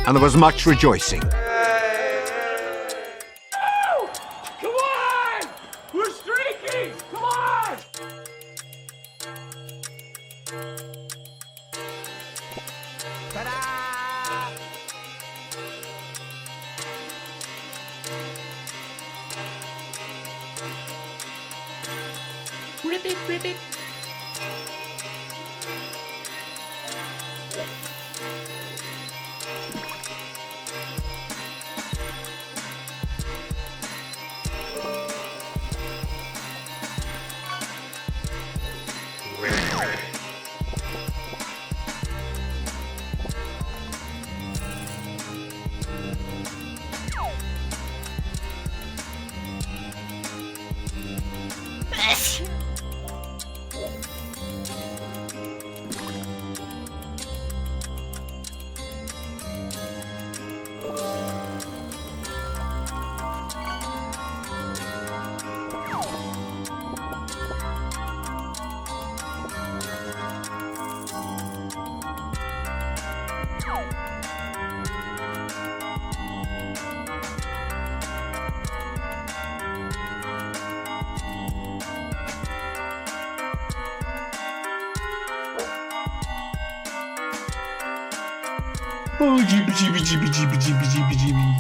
and there was much rejoicing. Oh! Come on! We're streaking! Come on! Ta-da! Ribbit, ribbit. Oh, jeepy, jeepy, jeepy, jeepy, jeepy, jeepy, jeepy.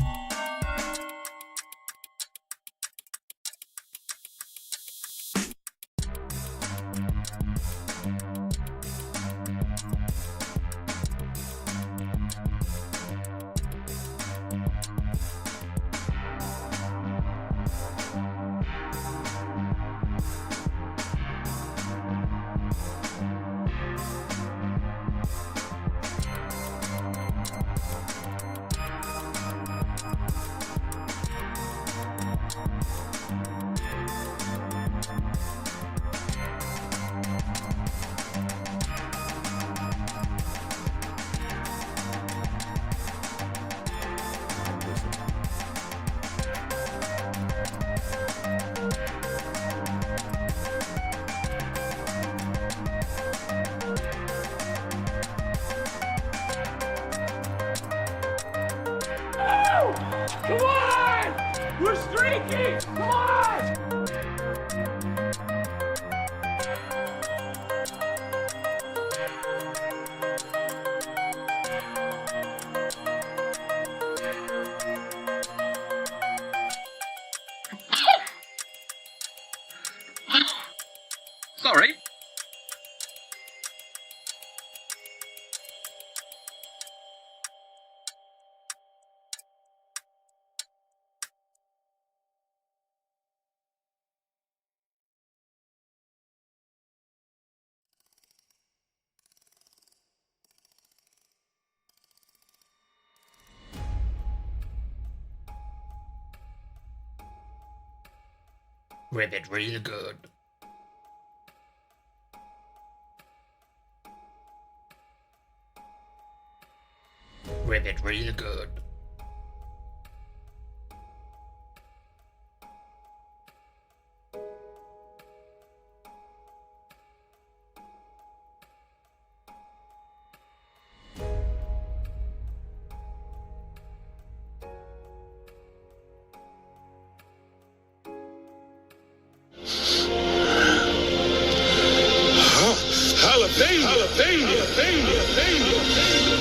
Oh! Come on! We're streaking! Come on! Sorry. Ribbit, real good. Ribbit, real good. Jalapeno, jalapeno, jalapeno, jalapeno.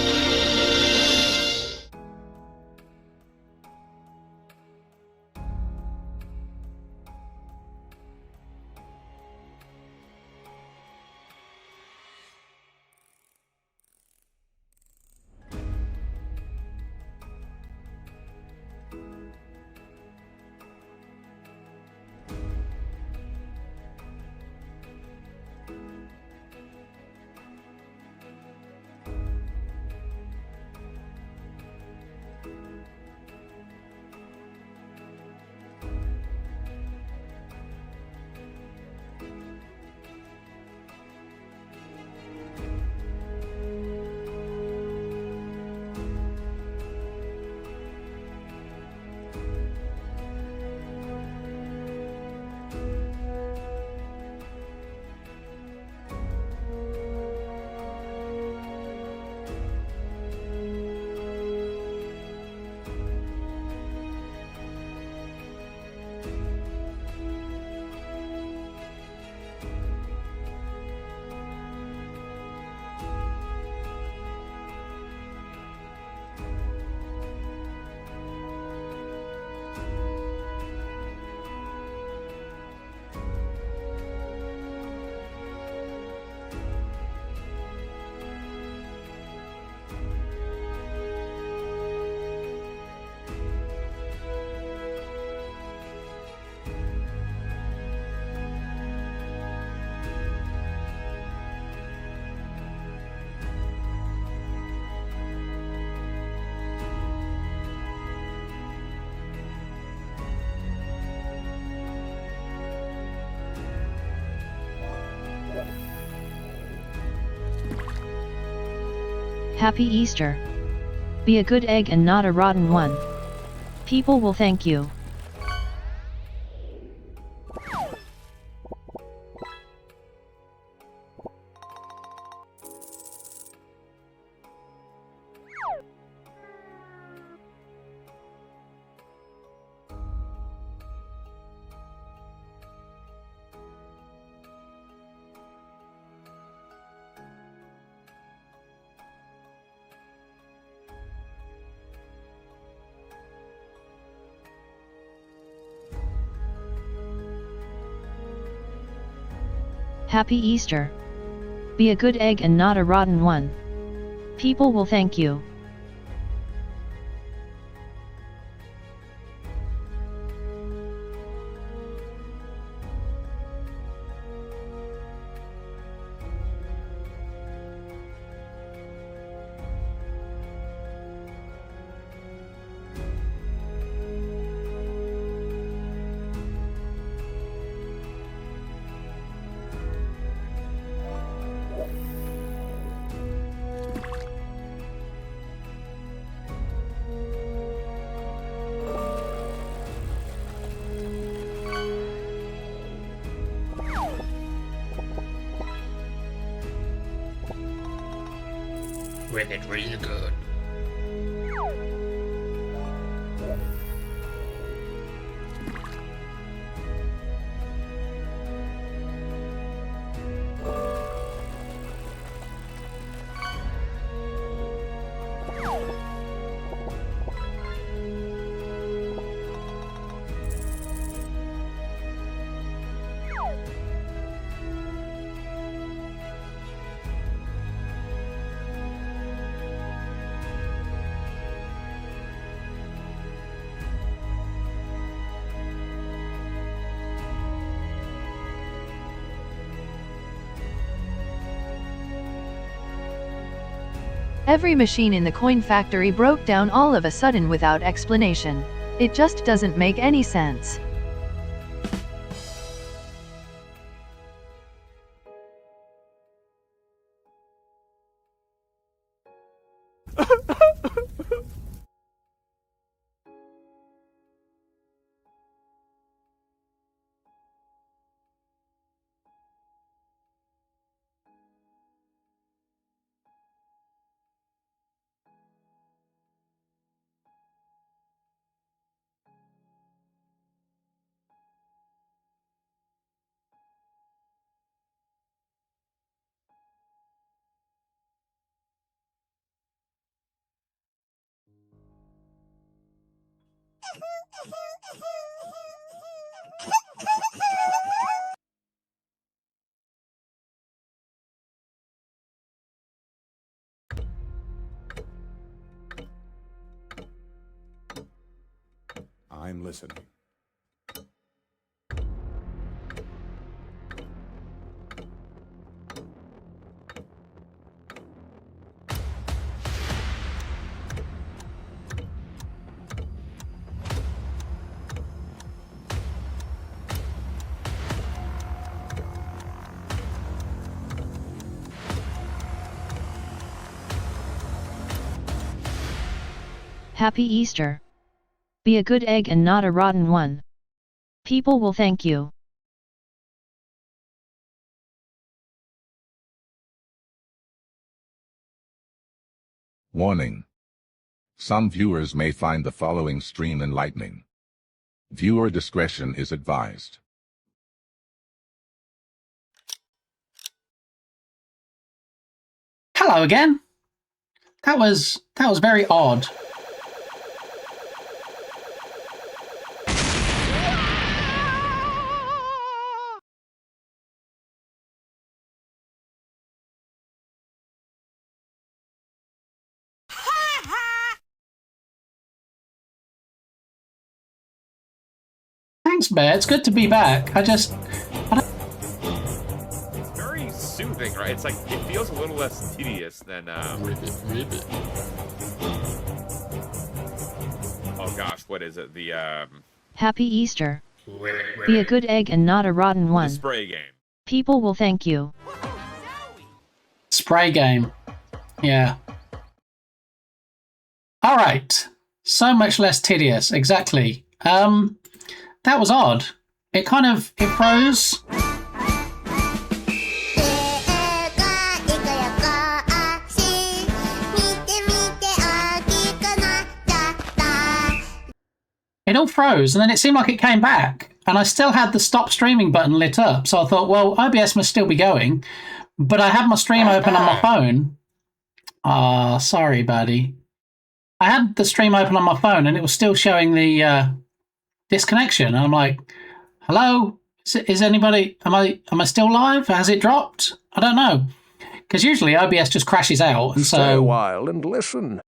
Happy Easter. Be a good egg and not a rotten one. People will thank you. Happy Easter. Be a good egg and not a rotten one. People will thank you. With it really good. Every machine in the coin factory broke down all of a sudden without explanation. It just doesn't make any sense. I'm listening. Happy Easter. Be a good egg and not a rotten one. People will thank you. Warning. Some viewers may find the following stream enlightening. Viewer discretion is advised. Hello again. That was very odd. Thanks, Bear. It's good to be back. Very soothing, right? It's like, it feels a little less tedious than, Ribbit. oh gosh, what is it? The, Happy Easter. Ribbit. Be a good egg and not a rotten the one. spray game. People will thank you. Spray game. Yeah. All right. So much less tedious. Exactly. That was odd. It froze. It all froze, and then it seemed like it came back, and I still had the stop streaming button lit up. So I thought, well, OBS must still be going, but I had my stream open on my phone. Ah, sorry, buddy. I had the stream open on my phone, and it was still showing the disconnection. And I'm like, hello? Is anybody? Am I still live? Has it dropped? I don't know, because usually OBS just crashes out, and so Stay a while and listen.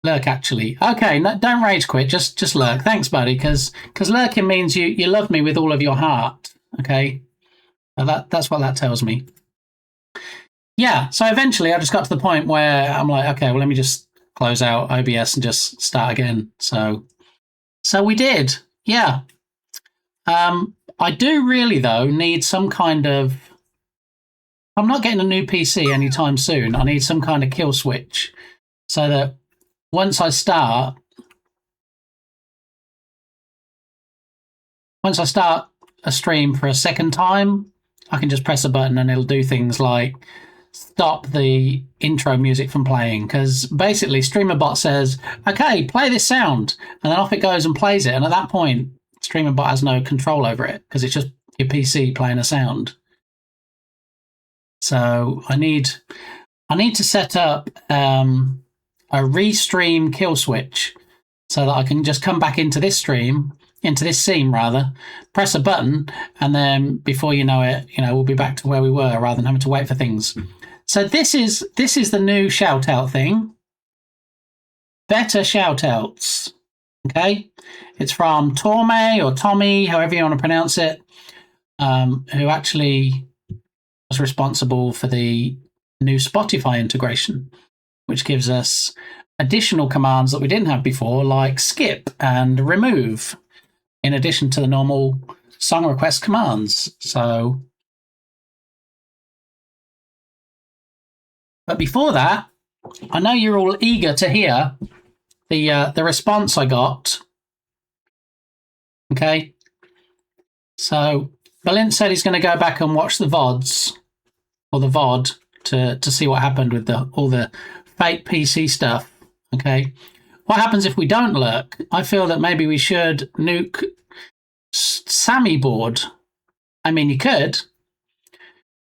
Lurk, actually. Okay, no, don't rage quit. Just lurk. Thanks, buddy, because lurking means you love me with all of your heart. Okay, that's what that tells me. Yeah. So eventually, I just got to the point where I'm like, okay, well, let me just close out OBS and just start again. So we did. Yeah. I do really though need some kind of. I'm not getting a new PC anytime soon. I need some kind of kill switch so that. Once I start a stream for a second time, I can just press a button and it'll do things like stop the intro music from playing. Because basically, StreamerBot says, okay, play this sound. And then off it goes and plays it. And at that point, StreamerBot has no control over it because it's just your PC playing a sound. So I need to set up... a restream kill switch so that I can just come back into this scene rather, press a button, and then before you know it, we'll be back to where we were rather than having to wait for things. So this is the new shout out thing. Better shout outs. Okay. It's from Torme or Tommy, however you want to pronounce it, who actually was responsible for the new Spotify integration, which gives us additional commands that we didn't have before, like skip and remove, in addition to the normal song request commands. So, but before that, I know you're all eager to hear the response I got. Okay, so Balint said he's going to go back and watch the VODs or the VOD to see what happened with all the fake PC stuff. Okay, what happens if we don't lurk? I feel that maybe we should nuke Sammy board. I mean, you could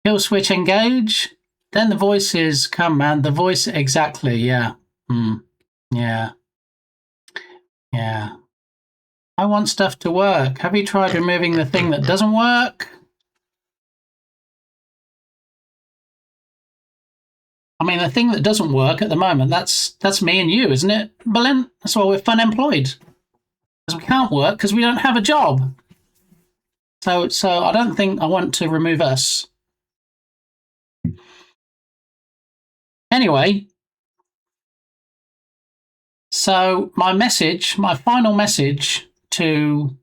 kill switch engage, then the voices come, man. The voice exactly. Yeah. Yeah. I want stuff to work. Have you tried removing the thing that doesn't work? I mean, the thing that doesn't work at the moment, that's me and you, isn't it, Berlin? That's why we're fun employed. Because we can't work because we don't have a job. So I don't think I want to remove us. Anyway, so my final message to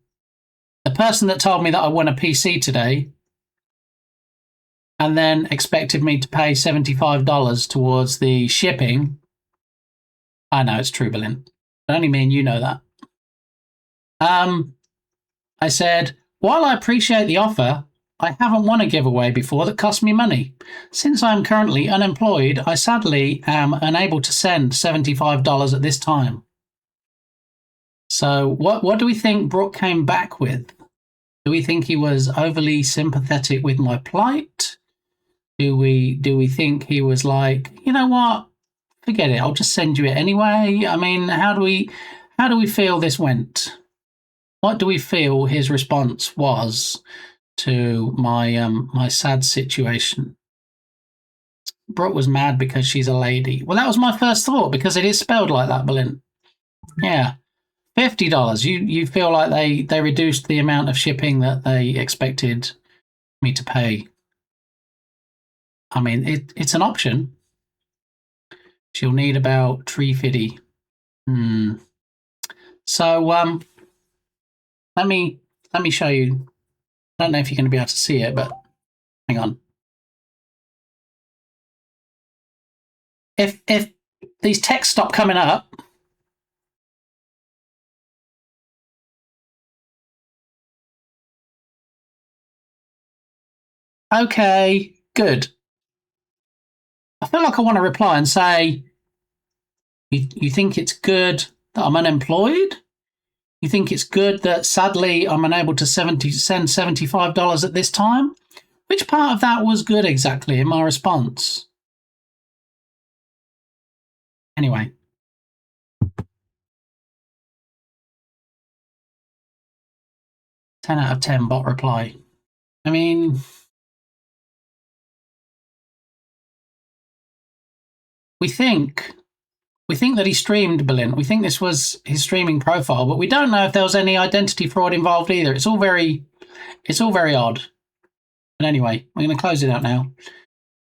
the person that told me that I won a PC today and then expected me to pay $75 towards the shipping. I know it's true, Berlin. But only me and you know that. I said, while I appreciate the offer, I haven't won a giveaway before that cost me money. Since I am currently unemployed, I sadly am unable to send $75 at this time. So what do we think Brooke came back with? Do we think he was overly sympathetic with my plight? Do we think he was like, you know what? Forget it. I'll just send you it anyway. I mean, how do we feel this went? What do we feel his response was to my sad situation? Brooke was mad because she's a lady. Well, that was my first thought because it is spelled like that, Berlin. Yeah. $50. You feel like they reduced the amount of shipping that they expected me to pay. I mean, it's an option. She'll need about $350. So let me show you. I don't know if you're going to be able to see it, but hang on. If these texts stop coming up, Okay, good. I feel like I want to reply and say, you think it's good that I'm unemployed? You think it's good that sadly I'm unable to send $75 at this time? Which part of that was good exactly in my response? Anyway. Ten out of 10 bot reply. I mean, we think that he streamed Berlin. We think this was his streaming profile, but we don't know if there was any identity fraud involved either. It's all very odd. But anyway, we're going to close it out now.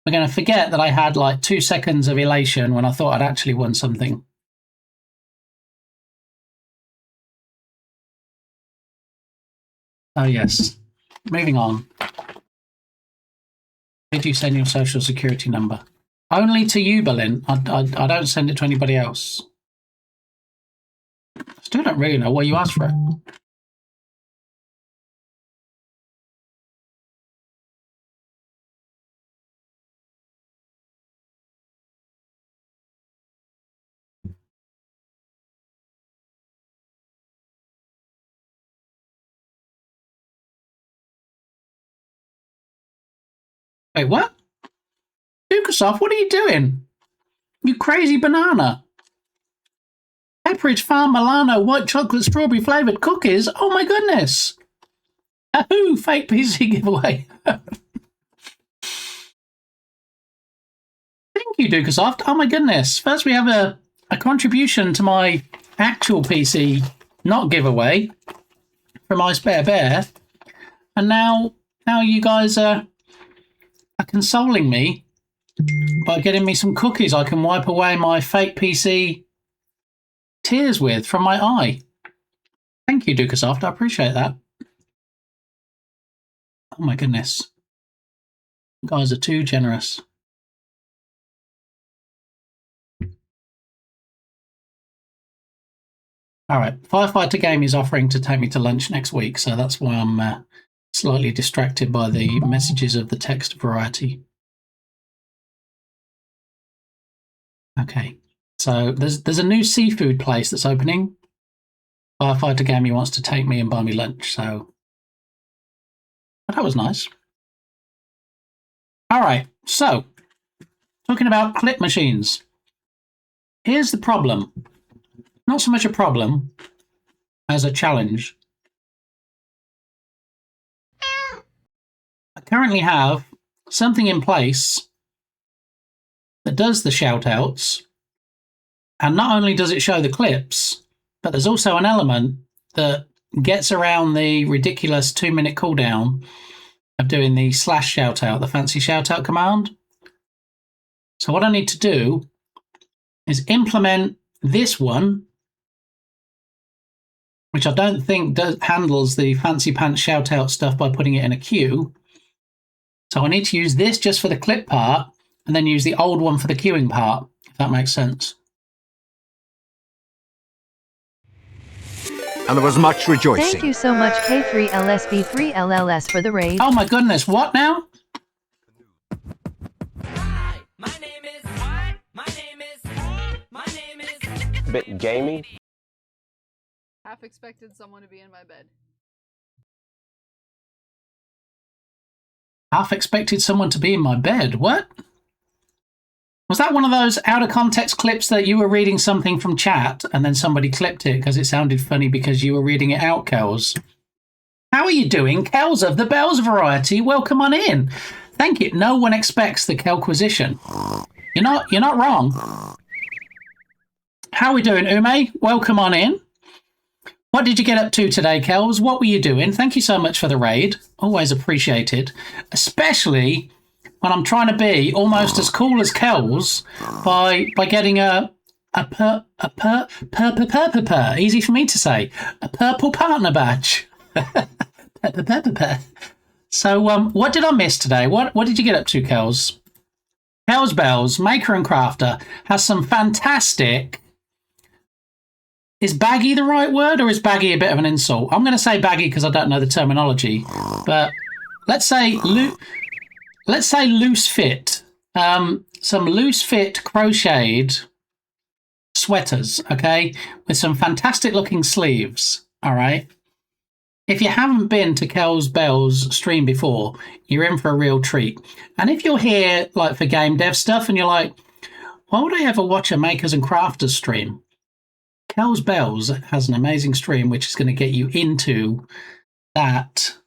We're going to forget that I had like 2 seconds of elation when I thought I'd actually won something. Oh yes. Moving on. Did you send your social security number? Only to you, Berlin. I don't send it to anybody else. I still don't really know why you asked for it. Wait, what? Dukasoft, what are you doing? You crazy banana. Pepperidge Farm Milano white chocolate strawberry flavoured cookies? Oh my goodness. Ahoo, fake PC giveaway. Thank you, Dukasoft. Oh my goodness. First we have a contribution to my actual PC not giveaway from my spare bear. And now you guys are consoling me by getting me some cookies I can wipe away my fake PC tears with from my eye. Thank you, Dukasoft. I appreciate that. Oh my goodness. You guys are too generous. All right. Firefighter Game is offering to take me to lunch next week, so that's why I'm slightly distracted by the messages of the text variety. Okay, so there's a new seafood place that's opening. Firefighter Gammy wants to take me and buy me lunch, so but that was nice. All right, so talking about clip machines. Here's the problem. Not so much a problem as a challenge. I currently have something in place that does the shout-outs, and not only does it show the clips, but there's also an element that gets around the ridiculous 2-minute cooldown of doing the slash shout-out, the fancy shout-out command. So what I need to do is implement this one, which I don't think handles the fancy pants shout-out stuff by putting it in a queue. So I need to use this just for the clip part, and then use the old one for the queuing part, if that makes sense. And there was much rejoicing. Thank you so much, K3LSB3LLS, for the raid. Oh my goodness, what now? A bit gamey. Half expected someone to be in my bed. Half expected someone to be in my bed. What? Was that one of those out of context clips that you were reading something from chat and then somebody clipped it because it sounded funny because you were reading it out, Kels? How are you doing? Kels of the Bells variety, welcome on in. Thank you. No one expects the Kelquisition. You're not wrong. How are we doing, Ume? Welcome on in. What did you get up to today, Kels? What were you doing? Thank you so much for the raid. Always appreciated. Especially when I'm trying to be almost as cool as Kels by getting a easy for me to say, a purple partner badge. So what did I miss today? What did you get up to, Kels? Kels Bells, Maker and Crafter, has some fantastic... Is baggy the right word, or is baggy a bit of an insult? I'm going to say baggy because I don't know the terminology. But let's say let's say loose fit. Some loose fit crocheted sweaters, okay, with some fantastic looking sleeves. All right. If you haven't been to Kel's Bell's stream before, you're in for a real treat. And if you're here like for game dev stuff and you're like, why would I ever watch a Makers and Crafters stream? Kel's Bells has an amazing stream which is going to get you into that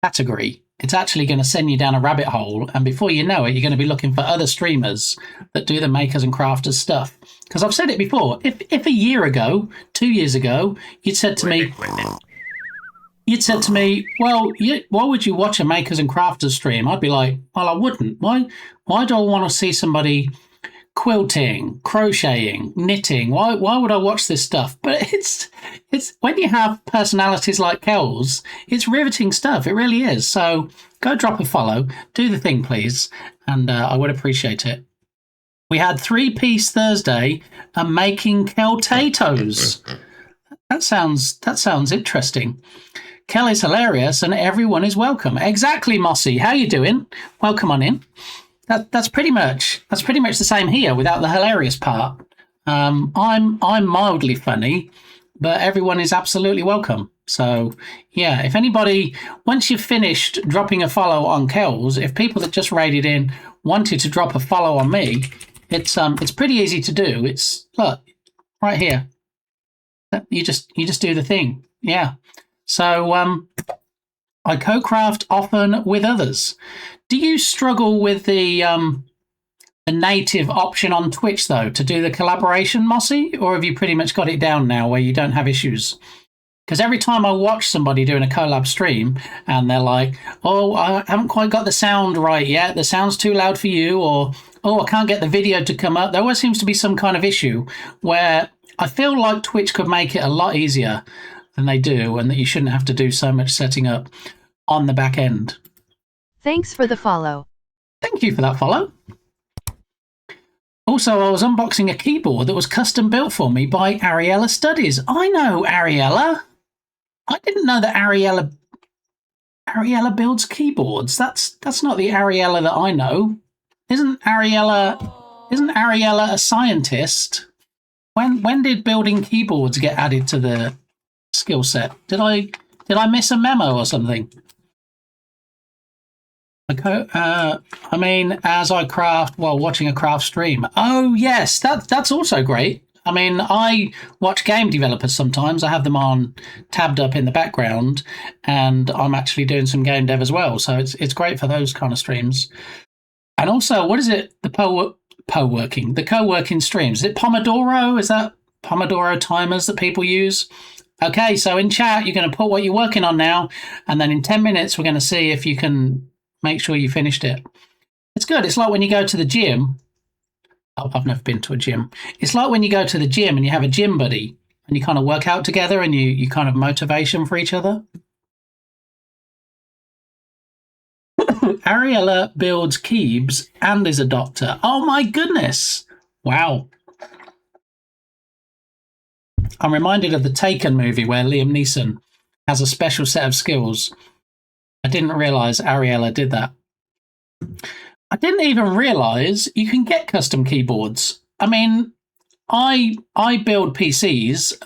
category. It's actually going to send you down a rabbit hole, and before you know it, you're going to be looking for other streamers that do the Makers and Crafters stuff. Because I've said it before, if a year ago, 2 years ago, you'd said to me, well, why would you watch a Makers and Crafters stream? I'd be like, well, I wouldn't. Why do I want to see somebody quilting, crocheting, knitting? Why would I watch this stuff? But it's when you have personalities like Kel's, it's riveting stuff. It really is. So go drop a follow, do the thing, please, and I would appreciate it. We had 3-piece Thursday and making Kel-tatoes. That sounds interesting. Kel is hilarious and everyone is welcome. Exactly, Mossy. How you doing? Welcome on in. That's pretty much the same here without the hilarious part. I'm mildly funny, but everyone is absolutely welcome. So yeah, if anybody, once you've finished dropping a follow on Kel's, if people that just raided in wanted to drop a follow on me, it's pretty easy to do. It's look right here. You just do the thing. Yeah. So I co-craft often with others. Do you struggle with the native option on Twitch, though, to do the collaboration, Mossy? Or have you pretty much got it down now where you don't have issues? Because every time I watch somebody doing a collab stream and they're like, oh, I haven't quite got the sound right yet, the sound's too loud for you, or, oh, I can't get the video to come up, there always seems to be some kind of issue where I feel like Twitch could make it a lot easier than they do, and that you shouldn't have to do so much setting up on the back end. Thanks for the follow. Thank you for that follow. Also, I was unboxing a keyboard that was custom built for me by Ariella Studies. I know Ariella. I didn't know that Ariella builds keyboards. That's not the Ariella that I know. Isn't Ariella a scientist? When did building keyboards get added to the skill set? Did I miss a memo or something? I mean, as I craft while watching a craft stream. Oh yes, that's also great. I mean, I watch game developers sometimes. I have them on tabbed up in the background, and I'm actually doing some game dev as well. So it's great for those kind of streams. And also, what is it? The co-working streams. Is it Pomodoro? Is that Pomodoro timers that people use? Okay, so in chat, you're going to put what you're working on now, and then in 10 minutes, we're going to see if you can make sure you finished it. It's good. It's like when you go to the gym. Oh, I've never been to a gym. It's like when you go to the gym and you have a gym buddy and you kind of work out together and you kind of motivation for each other. Ariella builds keybs and is a doctor. Oh my goodness. Wow. I'm reminded of the Taken movie where Liam Neeson has a special set of skills. I didn't realise Ariella did that. I didn't even realise you can get custom keyboards. I mean, I build PCs,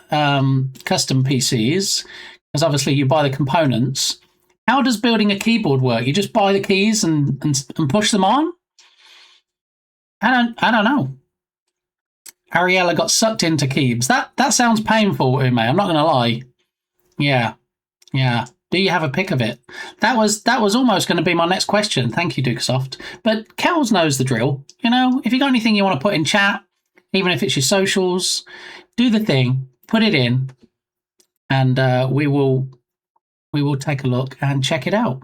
custom PCs, because obviously you buy the components. How does building a keyboard work? You just buy the keys and push them on? I don't know. Ariella got sucked into keybs. That sounds painful, Ume. I'm not going to lie. Yeah. Do you have a pic of it? That was almost going to be my next question. Thank you, Dukesoft. But Kel's knows the drill. You know, if you got anything you want to put in chat, even if it's your socials, do the thing, put it in, and we will take a look and check it out.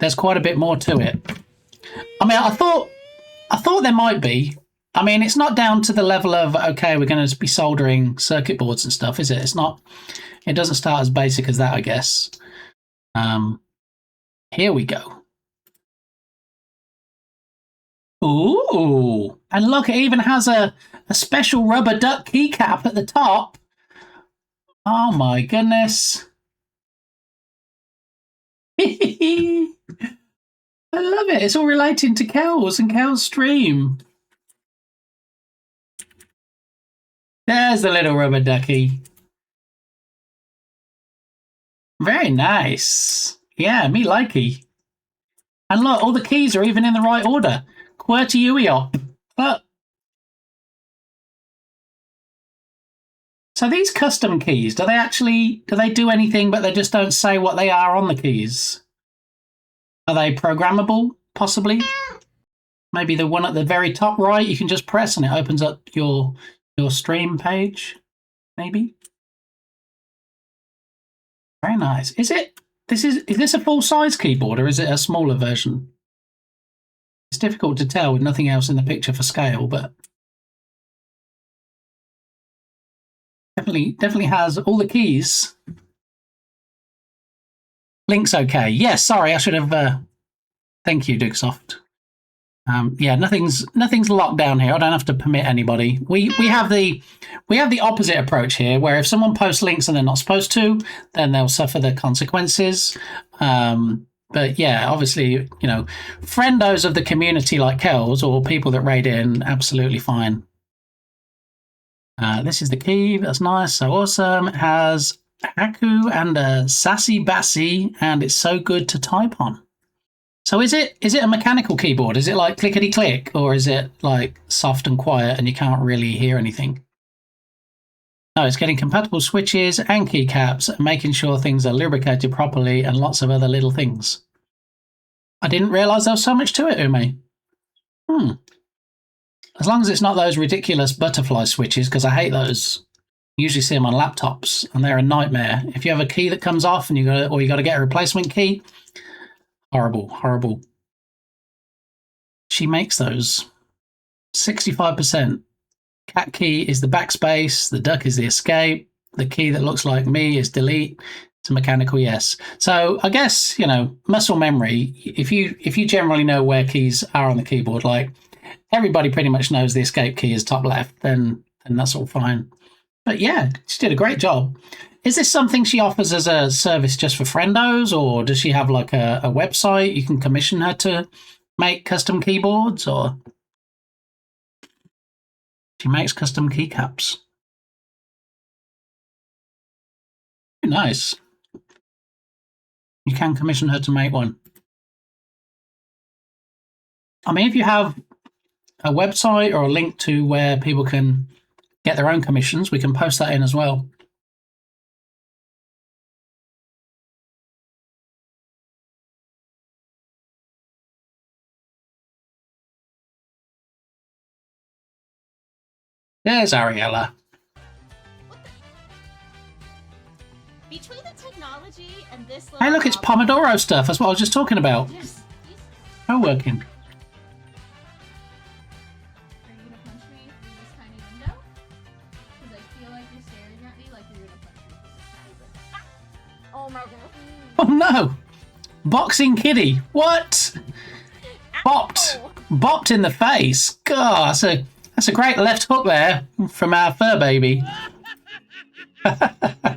There's quite a bit more to it. I mean, I thought there might be. I mean, it's not down to the level of, okay, we're going to be soldering circuit boards and stuff, is it? It's not. It doesn't start as basic as that, I guess. Here we go. Ooh. And look, it even has a special rubber duck keycap at the top. Oh, my goodness. I love it. It's all relating to Kel's and Kel's stream. There's the little rubber ducky. Very nice. Yeah, me likey. And look, all the keys are even in the right order. QWERTY UEOP. Look. So these custom keys, do they do anything but they just don't say what they are on the keys? Are they programmable, possibly? Maybe the one at the very top right you can just press and it opens up your stream page, maybe? Very nice. Is this a full-size keyboard or is it a smaller version? It's difficult to tell with nothing else in the picture for scale, but definitely has all the keys. Link's okay. Yes, sorry, I should have. Thank you, Dugsoft. Yeah, nothing's locked down here. I don't have to permit anybody. We have the opposite approach here, where if someone posts links and they're not supposed to, then they'll suffer the consequences. But yeah, obviously, you know, friendos of the community like Kel's or people that raid in, absolutely fine. This is the key. That's nice. So awesome. It has Haku and a Sassy Bassy, and it's so good to type on. So is it a mechanical keyboard? Is it like clickety click, or is it like soft and quiet and you can't really hear anything? No, it's getting compatible switches and keycaps and making sure things are lubricated properly and lots of other little things. I didn't realise there was so much to it, Ume. As long as it's not those ridiculous butterfly switches, because I hate those. You usually see them on laptops and they're a nightmare. If you have a key that comes off and you got to get a replacement key, horrible, horrible. She makes those. 65%. Cat key is the backspace. The duck is the escape. The key that looks like me is delete. It's a mechanical yes. So I guess, you know, muscle memory. If you generally know where keys are on the keyboard, like everybody pretty much knows the escape key is top left, then that's all fine. But yeah, she did a great job. Is this something she offers as a service just for friendos, or does she have like a website you can commission her to make custom keyboards, or she makes custom keycaps? Nice. You can commission her to make one. I mean, if you have a website or a link to where people can get their own commissions, we can post that in as well. There's Ariella. Between the technology and this Hey, look, it's Pomodoro stuff. That's what I was just talking about. Oh, working. Are you gonna punch me through this tiny window? Because I feel like you're staring at me like you're gonna punch me through this tiny window. Oh my god. Oh no! Boxing Kitty. What? Bopped. Bopped in the face. God, that's a great left hook there from our fur baby. I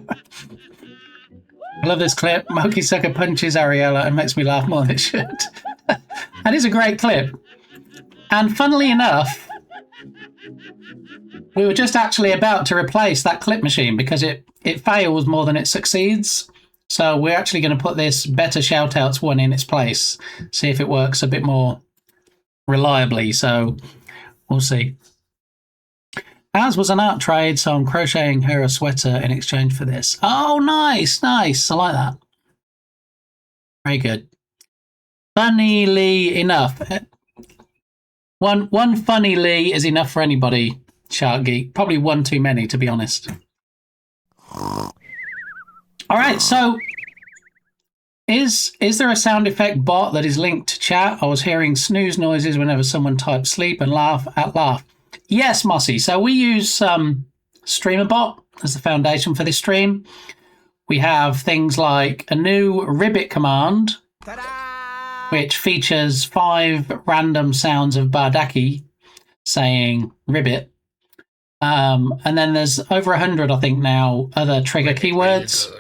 love this clip. Moki Sucker punches Ariella and makes me laugh more than it should. That is a great clip. And funnily enough, we were just actually about to replace that clip machine because it fails more than it succeeds. So we're actually going to put this better shoutouts one in its place. See if it works a bit more reliably. So we'll see. As was an art trade, so I'm crocheting her a sweater in exchange for this. Oh, nice, nice. I like that. Very good. Funnily enough. One funnily is enough for anybody, Shark Geek. Probably one too many, to be honest. All right, so is there a sound effect bot that is linked to chat? I was hearing snooze noises whenever someone types sleep and laugh at laugh. Yes, Mossy. So we use StreamerBot as the foundation for this stream. We have things like a new Ribbit command, which features 5 random sounds of Bardaki saying Ribbit. And then there's over 100, I think now, other trigger keywords.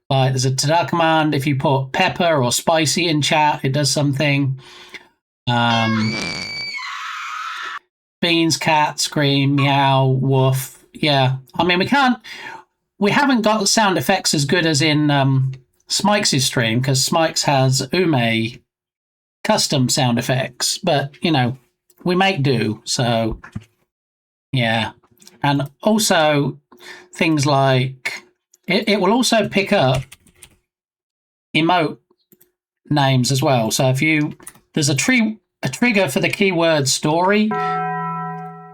Like there's a ta-da command. If you put pepper or spicy in chat, it does something. Beans, cat, scream, meow, woof. Yeah. I mean, we haven't got sound effects as good as in Smikes' stream, because Smikes has Ume custom sound effects, but you know, we make do. So yeah. And also things like it will also pick up emote names as well. So if there's a trigger for the keyword story,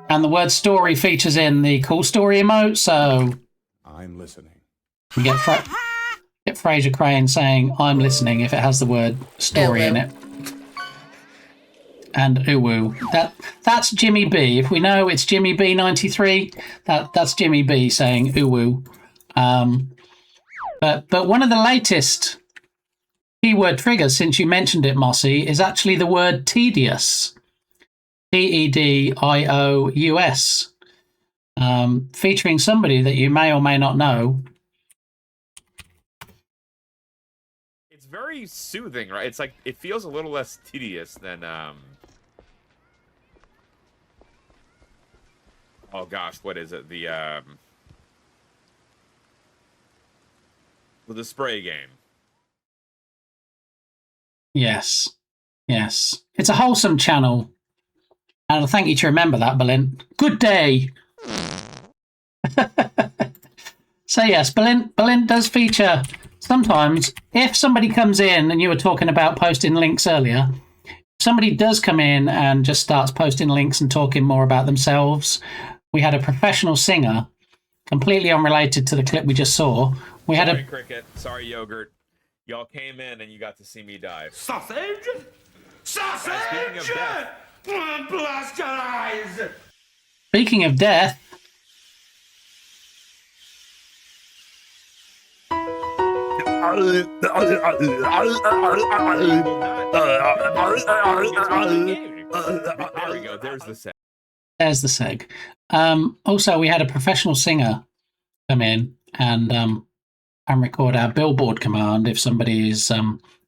and the word story features in the cool story emote, so I'm listening. you get Fraser Crane saying I'm listening if it has the word story in it. And uwu. That's Jimmy B. If we know it's Jimmy B 93, that's Jimmy B saying uwu. But one of the latest keyword triggers, since you mentioned it, Mossy, is actually the word tedious. TEDIOUS. Featuring somebody that you may or may not know. It's very soothing, right? It's like it feels a little less tedious than oh gosh, what is it? The spray game. Yes. It's a wholesome channel. And I thank you to remember that, Belin. Good day. So yes, Belin does feature sometimes. If somebody comes in, and you were talking about posting links earlier, somebody does come in and just starts posting links and talking more about themselves. We had a professional singer, completely unrelated to the clip we just saw. Sorry, Cricket. Sorry, Yogurt. Y'all came in and you got to see me dive. Sausage? Sausage! Speaking of death. Blast your eyes! Speaking of death, There we go. There's the seg. there's the seg. Also, we had a professional singer come in and record our billboard command if somebody is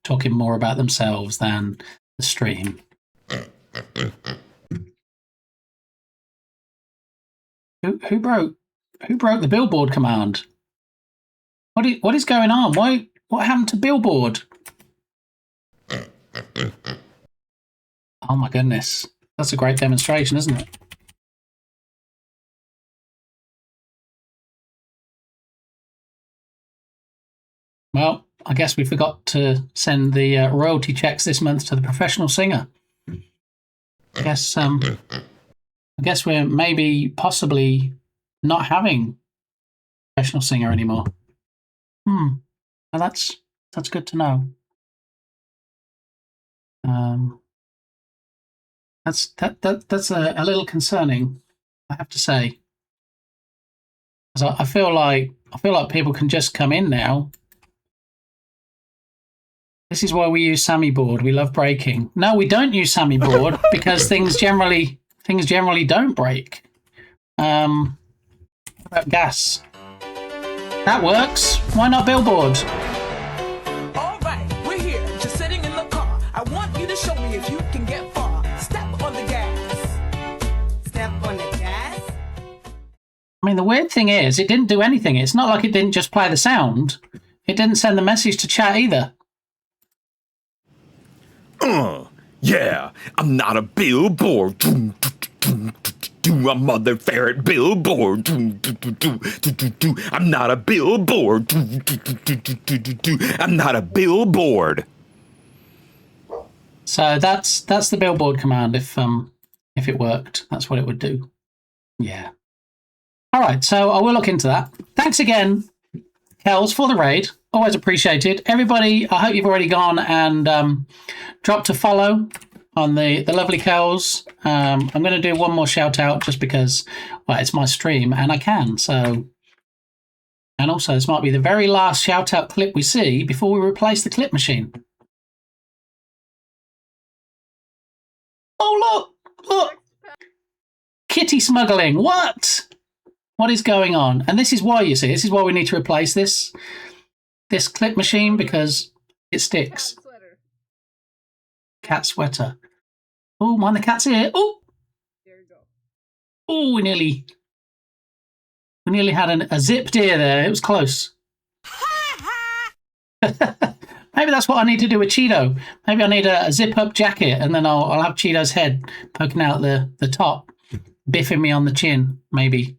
talking more about themselves than the stream. Who broke the billboard command? What is going on? What happened to billboard? Oh my goodness. That's a great demonstration, isn't it? Well, I guess we forgot to send the royalty checks this month to the professional singer. I guess we're maybe possibly not having a professional singer anymore. Well, that's good to know. That's a little concerning, I have to say. So I feel like people can just come in now. This is why we use Sammy board. We love breaking. No, we don't use Sammy board because things generally don't break. What about gas? That works. Why not billboard? All right, we're here, just sitting in the car. I want you to show me if you can get far. Step on the gas. Step on the gas? I mean, the weird thing is, it didn't do anything. It's not like it didn't just play the sound. It didn't send the message to chat either. Yeah, I'm not a billboard. I'm Mother Ferret billboard. I'm not a billboard. I'm not a billboard. So that's the billboard command. If it worked, that's what it would do. Yeah. All right. So I will look into that. Thanks again, Kels, for the raid. Always appreciated. Everybody, I hope you've already gone and dropped a follow on the lovely Kels. I'm going to do one more shout out just because, well, it's my stream and I can. So, and also this might be the very last shout out clip we see before we replace the clip machine. Oh, look. Kitty smuggling. What is going on? And this is why, you see, this is why we need to replace this. this clip machine because it sticks. Cat sweater. Oh, mind the cat's here. Oh, There you go. oh, we nearly had a zipped ear there. It was close. Maybe that's what I need to do with Cheeto. Maybe I need a zip-up jacket, and then I'll have Cheeto's head poking out the top, biffing me on the chin, maybe.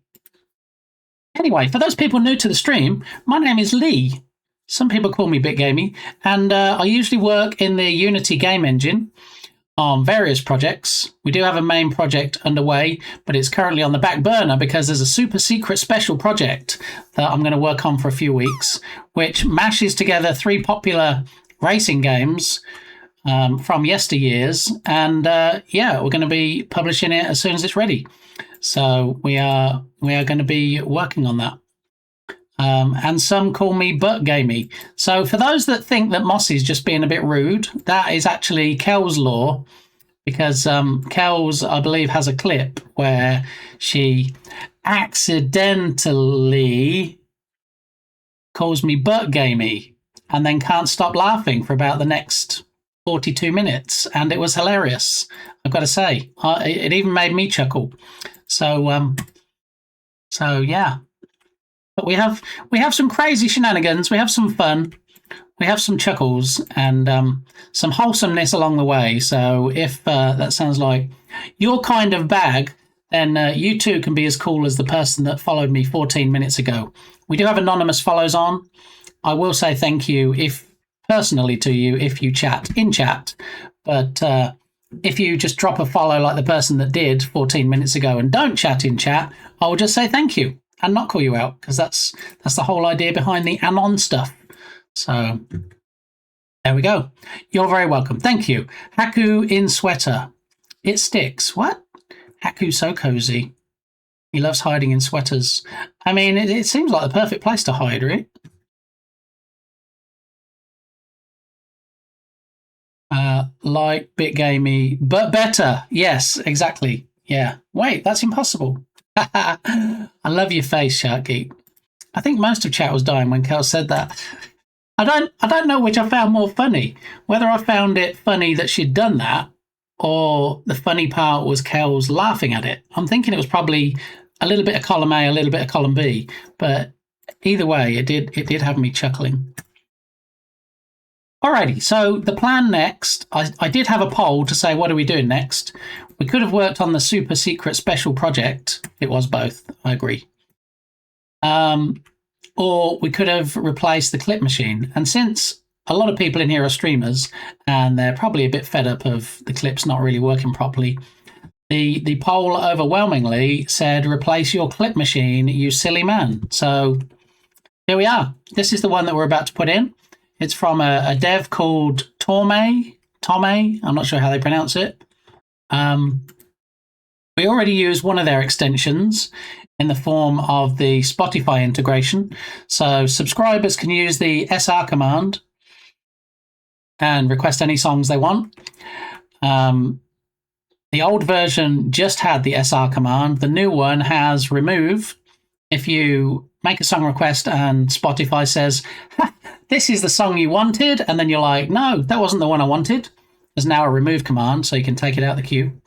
Anyway, for those people new to the stream, my name is Lee. Some people call me BitGamey, and I usually work in the Unity game engine on various projects. We do have a main project underway, but it's currently on the back burner because there's a super secret special project that I'm going to work on for a few weeks, which mashes together 3 popular racing games from yesteryears. And yeah, we're going to be publishing it as soon as it's ready. So we are going to be working on that. And some call me ButGamey. So for those that think that Mossy's just being a bit rude, that is actually Kel's law, because Kel's, I believe, has a clip where she accidentally calls me ButGamey and then can't stop laughing for about the next 42 minutes. And it was hilarious, I've got to say. It even made me chuckle. So yeah. But we have some crazy shenanigans. We have some fun. We have some chuckles and some wholesomeness along the way. So if that sounds like your kind of bag, then you too can be as cool as the person that followed me 14 minutes ago. We do have anonymous follows on. I will say thank you personally to you if you chat in chat. But if you just drop a follow like the person that did 14 minutes ago and don't chat in chat, I will just say thank you and not call you out, because that's the whole idea behind the anon stuff. So there we go. You're very welcome. Thank you. Haku in sweater. It sticks. What? Haku's so cozy. He loves hiding in sweaters. I mean, it seems like the perfect place to hide, right? Like BitGamey, but better. Yes, exactly. Yeah. Wait, that's impossible. I love your face, Shark Geek. I think most of chat was dying when Kel said that. I don't know which I found more funny. Whether I found it funny that she'd done that, or the funny part was Kel's laughing at it. I'm thinking it was probably a little bit of column A, a little bit of column B. But either way, it did have me chuckling. Alrighty, so the plan next, I did have a poll to say what are we doing next. We could have worked on the super secret special project. It was both, I agree. Or we could have replaced the clip machine. And since a lot of people in here are streamers and they're probably a bit fed up of the clips not really working properly, the poll overwhelmingly said replace your clip machine, you silly man. So here we are. This is the one that we're about to put in. It's from a dev called Tome. I'm not sure how they pronounce it. We already use one of their extensions in the form of the Spotify integration. So subscribers can use the SR command and request any songs they want. The old version just had the SR command. The new one has remove. If you make a song request and Spotify says, this is the song you wanted, and then you're like, no, that wasn't the one I wanted, there's now a remove command, so you can take it out of the queue.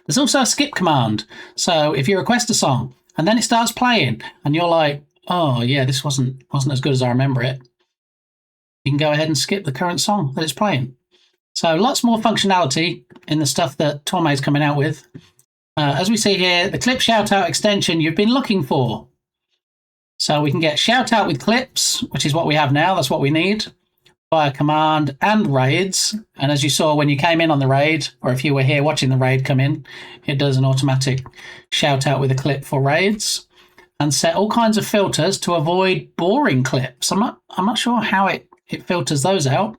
There's also a skip command. So if you request a song and then it starts playing and you're like, oh yeah, this wasn't as good as I remember it, you can go ahead and skip the current song that it's playing. So lots more functionality in the stuff that Tome is coming out with. As we see here, the clip shoutout extension you've been looking for. So we can get shoutout with clips, which is what we have now. That's what we need via command and raids. And as you saw when you came in on the raid, or if you were here watching the raid come in, it does an automatic shoutout with a clip for raids, and set all kinds of filters to avoid boring clips. I'm not sure how it filters those out.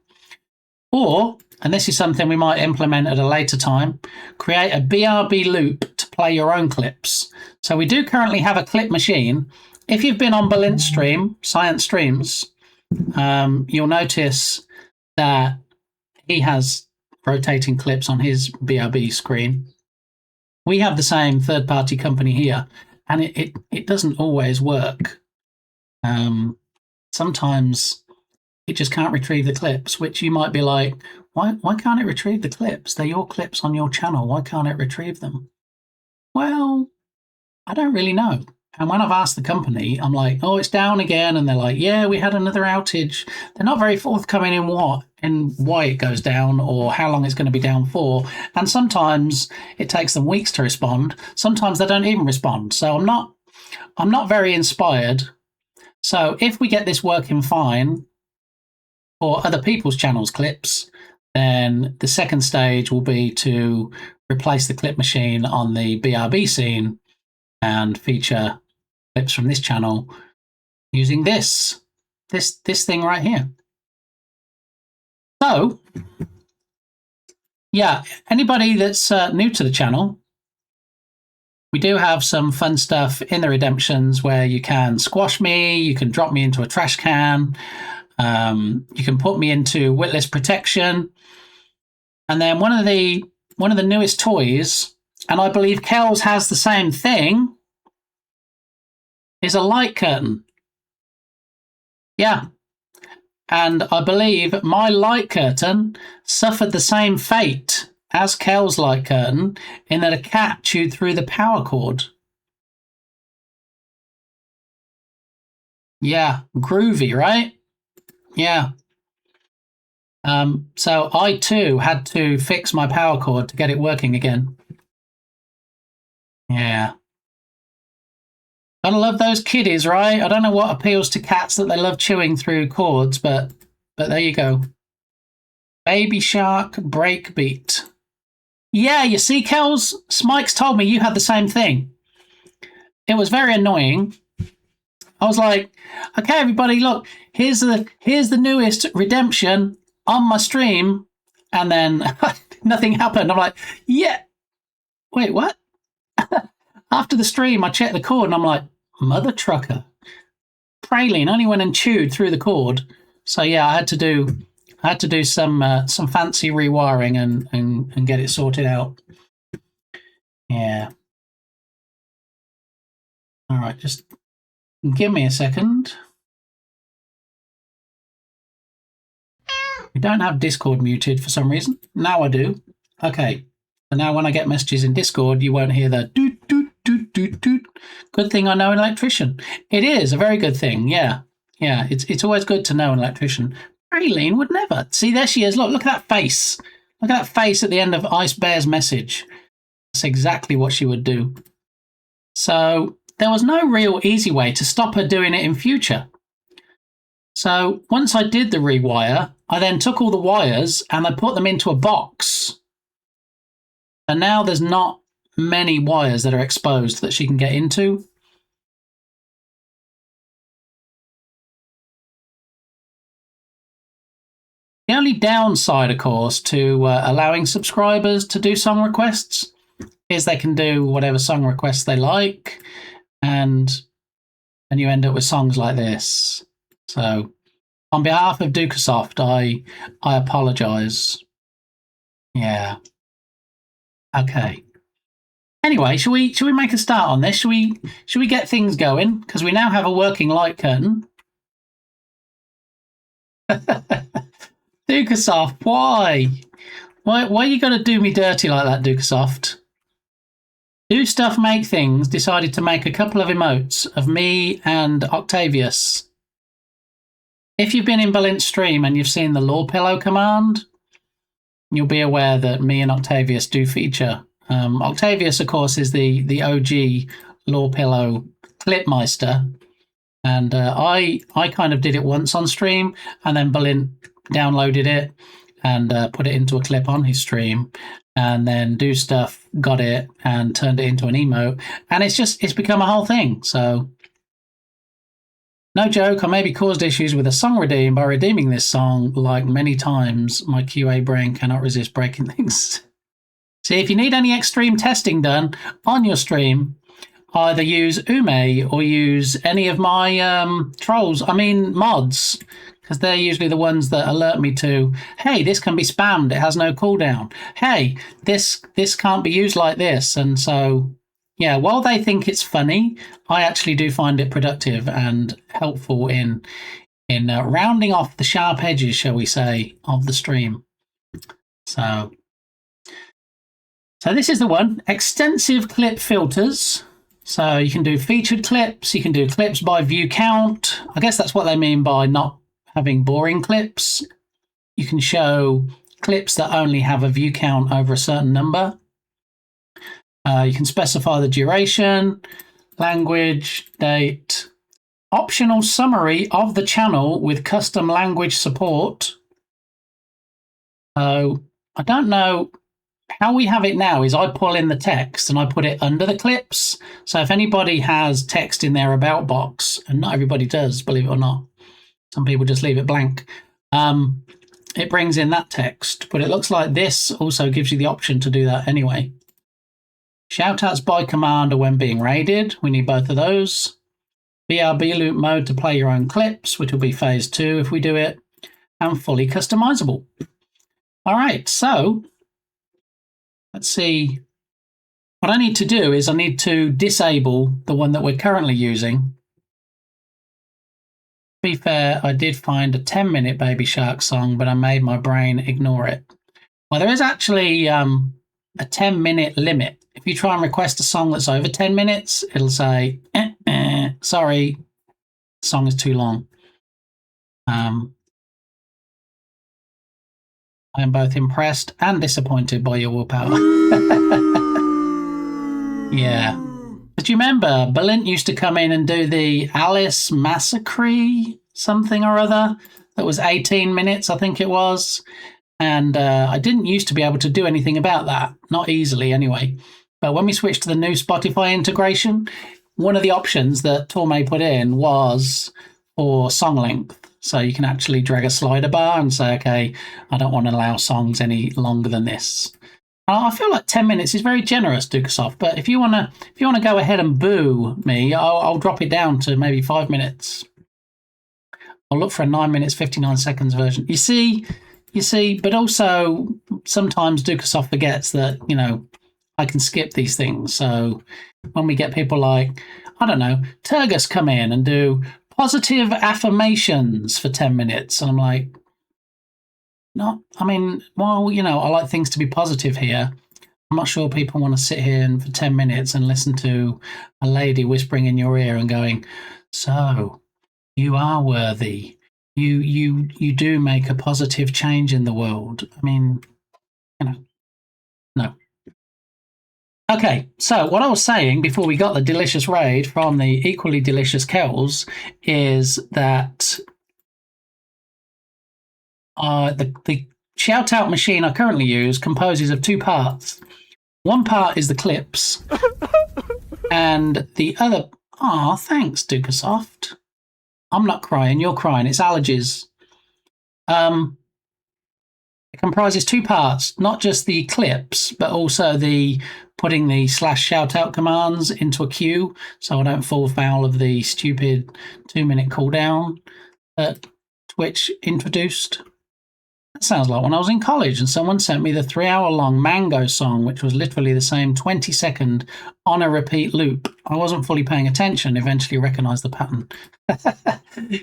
Or, and this is something we might implement at a later time, create a BRB loop to play your own clips. So we do currently have a clip machine. If you've been on Balint's stream, Science Streams, you'll notice that he has rotating clips on his BRB screen. We have the same third-party company here, and it doesn't always work. sometimes it just can't retrieve the clips, which you might be like, why can't it retrieve the clips? They're your clips on your channel. Why can't it retrieve them? Well, I don't really know. And when I've asked the company, I'm like, oh, it's down again. And they're like, yeah, we had another outage. They're not very forthcoming in why it goes down or how long it's going to be down for. And sometimes it takes them weeks to respond. Sometimes they don't even respond. So I'm not very inspired. So if we get this working fine for other people's channels clips, then the second stage will be to replace the clip machine on the BRB scene and feature clips from this channel using this thing right here. So, yeah, anybody that's new to the channel, we do have some fun stuff in the redemptions where you can squash me, you can drop me into a trash can, you can put me into witless protection, and then one of the newest toys, and I believe Kells has the same thing, is a light curtain. Yeah. And I believe my light curtain suffered the same fate as Kel's light curtain in that a cat chewed through the power cord. Yeah, groovy, right? Yeah. So I too had to fix my power cord to get it working again. Yeah. Gotta love those kiddies, right? I don't know what appeals to cats that they love chewing through cords, but there you go. Baby Shark Breakbeat. Yeah, you see, Kels, Smikes told me you had the same thing. It was very annoying. I was like, okay, everybody, look, here's the newest redemption on my stream, and then nothing happened. I'm like, yeah. Wait, what? After the stream, I checked the cord, and I'm like, mother trucker. Praline only went and chewed through the cord. So yeah, I had to do some fancy rewiring and get it sorted out. Yeah. All right, just give me a second. We don't have Discord muted for some reason. Now I do. Okay. So now when I get messages in Discord, you won't hear the doot doot doot doot doot. Good thing I know an electrician. It is a very good thing. Yeah. Yeah. It's always good to know an electrician. Praline would never. See, there she is. Look at that face. Look at that face at the end of Ice Bear's message. That's exactly what she would do. So there was no real easy way to stop her doing it in future. So once I did the rewire, I then took all the wires and I put them into a box. And now there's not many wires that are exposed that she can get into. The only downside, of course, to allowing subscribers to do song requests is they can do whatever song requests they like, and you end up with songs like this. So, on behalf of Dukasoft, I apologise. Yeah. Okay. Anyway, should we make a start on this? Should we get things going? Because we now have a working light curtain. Dukasoft, why? Why you gotta do me dirty like that, Dukasoft? Do Stuff Make Things decided to make a couple of emotes of me and Octavius. If you've been in Balint's stream and you've seen the Lore Pillow command, you'll be aware that me and Octavius do feature. Octavius, of course, is the OG Lore Pillow Clipmeister, and I kind of did it once on stream, and then Balint downloaded it and put it into a clip on his stream, and then Do Stuff got it and turned it into an emote, and it's become a whole thing. So no joke, I maybe caused issues with a song redeem by redeeming this song like many times. My QA brain cannot resist breaking things. See, if you need any extreme testing done on your stream, either use Ume or use any of my mods, because they're usually the ones that alert me to, hey, this can be spammed, it has no cooldown. Hey, this can't be used like this. And so, yeah, while they think it's funny, I actually do find it productive and helpful in in rounding off the sharp edges, shall we say, of the stream. So this is the one. Extensive clip filters. So you can do featured clips. You can do clips by view count. I guess that's what they mean by not having boring clips. You can show clips that only have a view count over a certain number. You can specify the duration, language, date, optional summary of the channel with custom language support. So I don't know how we have it now is I pull in the text and I put it under the clips. So if anybody has text in their about box, and not everybody does, believe it or not, some people just leave it blank, it brings in that text. But it looks like this also gives you the option to do that anyway. Shoutouts by command or when being raided. We need both of those. BRB loop mode to play your own clips, which will be phase 2 if we do it. And fully customizable. All right, so let's see. What I need to do is I need to disable the one that we're currently using. To be fair, I did find a 10-minute Baby Shark song, but I made my brain ignore it. Well, there is actually a 10-minute limit. If you try and request a song that's over 10 minutes, it'll say, sorry, the song is too long. I am both impressed and disappointed by your willpower. Yeah. But you remember, Balint used to come in and do the Alice Massacre something or other that was 18 minutes, I think it was. And I didn't used to be able to do anything about that. Not easily, anyway. But when we switched to the new Spotify integration, one of the options that Torme put in was for song length. So you can actually drag a slider bar and say, okay, I don't want to allow songs any longer than this. I feel like 10 minutes is very generous, Dukasoft, but if you want to go ahead and boo me, I'll drop it down to maybe 5 minutes. I'll look for a 9 minutes, 59 seconds version. You see, but also sometimes Dukasoft forgets that, you know, I can skip these things. So when we get people like, I don't know, Turgus come in and do positive affirmations for 10 minutes. And I'm like, well, you know, I like things to be positive here. I'm not sure people want to sit here for 10 minutes and listen to a lady whispering in your ear and going, so you are worthy. You do make a positive change in the world. I mean, you know, no. Okay, so what I was saying before we got the delicious raid from the equally delicious Kells is that the shout-out machine I currently use composes of 2 parts. One part is the clips, and the other... Aw, thanks, Dukasoft. I'm not crying, you're crying. It's allergies. It comprises 2 parts, not just the clips, but also the putting the /shoutout commands into a queue so I don't fall foul of the stupid 2-minute cooldown that Twitch introduced. That sounds like when I was in college and someone sent me the 3-hour-long Mango song, which was literally the same 20-second on a repeat loop. I wasn't fully paying attention, eventually recognized the pattern.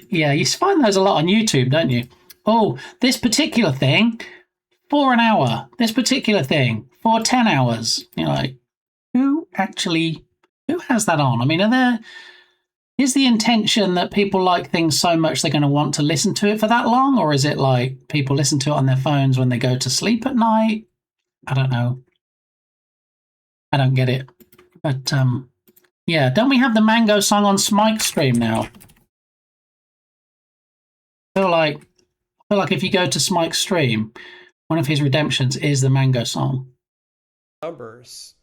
Yeah, you find those a lot on YouTube, don't you? Oh, this particular thing, for an hour. This particular thing, for 10 hours. You're like, who has that on? I mean, is the intention that people like things so much they're going to want to listen to it for that long? Or is it like people listen to it on their phones when they go to sleep at night? I don't know. I don't get it. But, yeah, don't we have the Mango song on Smike's stream now? I feel like if you go to Smike's stream, one of his redemptions is the Mango song. Numbers.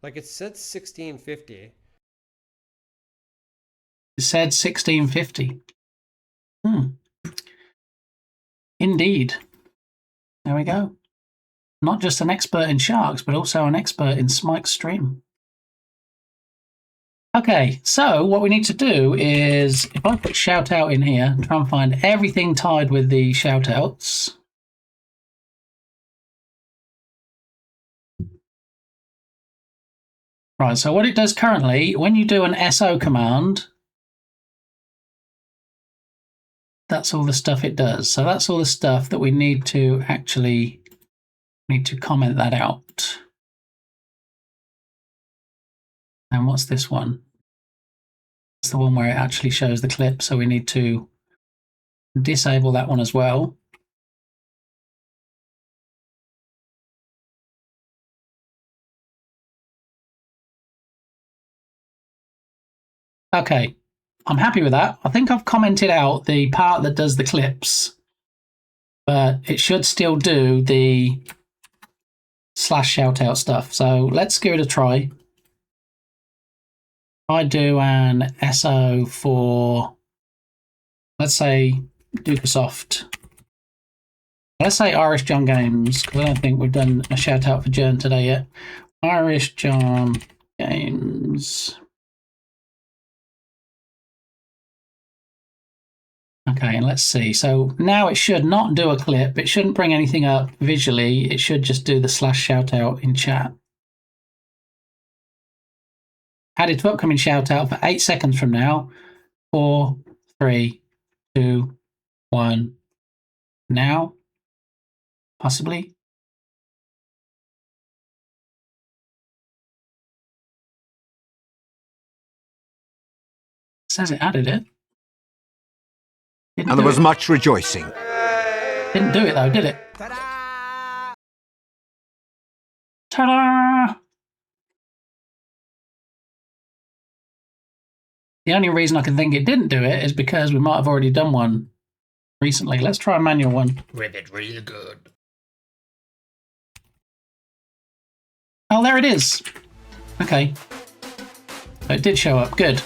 Like it said 1650. It said 1650. Indeed. There we go. Not just an expert in sharks, but also an expert in Smike's stream. Okay, so what we need to do is, if I put shout out in here, try and find everything tied with the shout outs. Right, so what it does currently, when you do an SO command, that's all the stuff it does. So that's all the stuff that we need to actually comment that out. And what's this one? It's the one where it actually shows the clip, so we need to disable that one as well. Okay, I'm happy with that. I think I've commented out the part that does the clips, but it should still do the slash shoutout stuff. So let's give it a try. I do an SO for, let's say, Dupersoft. Let's say Irish John Games, because I don't think we've done a shout out for Jern today yet. Irish John Games. Okay, and let's see. So now it should not do a clip. It shouldn't bring anything up visually. It should just do the slash shout out in chat. Added to upcoming shout out for 8 seconds from now. 4, 3, 2, 1. Now, possibly. It says it added it. And there was much rejoicing. Didn't do it though, did it? Ta-da! Ta-da! The only reason I can think it didn't do it is because we might have already done one recently. Let's try a manual one. With it really good. Oh, there it is. Okay. So it did show up. Good.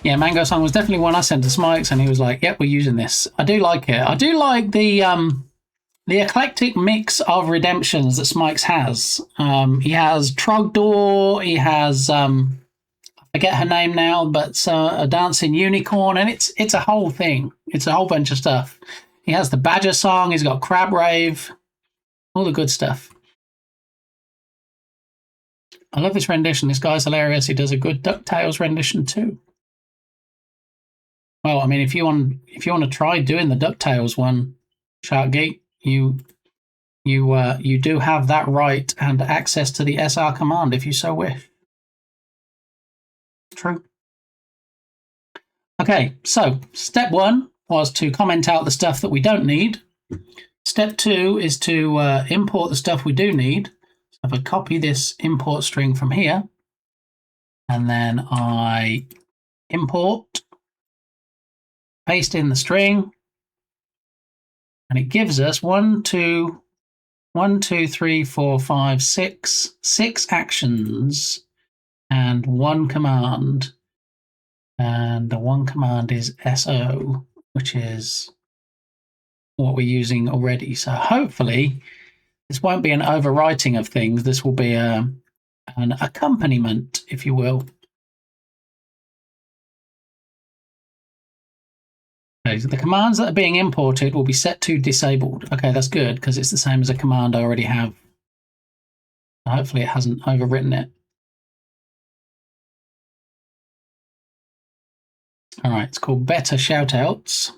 Yeah, Mango Song was definitely one I sent to Smikes, and he was like, "Yep, we're using this." I do like it. I do like the eclectic mix of redemptions that Smikes has. He has Trogdor. He has I forget her name now, but a dancing unicorn, and it's a whole thing. It's a whole bunch of stuff. He has the Badger Song. He's got Crab Rave, all the good stuff. I love this rendition. This guy's hilarious. He does a good DuckTales rendition too. Well, I mean, if you want to try doing the DuckTales one, Sharkgeek, you do have that right and access to the SR command if you so wish. True. Okay, so step 1 was to comment out the stuff that we don't need. Step 2 is to import the stuff we do need. So if I copy this import string from here, and then I import, paste in the string, and it gives us 1, 2, 3, 4, 5, 6 actions and 1 command. And the 1 command is SO, which is what we're using already. So hopefully this won't be an overwriting of things. This will be an accompaniment, if you will. Okay, so the commands that are being imported will be set to disabled. Okay, that's good, because it's the same as a command I already have. Hopefully it hasn't overwritten it. All right, it's called Better Shoutouts.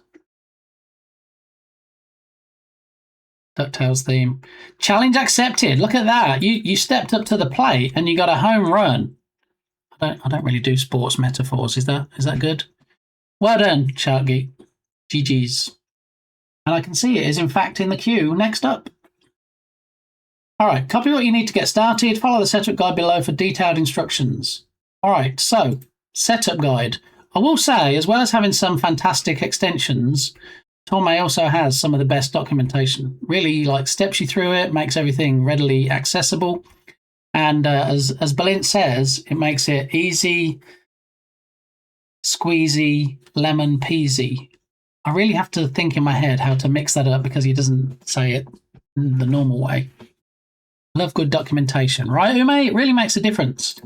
DuckTales theme. Challenge accepted. Look at that. You stepped up to the plate and you got a home run. I don't really do sports metaphors. Is that good? Well done, Sharkgeek. GG's. And I can see it is in fact in the queue next up. All right, copy what you need to get started. Follow the setup guide below for detailed instructions. All right, so setup guide. I will say, as well as having some fantastic extensions, Torme also has some of the best documentation. Really, steps you through it, makes everything readily accessible, and as Balint says, it makes it easy, squeezy, lemon peasy. I really have to think in my head how to mix that up because he doesn't say it the normal way. Love good documentation, right, Ume? It really makes a difference.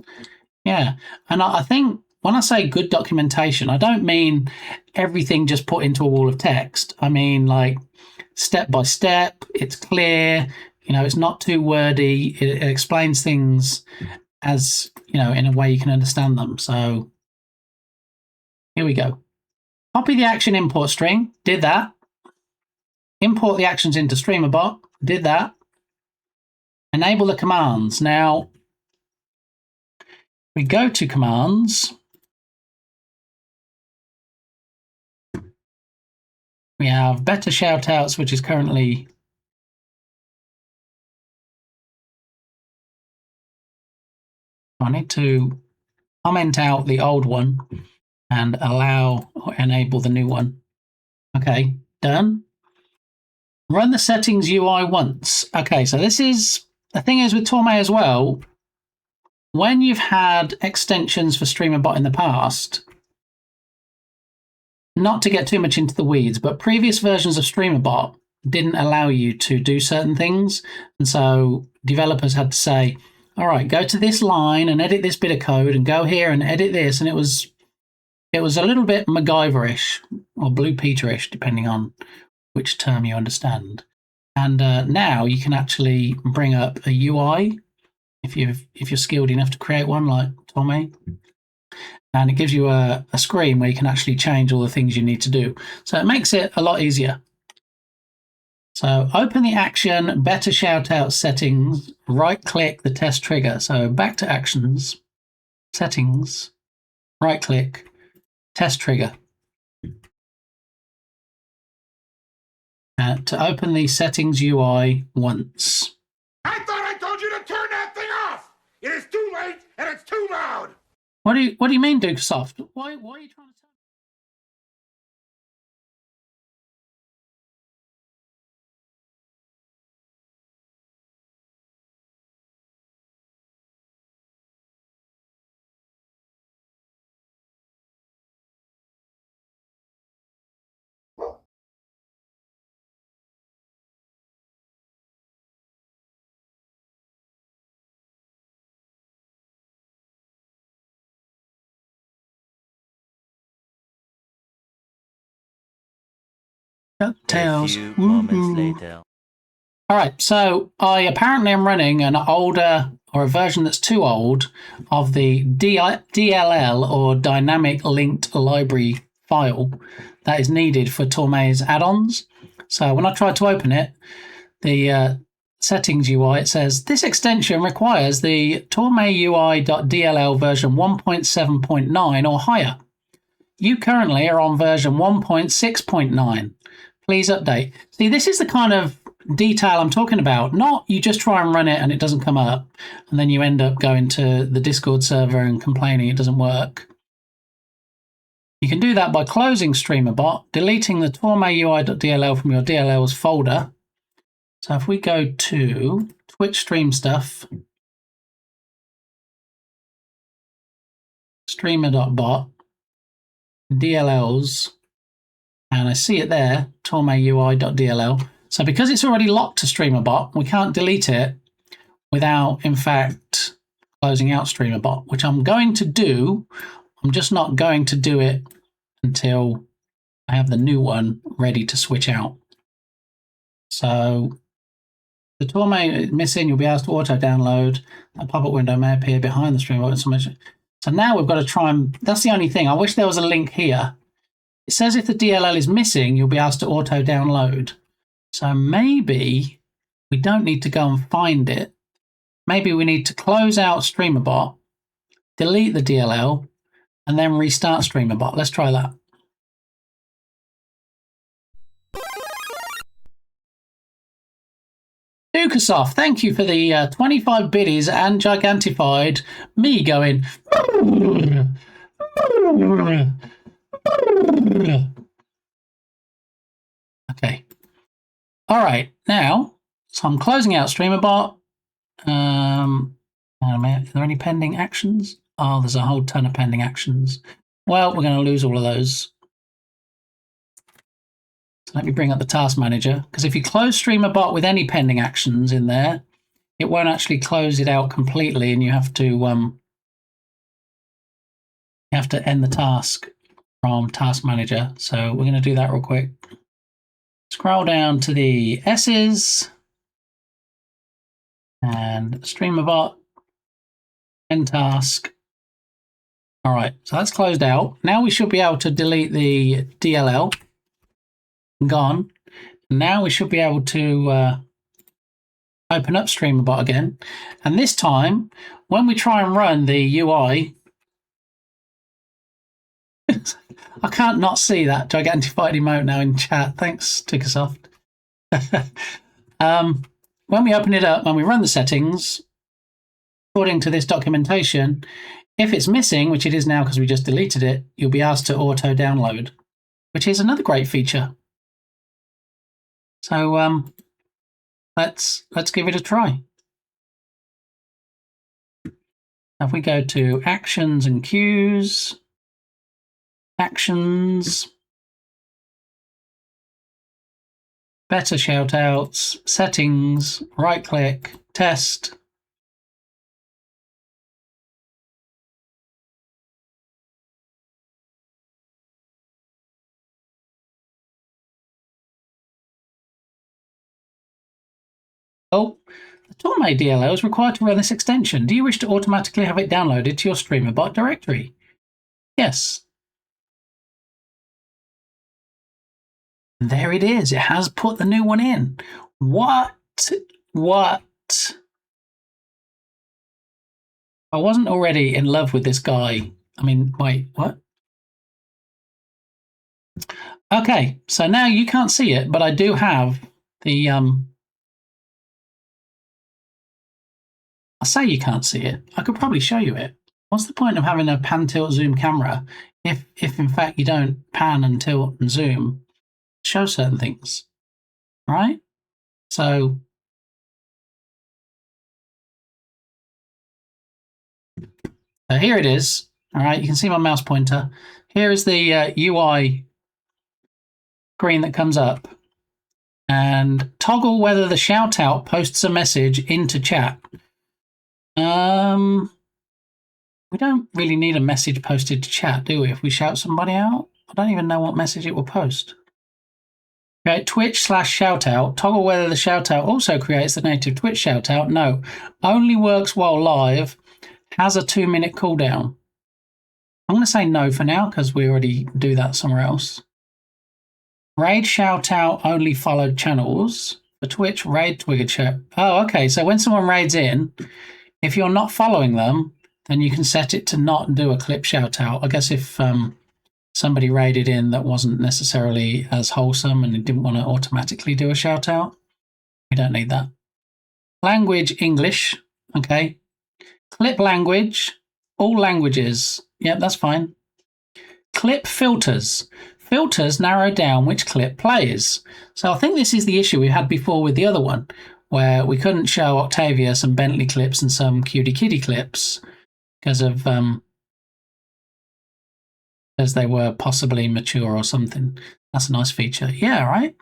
Yeah, and I think when I say good documentation, I don't mean everything just put into a wall of text. I mean, like, step by step, it's clear, it's not too wordy. It explains things as, in a way you can understand them. So here we go. Copy the action import string, did that. Import the actions into StreamerBot, did that. Enable the commands. Now, we go to commands. We have better shoutouts, which is currently I need to comment out the old one and allow or enable the new one. Okay, done. Run the settings UI once. Okay, so this is the thing is with Torme as well. When you've had extensions for StreamerBot in the past, not to get too much into the weeds, but previous versions of StreamerBot didn't allow you to do certain things. And so developers had to say, all right, go to this line and edit this bit of code and go here and edit this. And it was a little bit MacGyver-ish or Blue Peter-ish, depending on which term you understand. And now you can actually bring up a UI if you're skilled enough to create one like Torme. And it gives you a screen where you can actually change all the things you need to do. So it makes it a lot easier. So open the action, better shoutout settings, right-click the test trigger. So back to actions, settings, right-click, test trigger. To open the settings UI once. I thought I told you to turn that thing off! It is too late and it's too loud! What do you mean, Dukesoft? Why are you trying to tell DuckTales. A few moments later. All right, so I apparently am running an older or a version that's too old of the DLL or Dynamic Linked Library file that is needed for Torme's add-ons. So when I tried to open it, the settings UI, it says this extension requires the tormeui.dll version 1.7.9 or higher. You currently are on version 1.6.9. Please update. See, this is the kind of detail I'm talking about. Not you just try and run it and it doesn't come up, and then you end up going to the Discord server and complaining it doesn't work. You can do that by closing StreamerBot, deleting the tormeui.dll from your DLLs folder. So if we go to Twitch Stream Stuff, streamer.bot, DLLs, and I see it there, tormeui.dll. So because it's already locked to StreamerBot, we can't delete it without, in fact, closing out StreamerBot, which I'm going to do. I'm just not going to do it until I have the new one ready to switch out. So the Torme is missing. You'll be asked to auto-download. A pop-up window may appear behind the StreamerBot. So now we've got to try and... That's the only thing. I wish there was a link here. It says if the DLL is missing, you'll be asked to auto-download. So maybe we don't need to go and find it. Maybe we need to close out StreamerBot, delete the DLL, and then restart StreamerBot. Let's try that. Dukesoft, thank you for the 25 biddies and gigantified me going. Okay. All right, now, so I'm closing out StreamerBot. Are there any pending actions? Oh, there's a whole ton of pending actions. Well, we're going to lose all of those. So let me bring up the task manager, because if you close StreamerBot with any pending actions in there, it won't actually close it out completely, and you have to you have to end the task from Task Manager. So we're going to do that real quick. Scroll down to the S's and StreamerBot, end task. All right, so that's closed out. Now we should be able to delete the DLL. Gone. Now we should be able to open up StreamerBot again. And this time, when we try and run the UI, I can't not see that gigantified emote now in chat. Thanks, Tickersoft. When we open it up, when we run the settings, according to this documentation, if it's missing, which it is now because we just deleted it, you'll be asked to auto download, which is another great feature. So let's give it a try. If we go to actions and queues, actions, better shoutouts, settings, right click, test. Oh, the Torme DLL is required to run this extension. Do you wish to automatically have it downloaded to your StreamerBot directory? Yes. And there it is. It has put the new one in. What? I wasn't already in love with this guy. I mean, wait, what? Okay, so now you can't see it, but I do have the I say you can't see it. I could probably show you it. What's the point of having a pan, tilt, zoom camera if in fact you don't pan and tilt and zoom, show certain things, right? So here it is. All right, you can see my mouse pointer. Here is the UI screen that comes up, and toggle whether the shout out posts a message into chat. We don't really need a message posted to chat, do we? If we shout somebody out, I don't even know what message it will post. Okay, Twitch/shoutout. Toggle whether the shoutout also creates the native Twitch shoutout. No, only works while live. Has a 2-minute cooldown. I'm going to say no for now because we already do that somewhere else. Raid shoutout only followed channels. For Twitch, raid Twigger chat. Oh, okay. So when someone raids in, if you're not following them, then you can set it to not do a clip shout out. I guess if somebody raided in that wasn't necessarily as wholesome and didn't want to automatically do a shout out, we don't need that. Language, English. Okay. Clip language, all languages. Yep, that's fine. Clip filters. Filters narrow down which clip plays. So I think this is the issue we had before with the other one, where we couldn't show Octavius and Bentley clips and some Cutie Kitty clips because of as they were possibly mature or something. That's a nice feature. Yeah, right.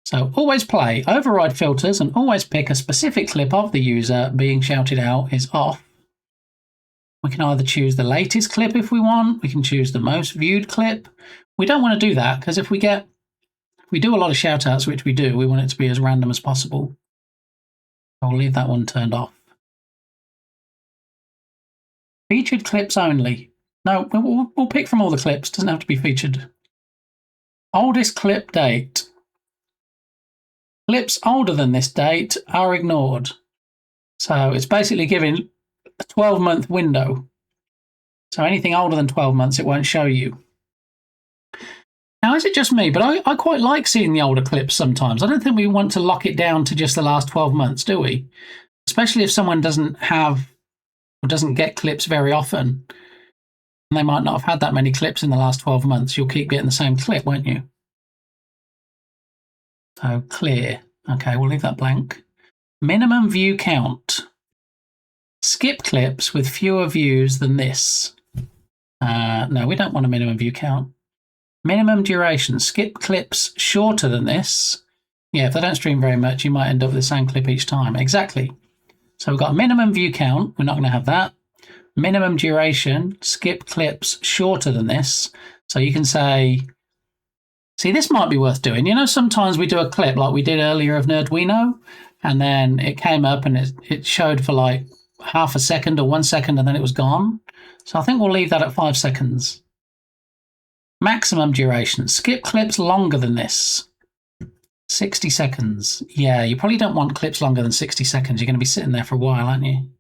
So always play, override filters, and always pick a specific clip of the user being shouted out is off. We can either choose the latest clip if we want. We can choose the most viewed clip. We don't want to do that because if we do a lot of shout outs, which we do, we want it to be as random as possible. I'll leave that one turned off. Featured clips only. No, we'll pick from all the clips. Doesn't have to be featured. Oldest clip date. Clips older than this date are ignored. So it's basically giving a 12-month window. So anything older than 12 months, it won't show you. Now, is it just me? But I quite like seeing the older clips sometimes. I don't think we want to lock it down to just the last 12 months, do we? Especially if someone doesn't have or doesn't get clips very often. And they might not have had that many clips in the last 12 months. You'll keep getting the same clip, won't you? So clear. Okay, we'll leave that blank. Minimum view count. Skip clips with fewer views than this. No, we don't want a minimum view count. Minimum duration. Skip clips shorter than this. Yeah, if they don't stream very much, you might end up with the same clip each time. Exactly. So we've got a minimum view count. We're not going to have that. minimum duration, skip clips shorter than this. So you can say, see, this might be worth doing. You know, sometimes we do a clip like we did earlier of Nerdwino, and then it came up and it showed for like half a second or 1 second, and then it was gone. So I think we'll leave that at 5 seconds. Maximum duration. Skip clips longer than this. 60 seconds. Yeah, you probably don't want clips longer than 60 seconds. You're going to be sitting there for a while, aren't you?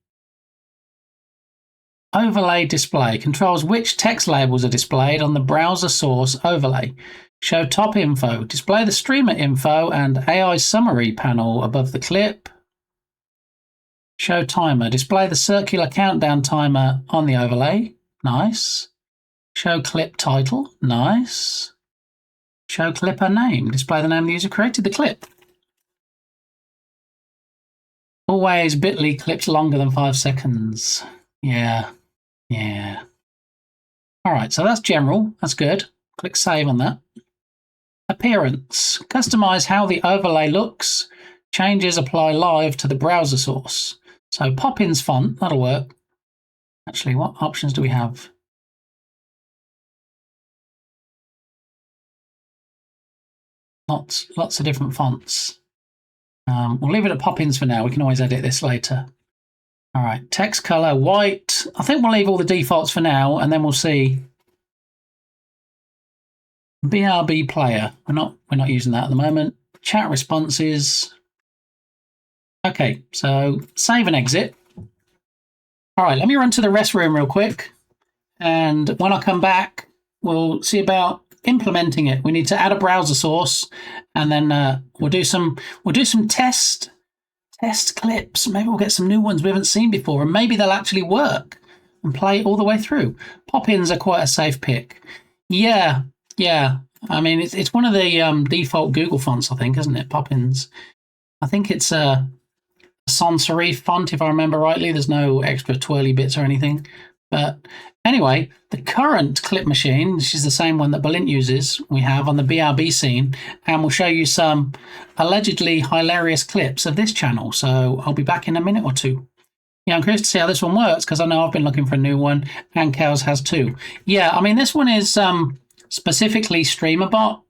Overlay display controls which text labels are displayed on the browser source overlay. Show top info. Display the streamer info and AI summary panel above the clip. Show timer. Display the circular countdown timer on the overlay. Nice. Show clip title. Nice. Show clipper name. Display the name the user created the clip. Always bit.ly clips longer than 5 seconds. Yeah. Yeah. All right, so that's general. That's good. Click save on that. Appearance. Customize how the overlay looks. Changes apply live to the browser source. So Poppins font, that'll work. Actually, what options do we have? Lots of different fonts. We'll leave it at Poppins for now. We can always edit this later. All right, text color, white. I think we'll leave all the defaults for now, and then we'll see. BRB player. We're not using that at the moment. Chat responses. Okay, so save and exit. All right, let me run to the rest room real quick, and when I come back, we'll see about implementing it. We need to add a browser source, and then we'll do some test clips. Maybe we'll get some new ones we haven't seen before, and maybe they'll actually work and play all the way through. Pop-ins are quite a safe pick. Yeah. I mean, it's one of the default Google fonts, I think, isn't it? Pop-ins. I think it's a sans serif font, if I remember rightly. There's no extra twirly bits or anything. But anyway, the current clip machine, which is the same one that Balint uses, we have on the BRB scene, and we'll show you some allegedly hilarious clips of this channel. So I'll be back in a minute or two. Yeah, I'm curious to see how this one works, because I know I've been looking for a new one, and Kels has too. Yeah, I mean, this one is specifically StreamerBot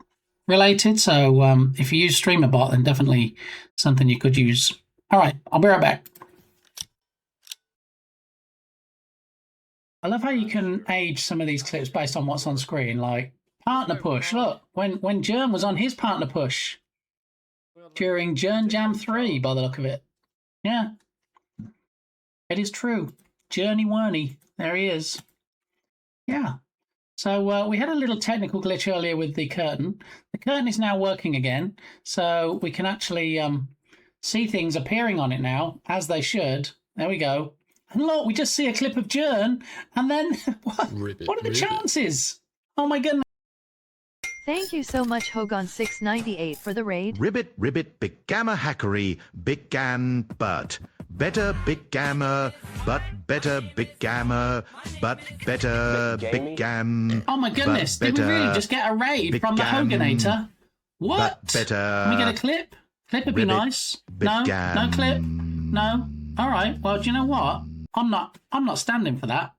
related. So if you use StreamerBot, then definitely something you could use. All right, I'll be right back. I love how you can age some of these clips based on what's on screen, like partner push. Look, when Jern was on his partner push during Jern Jam 3, by the look of it. Yeah, it is true. Journey Werney, there he is. Yeah. So we had a little technical glitch earlier with the curtain. The curtain is now working again, so we can actually see things appearing on it now, as they should. There we go. And look, we just see a clip of Jern, and then what are the chances? Oh my goodness. Thank you so much, Hogan698, for the raid. Ribbit, Big Gamma Hackery, Big Gam, but better Big Gamma, but better Big Gamma, but better Big Gam. Oh my goodness, did we really just get a raid from the Hoganator? What? Can we get a clip? Clip would be nice. No? No clip? No? All right, well, do you know what? I'm not standing for that.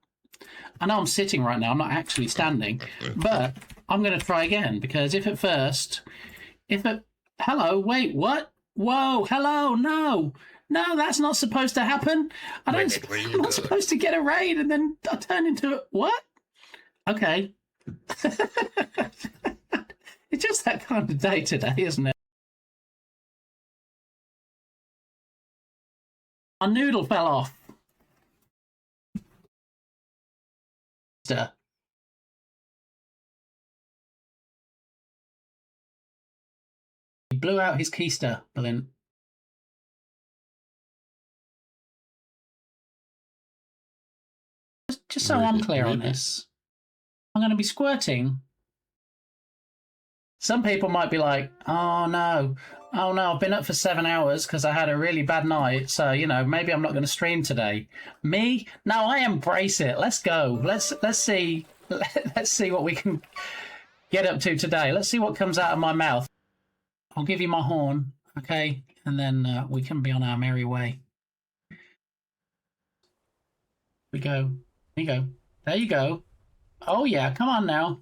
I know I'm sitting right now. I'm not actually standing, but I'm going to try again, because hello, wait, what? Whoa, hello, no, that's not supposed to happen. I'm not supposed to get a raid and then I turn into what? Okay. It's just that kind of day today, isn't it? My noodle fell off. He blew out his keister, Balint. Just so I'm clear on this, I'm going to be squirting. Some people might be like, oh no, I've been up for 7 hours because I had a really bad night, so, you know, maybe I'm not going to stream today. Me? No, I embrace it. Let's go. Let's see what we can get up to today. Let's see what comes out of my mouth. I'll give you my horn, okay? And then we can be on our merry way. We go. There you go. There you go. Oh yeah, come on now.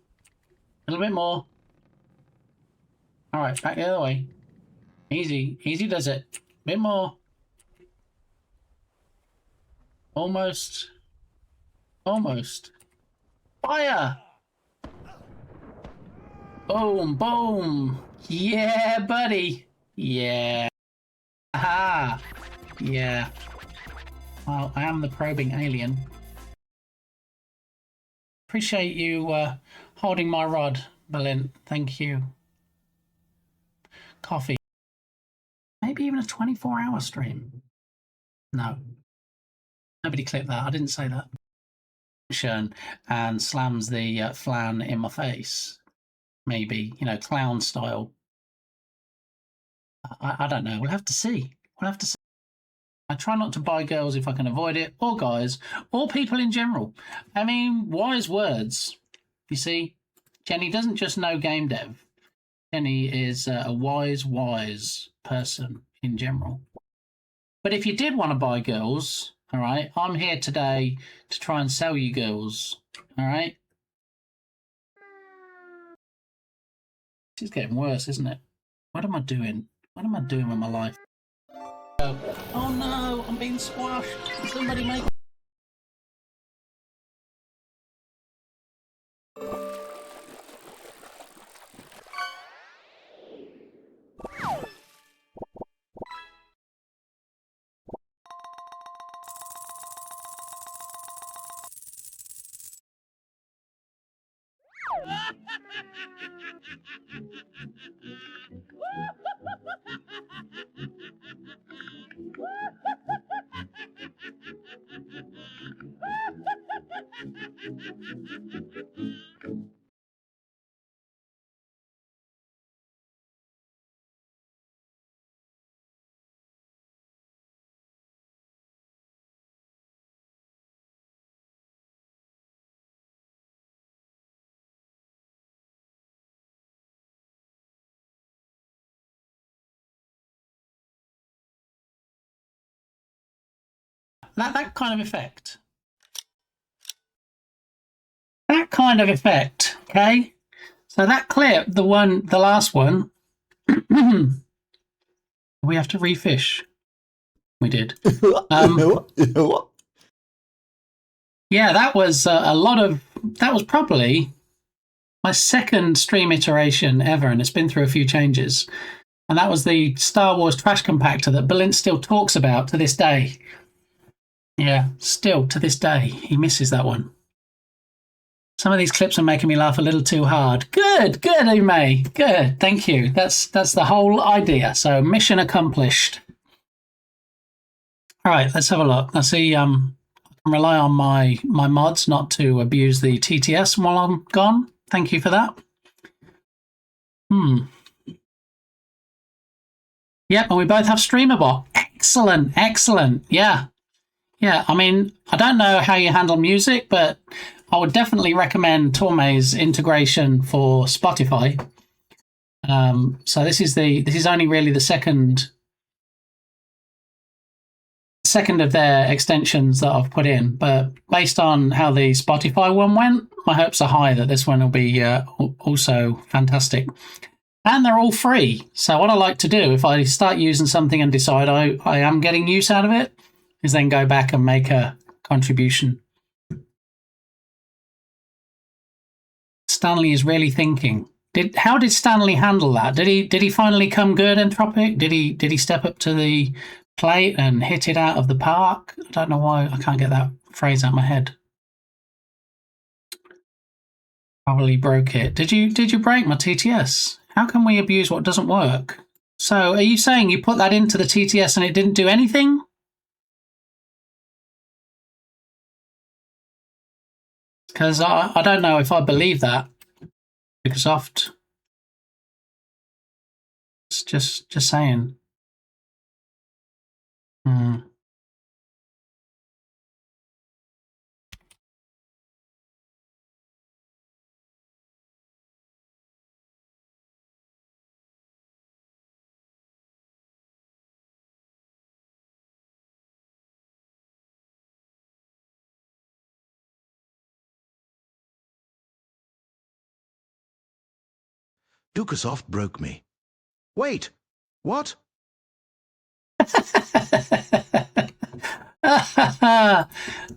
A little bit more. All right, back the other way. Easy. Easy does it. Bit more. Almost. Almost. Fire! Boom, boom. Yeah, buddy. Yeah. Aha. Yeah. Well, I am the probing alien. Appreciate you holding my rod, Berlin. Thank you. Coffee. Maybe even a 24-hour stream. No. Nobody clipped that. I didn't say that. And slams the flan in my face. Maybe, you know, clown style. I don't know. We'll have to see. We'll have to see. I try not to buy girls if I can avoid it, or guys, or people in general. I mean, wise words. You see, Jenny doesn't just know game dev. Jenny is a wise person in general. But if you did want to buy girls, all right, I'm here today to try and sell you girls, all right? This is getting worse, isn't it? What am I doing? What am I doing with my life? Oh no, I'm being squashed. Somebody make... That kind of effect. That kind of effect, okay? So that clip, the last one, we have to refish. We did. Yeah, that was a lot of... That was probably my second stream iteration ever, and it's been through a few changes. And that was the Star Wars trash compactor that Balint still talks about to this day. Yeah, still to this day, he misses that one. Some of these clips are making me laugh a little too hard. Good, Ume. Good, thank you. That's the whole idea. So mission accomplished. All right, let's have a look. I see I can rely on my mods not to abuse the TTS while I'm gone. Thank you for that. Yep, and we both have StreamerBot. Excellent. Yeah. I mean, I don't know how you handle music, but I would definitely recommend Torme's integration for Spotify. So this is only really the second of their extensions that I've put in, but based on how the Spotify one went, my hopes are high that this one will be also fantastic. And they're all free. So what I like to do, if I start using something and decide I am getting use out of it, is then go back and make a contribution. Stanley is really thinking. How did Stanley handle that? Did he finally come good, Entropic? Did he step up to the plate and hit it out of the park? I don't know why I can't get that phrase out of my head. Probably broke it. Did you break my TTS? How can we abuse what doesn't work? So are you saying you put that into the TTS and it didn't do anything? Because I don't know if I believe that. Because it's just saying. Dukasoft broke me. Wait, what? I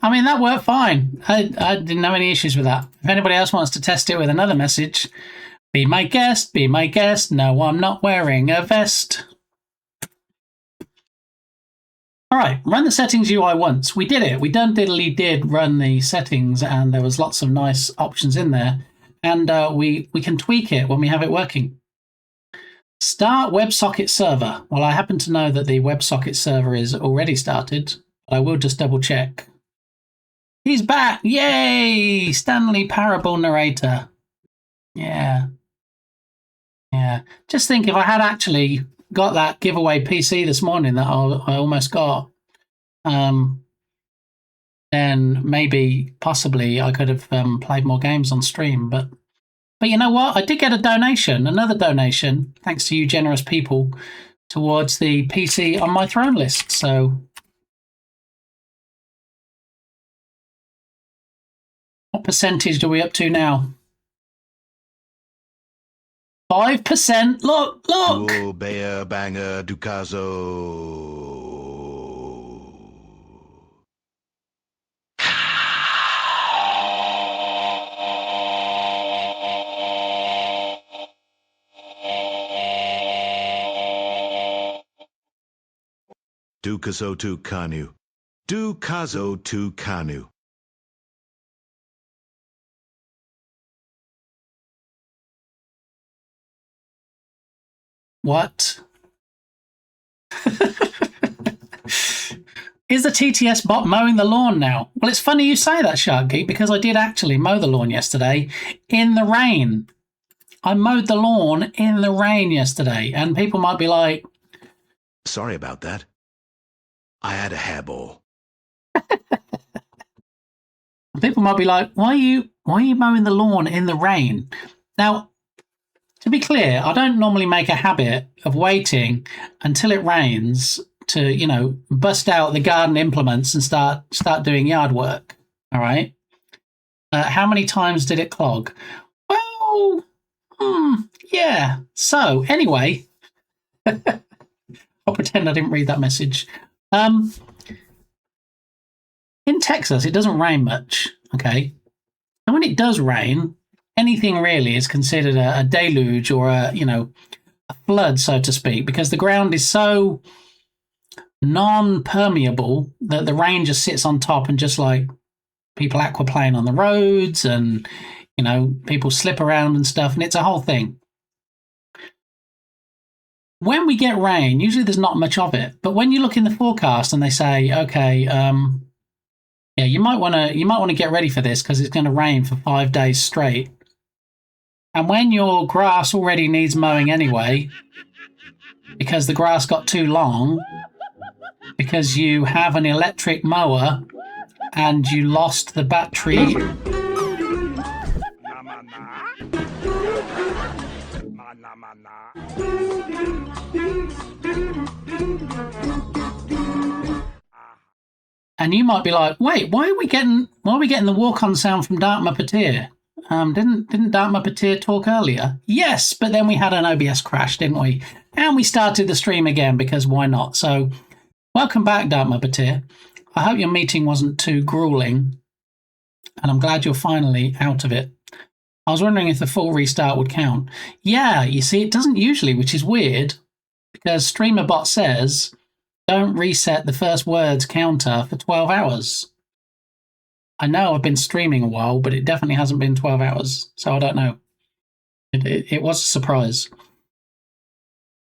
mean, that worked fine. I didn't have any issues with that. If anybody else wants to test it with another message, be my guest, be my guest. No, I'm not wearing a vest. All right, run the settings UI once. We did it. We done diddly did run the settings, and there was lots of nice options in there. And we can tweak it when we have it working. Start WebSocket server. Well, I happen to know that the WebSocket server is already started. I will just double check. He's back! Yay! Stanley Parable narrator. Yeah. Yeah. Just think if I had actually got that giveaway PC this morning that I almost got, then maybe, possibly, I could have played more games on stream. But you know what? I did get a donation, another donation, thanks to you generous people, towards the PC on my throne list. So, what percentage are we up to now? 5%. Look, look. Dual Bear Banger Ducazo. Ducazo to Kanu. Ducazo to Kanu. What? Is the TTS bot mowing the lawn now? Well, it's funny you say that, Shark Geek, because I did actually mow the lawn yesterday in the rain. I mowed the lawn in the rain yesterday, and people might be like, sorry about that. I had a hairball. People might be like, why are you mowing the lawn in the rain? Now, to be clear, I don't normally make a habit of waiting until it rains to, you know, bust out the garden implements and start doing yard work. All right. How many times did it clog? Well, yeah. So anyway, I'll pretend I didn't read that message. In Texas, it doesn't rain much. Okay. And when it does rain, anything really is considered a deluge or a flood, so to speak, because the ground is so non-permeable that the rain just sits on top, and just like people aquaplane on the roads, and people slip around and stuff, and it's a whole thing. When we get rain, usually there's not much of it, but when you look in the forecast and they say, okay, yeah, you might want to get ready for this because it's going to rain for 5 days straight. And when your grass already needs mowing anyway, because the grass got too long, because you have an electric mower and you lost the battery. And you might be like, wait, why are we getting the walk-on sound from Dark Muppeteer? Didn't Dark Muppeteer talk earlier? Yes, but then we had an OBS crash, didn't we? And we started the stream again because why not? So, welcome back, Dark Muppeteer. I hope your meeting wasn't too grueling, and I'm glad you're finally out of it. I was wondering if the full restart would count. Yeah, you see, it doesn't usually, which is weird, because StreamerBot says don't reset the first words counter for 12 hours. I know I've been streaming a while, but it definitely hasn't been 12 hours, so I don't know. It was a surprise.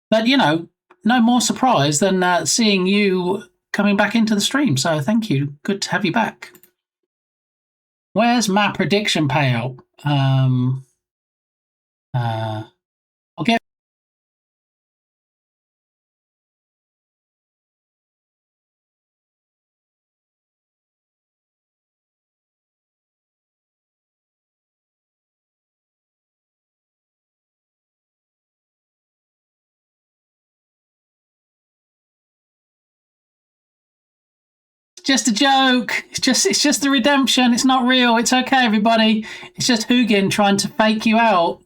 But, no more surprise than seeing you coming back into the stream, so thank you. Good to have you back. Where's my prediction payout? I'll get... Just a joke. It's just the redemption. It's not real. It's okay, everybody. It's just Hugin trying to fake you out.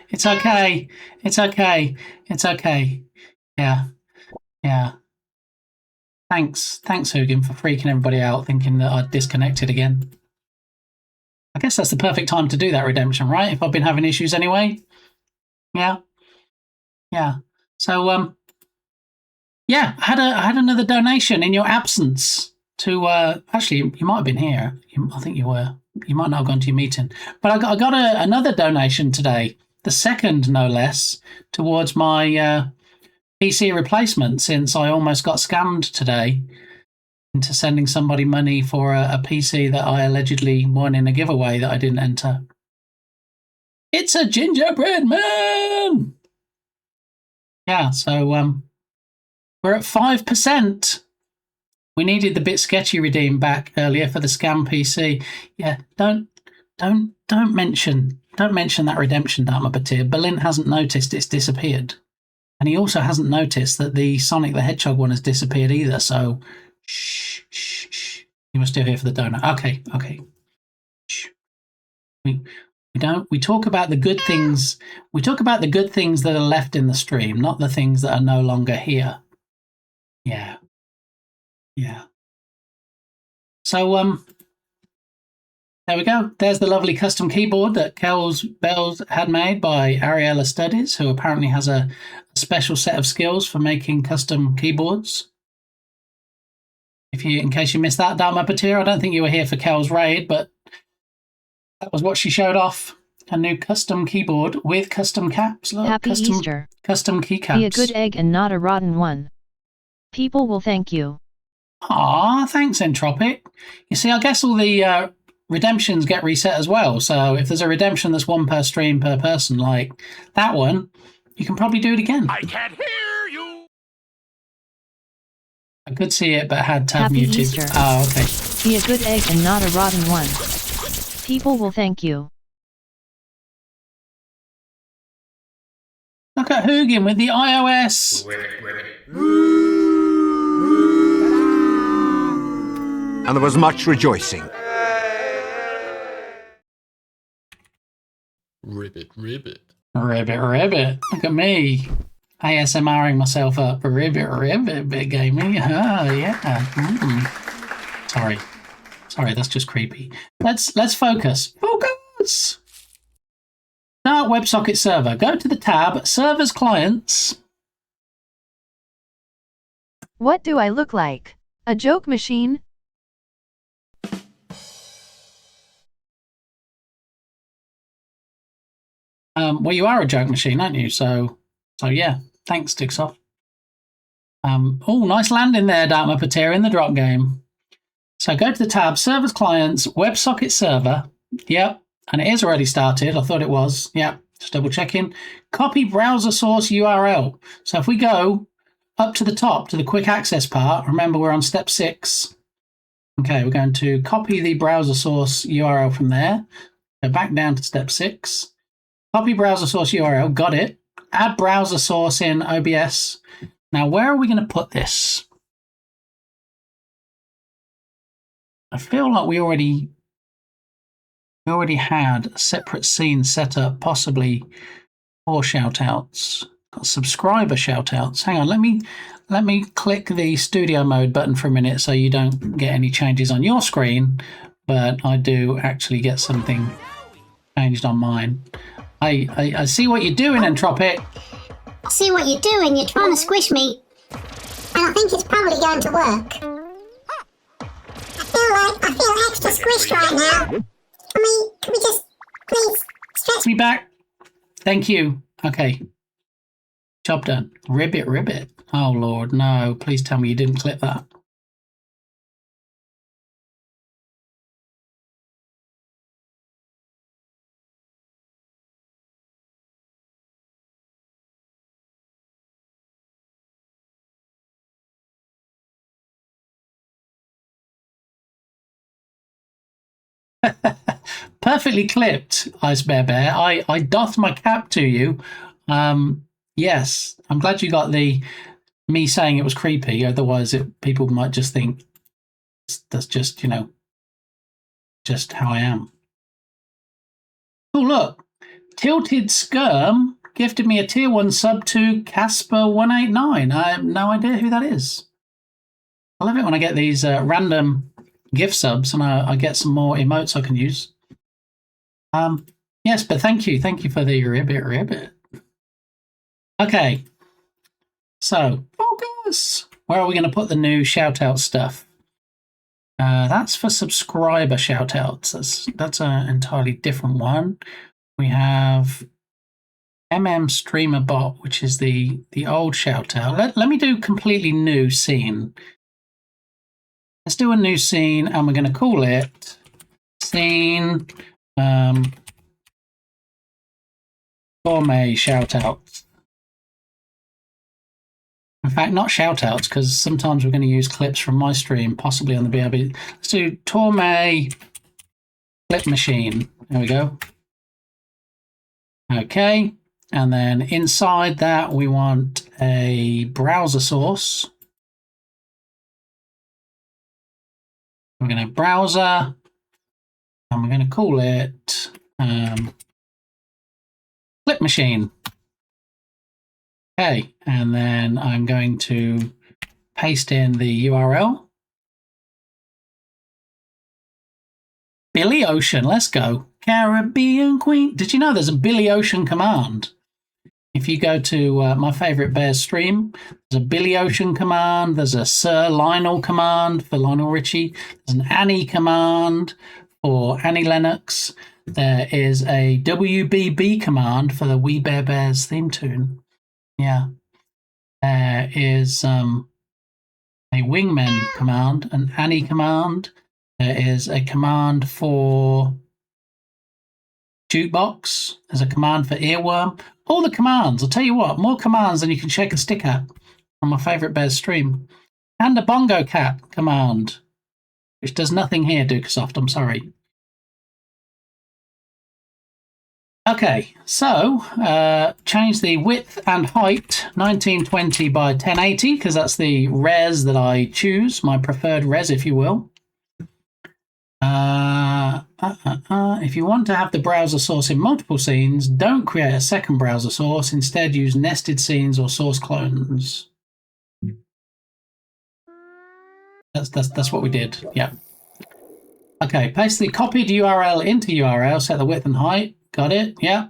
It's okay. It's okay. It's okay. Yeah. Yeah. Thanks, Hugin, for freaking everybody out, thinking that I'd disconnected again. I guess that's the perfect time to do that redemption, right? If I've been having issues anyway. Yeah. Yeah. So, yeah, I had another donation in your absence to, actually, you might have been here. I think you were. You might not have gone to your meeting. But I got another donation today, the second, no less, towards my PC replacement, since I almost got scammed today into sending somebody money for a PC that I allegedly won in a giveaway that I didn't enter. It's a gingerbread man! Yeah, so we're at 5%. We needed the bit sketchy redeem back earlier for the scam PC. Yeah, don't mention that redemption, Dharma Batir. Berlin hasn't noticed it's disappeared. And he also hasn't noticed that the Sonic the Hedgehog one has disappeared either, so shh. You were still here for the donut. Okay. Shh. We talk about the good things. We talk about the good things that are left in the stream, not the things that are no longer here. Yeah. So there we go. There's the lovely custom keyboard that Kells Bells had made by Ariella Studies, who apparently has a special set of skills for making custom keyboards. In case you missed that, Dharma Patir, I don't think you were here for Kel's raid, but that was what she showed off. A new custom keyboard with custom caps. Look, Happy Easter. Custom keycaps. Be a good egg and not a rotten one. People will thank you. Aw, thanks, Entropic. You see, I guess all the redemptions get reset as well. So if there's a redemption that's one per stream per person, like that one, you can probably do it again. I can't hear you. I could see it, but had tab Happy muted. Easter. Oh, okay. Be a good egg and not a rotten one. People will thank you. Look at Hugin with the iOS. And there was much rejoicing. Ribbit. Ribbit. Look at me. ASMRing myself up. Ribbit, big gaming. Oh, yeah. Sorry, that's just creepy. Let's focus. Focus! Start WebSocket server. Go to the tab, Servers Clients. What do I look like? A joke machine? Well, you are a joke machine, aren't you? So yeah. Thanks, Dixoff. Oh, nice landing there, Dartmouth Pater, in the drop game. So go to the tab, Servers Clients, WebSocket Server. Yep, and it is already started. I thought it was. Yep, just double checking. Copy browser source URL. So if we go up to the top to the quick access part, remember we're on step 6. Okay, we're going to copy the browser source URL from there. Go back down to step 6. Copy browser source URL, got it. Add browser source in OBS. Now, where are we going to put this? I feel like we already had a separate scene set up, possibly for shoutouts. Got subscriber shoutouts. Hang on, let me click the studio mode button for a minute so you don't get any changes on your screen, but I do actually get something changed on mine. I see what you're doing, Entropic. I see what you're doing. You're trying to squish me. And I think it's probably going to work. I feel extra squished right now. Can we just please stretch me back? Thank you. Okay. Job done. Ribbit. Oh, Lord, no. Please tell me you didn't clip that. Perfectly clipped, Ice Bear. I doff my cap to you. Yes, I'm glad you got me saying it was creepy. Otherwise, people might just think that's just, just how I am. Oh, look. Tilted Skirm gifted me a tier 1 sub to Casper189. I have no idea who that is. I love it when I get these random gift subs and I get some more emotes I can use. Yes, but thank you. Thank you for the ribbit. Okay. So, focus. Where are we going to put the new shout-out stuff? That's for subscriber shout-outs. That's an entirely different one. We have Streamer Bot, which is the old shout-out. Let me do completely new scene. Let's do a new scene, and we're going to call it Scene Gourmet Shout-outs. In fact, not shout-outs, because sometimes we're going to use clips from my stream, possibly on the BRB. Let's do Tourmet Clip Machine. There we go. Okay. And then inside that, we want a browser source. We're going to browser, and we're going to call it Clip Machine. Okay, and then I'm going to paste in the URL. Billy Ocean, let's go. Caribbean Queen. Did you know there's a Billy Ocean command? If you go to my favorite Bears stream, there's a Billy Ocean command. There's a Sir Lionel command for Lionel Richie. There's an Annie command for Annie Lennox. There is a WBB command for the We Bare Bears theme tune. Yeah. There is a Wingmen command, an Annie command. There is a command for Jukebox. There's a command for Earworm. All the commands. I'll tell you what, more commands than you can shake a stick at on my favourite Bears stream. And a Bongo Cat command, which does nothing here, Dukesoft. I'm sorry. Okay, so change the width and height 1920 by 1080 because that's the res that I choose, my preferred res, if you will. If you want to have the browser source in multiple scenes, don't create a second browser source. Instead, use nested scenes or source clones. That's what we did. Yeah. Okay, paste the copied URL into URL. Set the width and height. Got it? Yeah.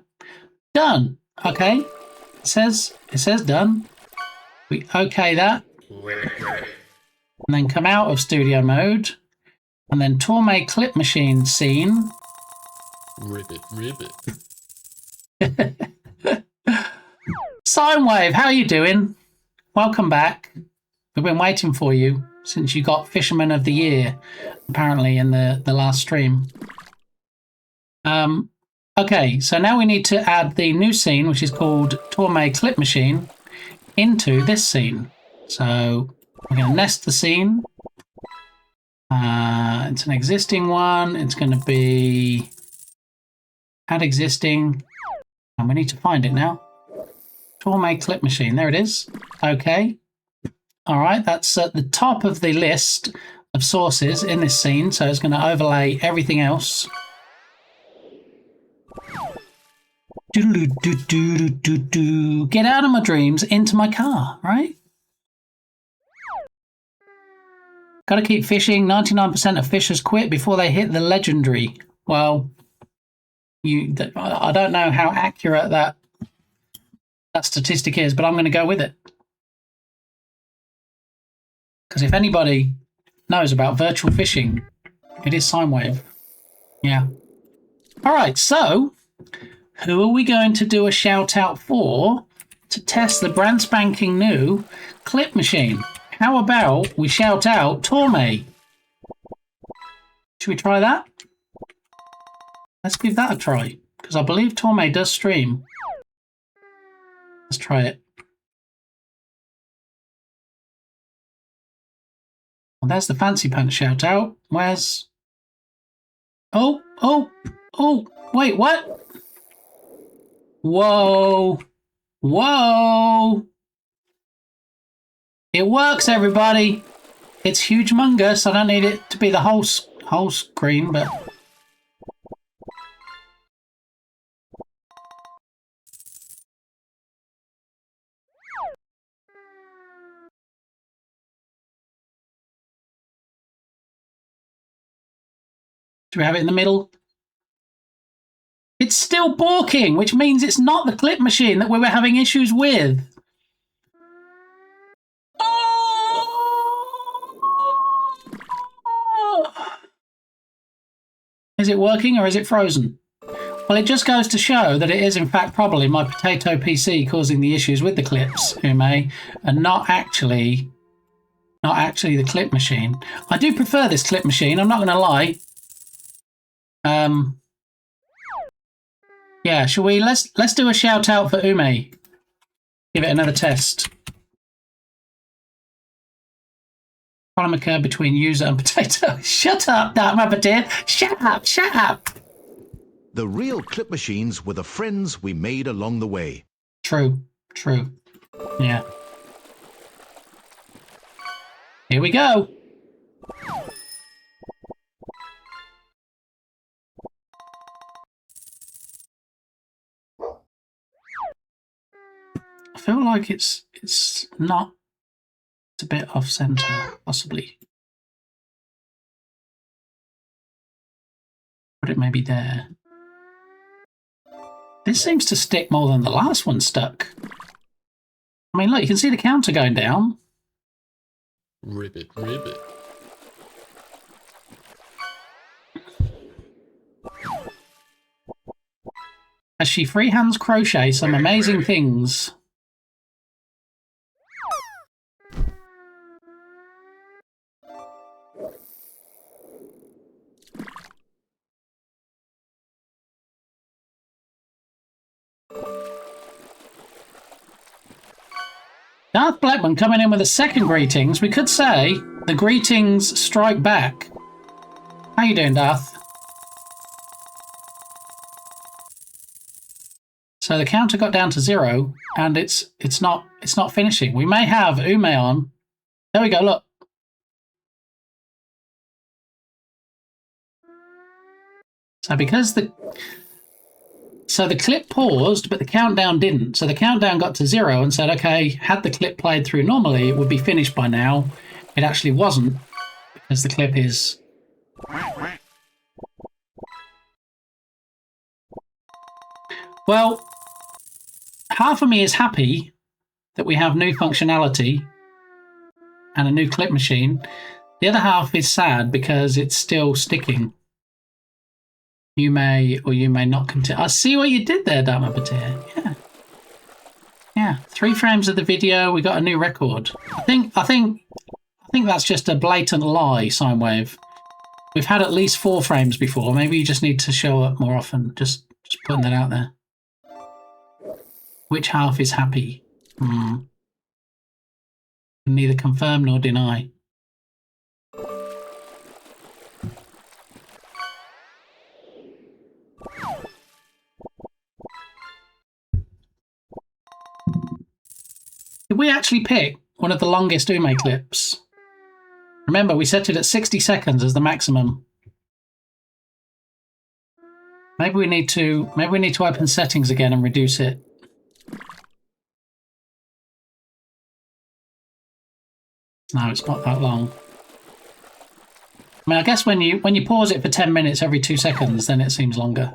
Done. Okay. It says done. We okay that. And then come out of studio mode. And then Tourmet Clip Machine scene. Ribbit. Sinewave, how are you doing? Welcome back. We've been waiting for you since you got Fisherman of the Year, apparently, in the last stream. Okay, so now we need to add the new scene, which is called Tourmet Clip Machine, into this scene. So we're going to nest the scene. It's an existing one. It's going to be add existing. And we need to find it now. Tourmet Clip Machine. There it is. Okay. All right. That's at the top of the list of sources in this scene. So it's going to overlay everything else. Get out of my dreams into my car, right? Got to keep fishing. 99% of fishers quit before they hit the legendary. Well, I don't know how accurate that statistic is, but I'm going to go with it. Because if anybody knows about virtual fishing, it is Sinewave. Yeah. All right, so who are we going to do a shout out for to test the brand spanking new Clip Machine? How about we shout out Tourmet? Should we try that? Let's give that a try, because I believe Tourmet does stream. Let's try it. Well, there's the Fancy Pants shout out. Where's... Oh, wait, what? Whoa. It works, everybody. It's humongous. I don't need it to be the whole screen, but... Do we have it in the middle? It's still balking, which means it's not the clip machine that we were having issues with. Is it working or is it frozen? Well, it just goes to show that it is in fact probably my potato PC causing the issues with the clips, Ume, and not actually the clip machine. I do prefer this clip machine, I'm not going to lie. Yeah, shall we? Let's do a shout out for Ume. Give it another test. Problem occurred between user and potato. Shut up, Dark Mappeteer. Shut up, shut up. The real clip machines were the friends we made along the way. True, true. Yeah. Here we go. I feel like it's not. It's a bit off center, possibly. But it may be there. This seems to stick more than the last one stuck. I mean, look, you can see the counter going down. Ribbit, ribbit. As she freehands crochet some amazing things. Darth Blackman coming in with a second greetings. We could say the greetings strike back. How you doing, Darth? So the counter got down to 0, and it's not finishing. We may have Ume on. There we go. Look. So because the clip paused, but the countdown didn't. So the countdown got to 0 and said, okay, had the clip played through normally, it would be finished by now. It actually wasn't, because the clip is... Well, half of me is happy that we have new functionality and a new clip machine. The other half is sad because it's still sticking. You may or you may not continue. I see what you did there, Dark Mappeteer. Yeah. Yeah. 3 frames of the video, we got a new record. I think that's just a blatant lie, Sinewave. We've had at least 4 frames before. Maybe you just need to show up more often. Just putting that out there. Which half is happy? Neither confirm nor deny. Did we actually pick one of the longest Ume clips? Remember, we set it at 60 seconds as the maximum. Maybe we need to open settings again and reduce it. No, it's not that long. I mean, I guess when you pause it for 10 minutes every 2 seconds, then it seems longer.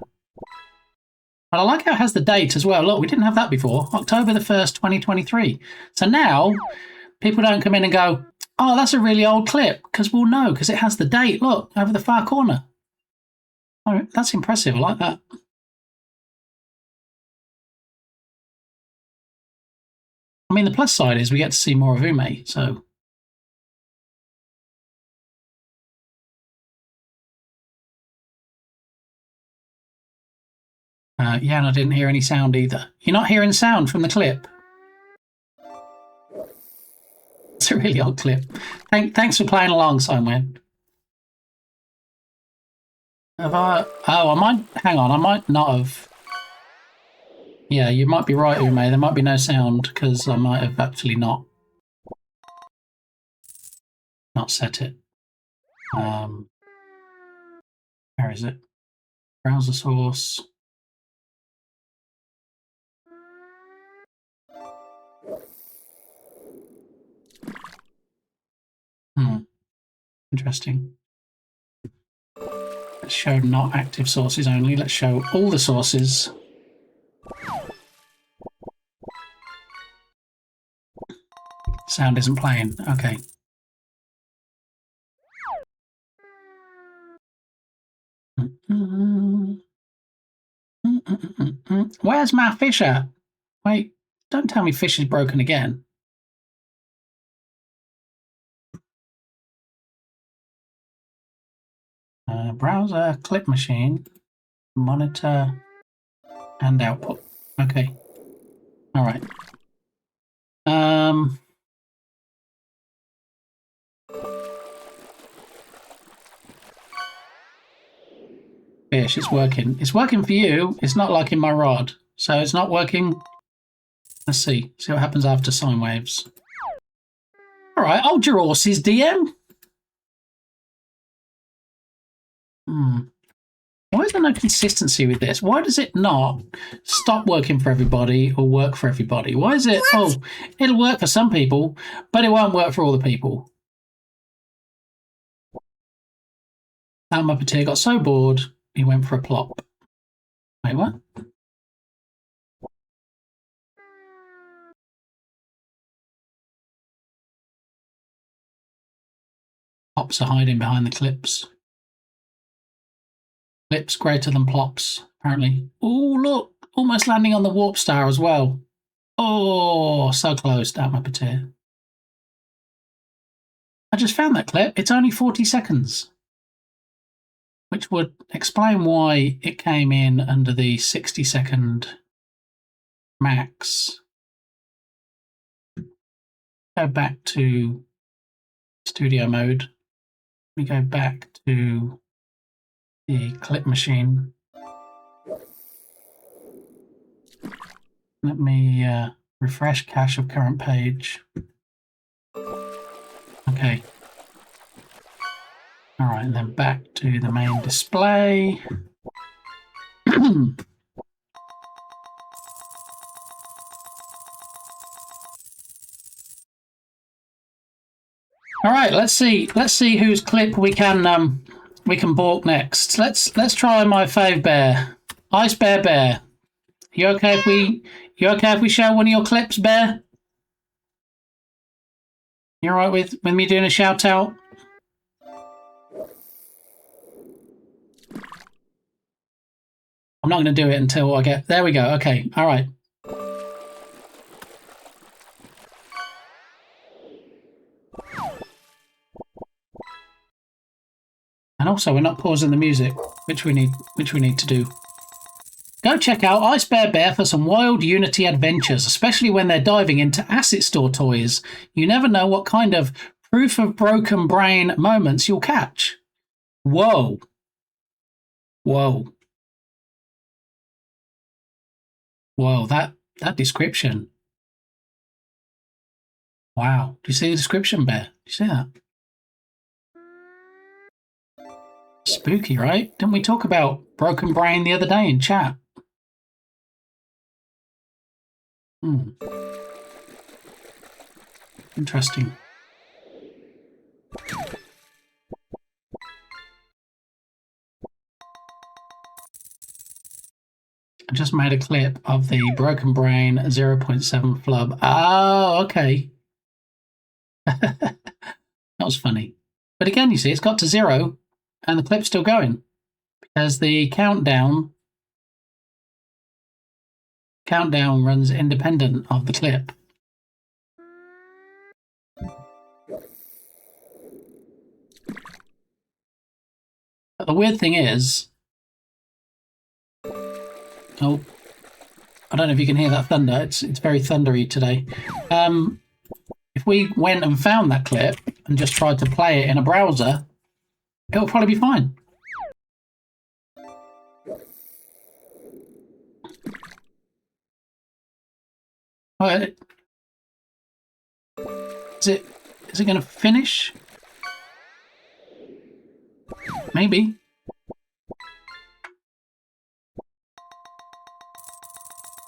But I like how it has the date as well. Look, we didn't have that before. October the 1st, 2023. So now people don't come in and go, oh, that's a really old clip, because we'll know, because it has the date. Look, over the far corner. Oh, that's impressive. I like that. I mean, the plus side is we get to see more of Ume, so... yeah, and I didn't hear any sound either. You're not hearing sound from the clip? It's a really old clip. Thanks for playing along, Simon. Have I... Oh, I might... Hang on, I might not have... Yeah, you might be right, Ume. There might be no sound, because I might have actually not set it. Where is it? Browser source... Interesting. Let's show not active sources only. Let's show all the sources. Sound isn't playing. Okay. Where's my fish at? Wait, don't tell me fish is broken again. Browser, clip machine, monitor, and output. Okay. All right. Fish, it's working. It's working for you. It's not like in my rod. So it's not working. Let's see. See what happens after sine waves. All right. Hold your horses, DM. Why is there no consistency with this? Why does it not stop working for everybody or work for everybody? Why is it, oh, it'll work for some people, but it won't work for all the people? Al Muppeteer got so bored, he went for a plop. Wait, what? Plops are hiding behind the clips. Clips greater than plops, apparently. Oh, look! Almost landing on the warp star as well. Oh, so close, Al Muppeteer. I just found that clip. It's only 40 seconds. Which would explain why it came in under the 60-second max. Go back to studio mode. We go back to the clip machine. Let me refresh cache of current page. Okay. All right, and then back to the main display. All right, let's see whose clip we can balk next. Let's try my fave bear, Ice Bear Bear. You okay if we show one of your clips, Bear? You all right with me doing a shout out? I'm not going to do it until I get... There we go. Okay. All right. And also, we're not pausing the music, which we need to do. Go check out Ice Bear Bear for some wild Unity adventures, especially when they're diving into Asset Store toys. You never know what kind of proof of broken brain moments you'll catch. Whoa. Whoa. Whoa, that description. Wow. Do you see the description, Bear? Do you see that? Spooky, right? Didn't we talk about broken brain the other day in chat? Interesting. I just made a clip of the Broken Brain 0.7 flub. Oh, okay. That was funny. But again, you see, it's got to 0 and the clip's still going because the countdown runs independent of the clip. But the weird thing is, oh, I don't know if you can hear that thunder. It's very thundery today. If we went and found that clip and just tried to play it in a browser, it'll probably be fine. Is it going to finish? Maybe.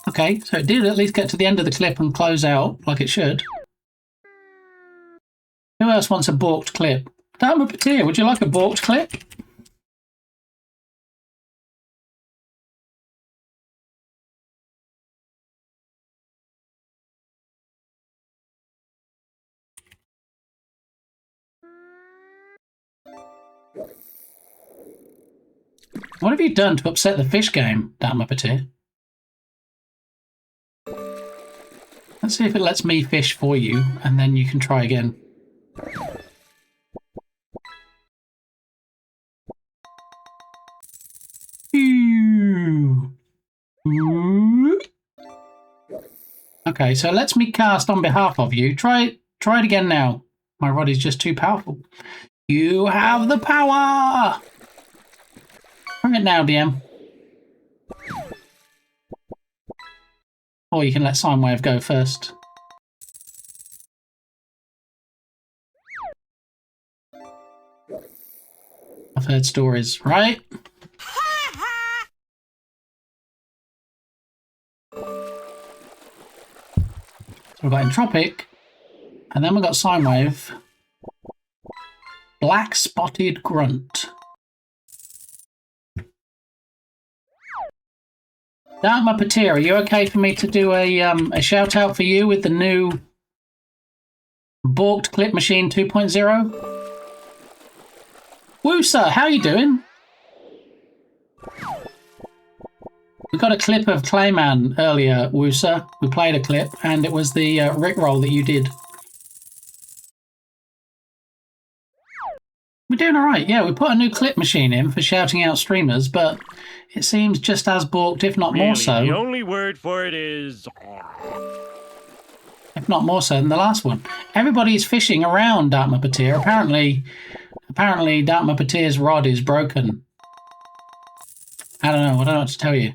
Okay, so it did at least get to the end of the clip and close out like it should. Who else wants a balked clip? Al Muppeteer, would you like a balked clip? What have you done to upset the fish game, Dark Muppeteer? Let's see if it lets me fish for you, and then you can try again. Okay, so it lets me cast on behalf of you. Try it again now. My rod is just too powerful. You have the power! Bring it now, DM. Or you can let Sine Wave go first. I've heard stories, right? So we've got Entropic, and then we've got Sine Wave. Black Spotted Grunt. Dark Muppeteer, are you okay for me to do a shout out for you with the new Balked Clip Machine 2.0? Woo, sir, how you doing? We got a clip of Clayman earlier, Woo, sir. We played a clip, and it was the Rickroll that you did. We're doing all right. Yeah, we put a new clip machine in for shouting out streamers, but it seems just as balked, if not more so. The only word for it is... If not more so than the last one. Everybody's fishing around Dark Muppeteer. Apparently Dark Muppeteer's rod is broken. I don't know what to tell you.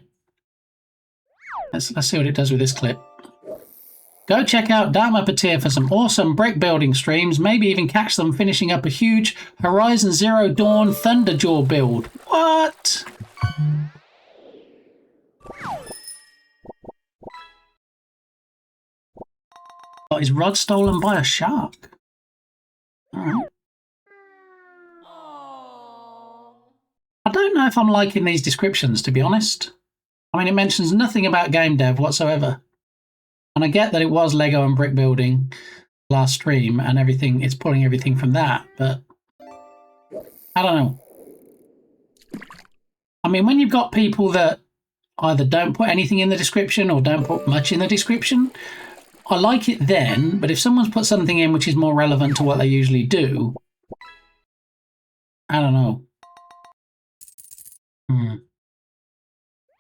Let's see what it does with this clip. Go check out Dark Muppeteer for some awesome brick building streams. Maybe even catch them finishing up a huge Horizon Zero Dawn Thunderjaw build. What? Got his rod stolen by a shark. Alright. I don't know if I'm liking these descriptions, to be honest. I mean, it mentions nothing about game dev whatsoever. And I get that it was Lego and brick building last stream and everything, it's pulling everything from that, but I don't know. I mean, when you've got people that either don't put anything in the description or don't put much in the description, I like it then, but if someone's put something in which is more relevant to what they usually do, I don't know.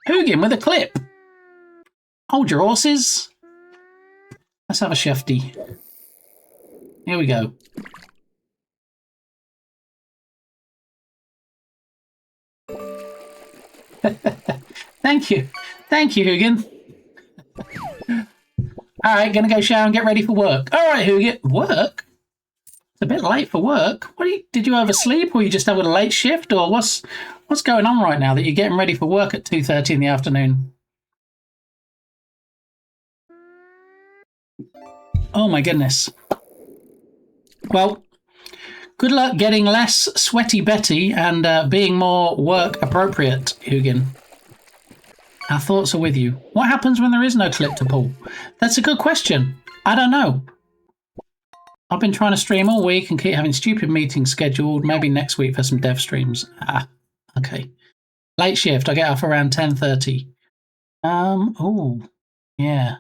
Hugin with a clip. Hold your horses. Let's have a shifty. Here we go. Thank you. Thank you, Hugin. All right, gonna go shower and get ready for work. All right, Hugin. Work? It's a bit late for work. What did you oversleep, or you just having a late shift, or what's going on right now that you're getting ready for work at 2:30 in the afternoon? Oh my goodness. Well, good luck getting less sweaty Betty and being more work appropriate, Hugin. Our thoughts are with you. What happens when there is no clip to pull? That's a good question. I don't know. I've been trying to stream all week and keep having stupid meetings scheduled. Maybe next week for some dev streams. Okay. Late shift. I get off around 10:30. Oh, yeah.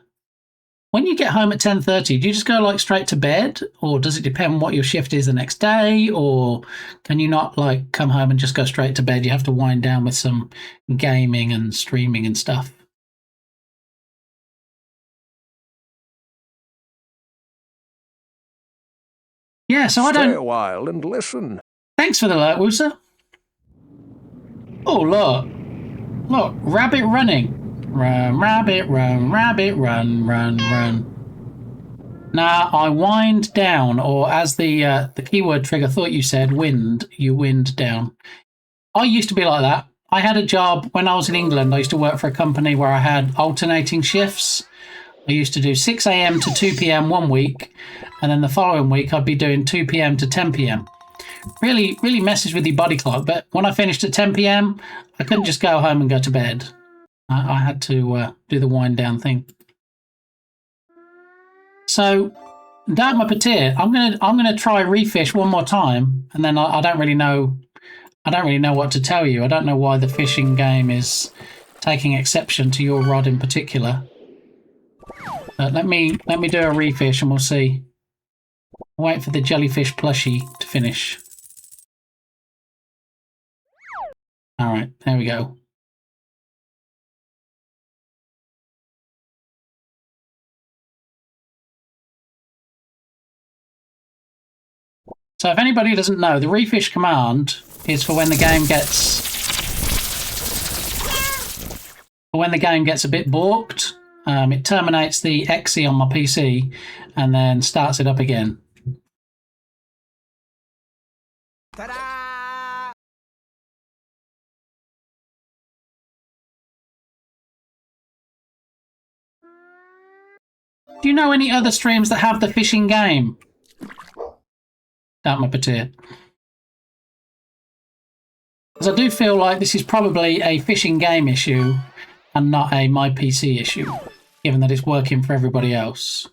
When you get home at 10:30, do you just go like straight to bed, or does it depend on what your shift is the next day, or can you not like come home and just go straight to bed? You have to wind down with some gaming and streaming and stuff. Yeah, so I don't. Stay a while and listen. Thanks for the alert, Woosa. Oh, look, rabbit running. Run, rabbit, run, run, run. Now I wind down, or as the keyword trigger thought you said, you wind down. I used to be like that. I had a job when I was in England. I used to work for a company where I had alternating shifts. I used to do 6 a.m. to 2 p.m. one week, and then the following week I'd be doing 2 p.m. to 10 p.m. Really, really messes with your body clock. But when I finished at 10 p.m., I couldn't just go home and go to bed. I had to do the wind down thing. So, Dark Muppeteer, I'm gonna try refish one more time, and then I don't really know I don't really know what to tell you. I don't know why the fishing game is taking exception to your rod in particular. But let me do a refish and we'll see. Wait for the jellyfish plushie to finish. All right, there we go. So if anybody doesn't know, the refish command is for when the game gets a bit balked. It terminates the exe on my PC and then starts it up again. Ta-da! Do you know any other streams that have the fishing game? Dark Muppeteer. Because I do feel like this is probably a fishing game issue and not a my PC issue, given that it's working for everybody else.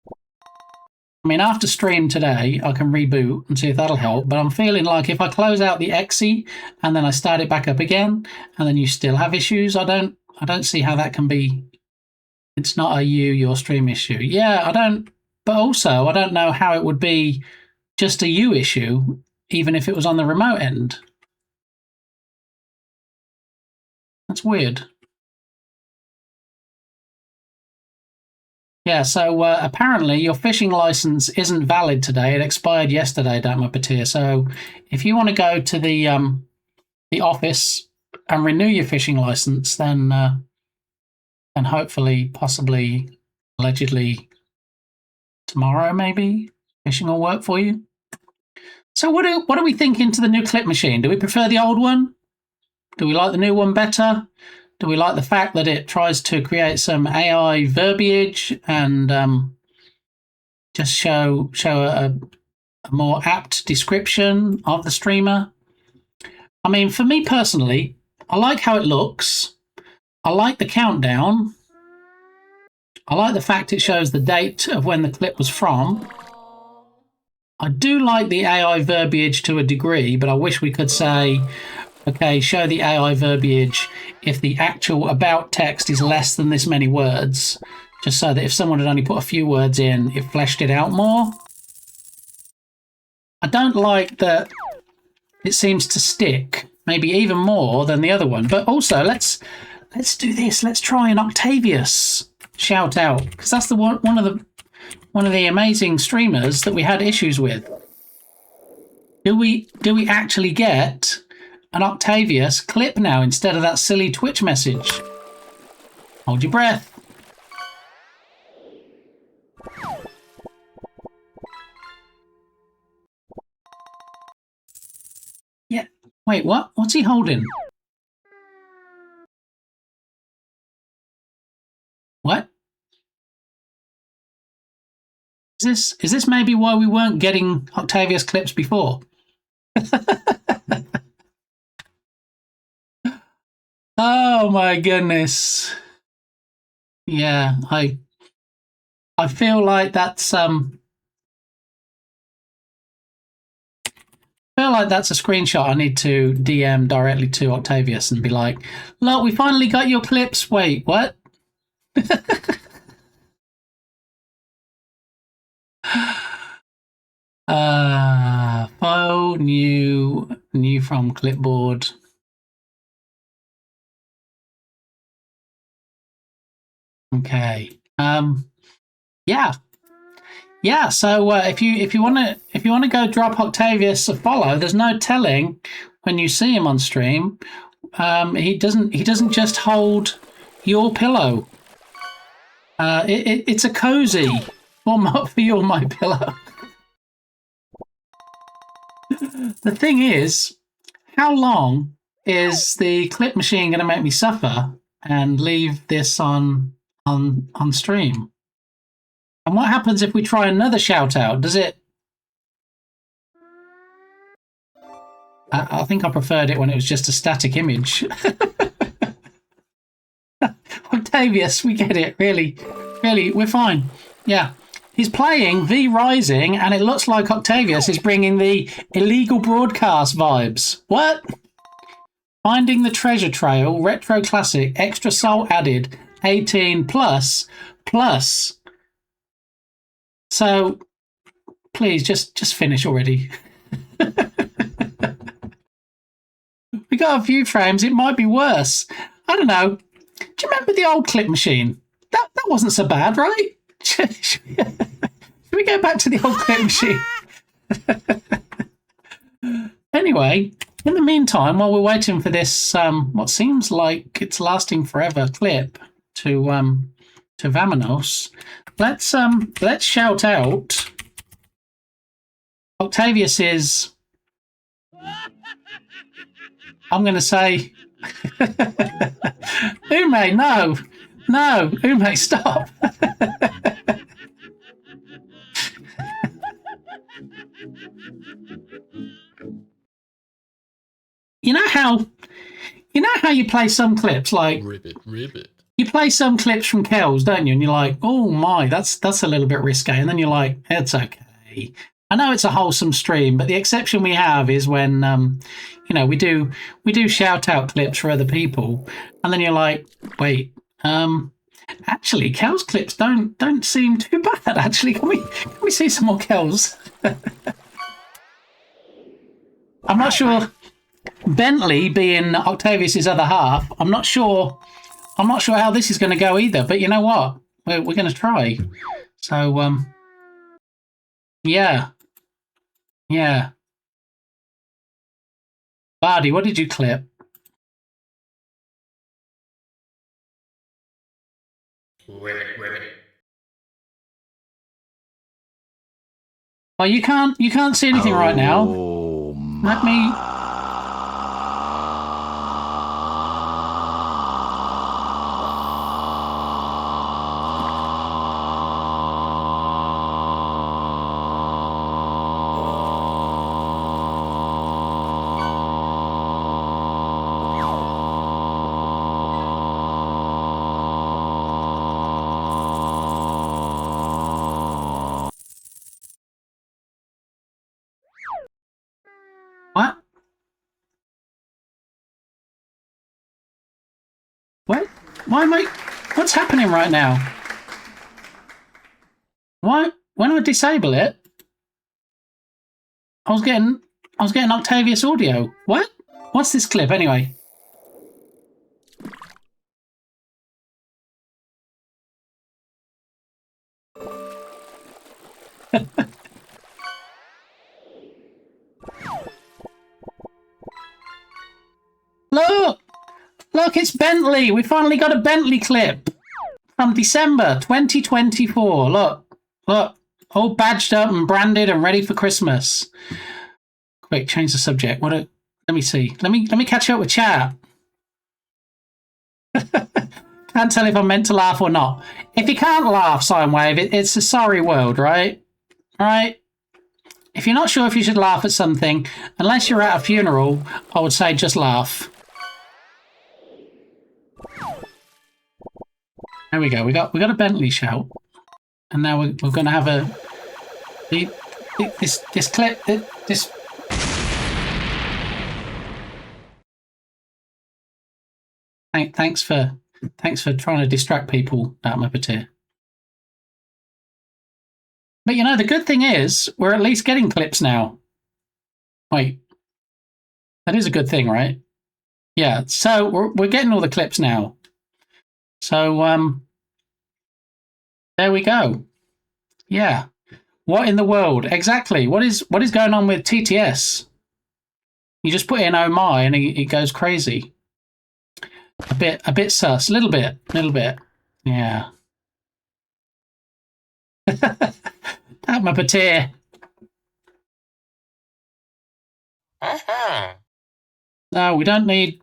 I mean, after stream today, I can reboot and see if that'll help, but I'm feeling like if I close out the exe and then I start it back up again, and then you still have issues, I don't see how that can be. It's not your stream issue. Yeah, but also I don't know how it would be just a you issue, even if it was on the remote end. That's weird. Yeah, so apparently your fishing license isn't valid today. It expired yesterday, Dark Muppeteer. So if you want to go to the office and renew your fishing license, then hopefully, possibly, allegedly tomorrow, maybe fishing will work for you. So what are we thinking to the new clip machine? Do we prefer the old one? Do we like the new one better? Do we like the fact that it tries to create some AI verbiage and just show a more apt description of the streamer? I mean, for me personally, I like how it looks. I like the countdown. I like the fact it shows the date of when the clip was from. I do like the AI verbiage to a degree, but I wish we could say, okay, show the AI verbiage if the actual about text is less than this many words, just so that if someone had only put a few words in, it fleshed it out more. I don't like that it seems to stick, maybe even more than the other one. But also, let's do this. Let's try an Octavius shout out, because that's the one of the amazing streamers that we had issues with. Do we actually get an Octavius clip now instead of that silly Twitch message? Hold your breath. Yeah. Wait, what? What's he holding? What? Is this maybe why we weren't getting Octavius clips before? Oh my goodness. Yeah, I feel like that's a screenshot I need to DM directly to Octavius and be like, look, we finally got your clips. Wait, what? Faux new from clipboard. Okay. Yeah. So if you want to go drop Octavius a follow, there's no telling when you see him on stream. He doesn't just hold your pillow. It's a cozy for your my pillow. The thing is, how long is the clip machine going to make me suffer and leave this on stream? And what happens if we try another shout out? Does it? I think I preferred it when it was just a static image. Octavius, we get it. Really, we're fine. Yeah. He's playing V Rising, and it looks like Octavius is bringing the illegal broadcast vibes. What? Finding the Treasure Trail, Retro Classic, Extra Soul added, 18 plus. So, please, just finish already. We got a few frames. It might be worse. I don't know. Do you remember the old clip machine? That wasn't so bad, right? Should we go back to the old clip machine? Anyway, in the meantime, while we're waiting for this, what seems like it's lasting forever clip to Vamanos, let's shout out Octavius's. I'm going to say, Ume, no, Ume, stop. You know how you play some clips like Ribbit. you play some clips from Kells, don't you? And you're like, oh my, that's a little bit risque, and then you're like, it's okay. I know it's a wholesome stream, but the exception we have is when we do shout out clips for other people, and then you're like, wait, actually, Kells clips don't seem too bad. Actually, can we see some more Kells? I'm not sure. Bentley being Octavius's other half, I'm not sure how this is going to go either. But you know what? We're going to try. So yeah. Bardi, what did you clip? Ribbit. Well, you can't see anything right now. Let me. What? Why am I? What's happening right now? Why? When I disable it, I was getting Octavius audio. What? What's this clip anyway? Look, it's Bentley. We finally got a Bentley clip from December 2024. Look, all badged up and branded and ready for Christmas. Quick, change the subject. Let me see. Let me catch up with chat. Can't tell if I'm meant to laugh or not. If you can't laugh, Sinewave, it's a sorry world, right? Right? If you're not sure if you should laugh at something, unless you're at a funeral, I would say just laugh. There we go. We got a Bentley shout, and now we're going to have this clip. This. Thanks for trying to distract people, Muppeteer. But you know, the good thing is we're at least getting clips now. Wait, that is a good thing, right? Yeah. So we're getting all the clips now. So there we go. Yeah. What in the world? Exactly. What is going on with TTS? You just put in oh my and it goes crazy. A bit sus. Little bit. Yeah. That Muppeteer. No, we don't need.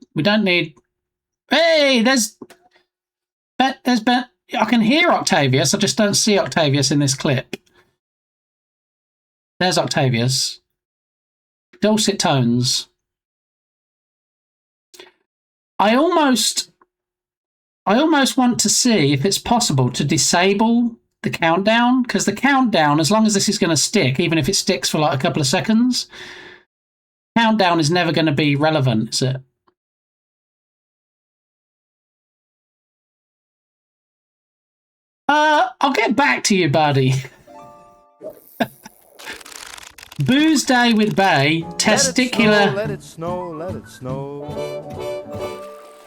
Hey, there's Ben. I can hear Octavius. I just don't see Octavius in this clip. There's Octavius. Dulcet tones. I almost want to see if it's possible to disable the countdown, because the countdown, as long as this is going to stick, even if it sticks for like a couple of seconds, countdown is never going to be relevant, is it? I'll get back to you, buddy. Booze Day with Bay, testicular. Let it snow, let it snow.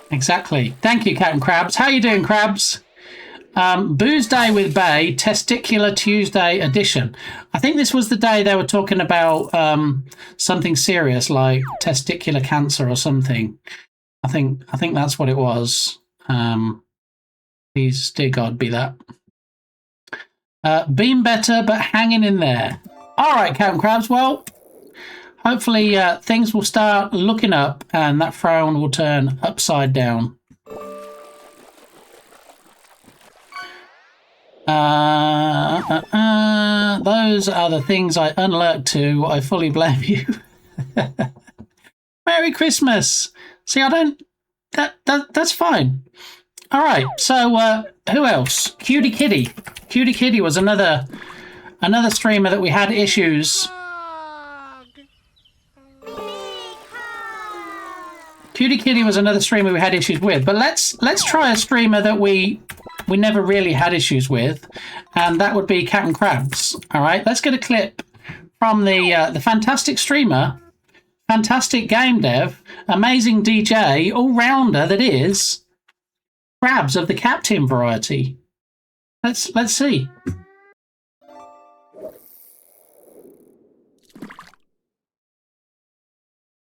Exactly. Thank you, Captain Krabs. How you doing, Krabs? Booze Day with Bay, Testicular Tuesday edition. I think this was the day they were talking about something serious like testicular cancer or something. I think that's what it was. Please, dear God, be that. Been better, but hanging in there. All right, Captain Krabs. Well, hopefully things will start looking up and that frown will turn upside down. Those are the things I unlurked to. I fully blame you. Merry Christmas. See, I don't... That's fine. All right, so who else? Cutie Kitty. Cutie Kitty was another streamer that we had issues. Cutie Kitty was another streamer we had issues with, but let's try a streamer that we never really had issues with, and that would be Captain Krabs. All right, let's get a clip from the fantastic streamer, fantastic game dev, amazing DJ, all-rounder that is Krabs of the Captain variety. Let's see.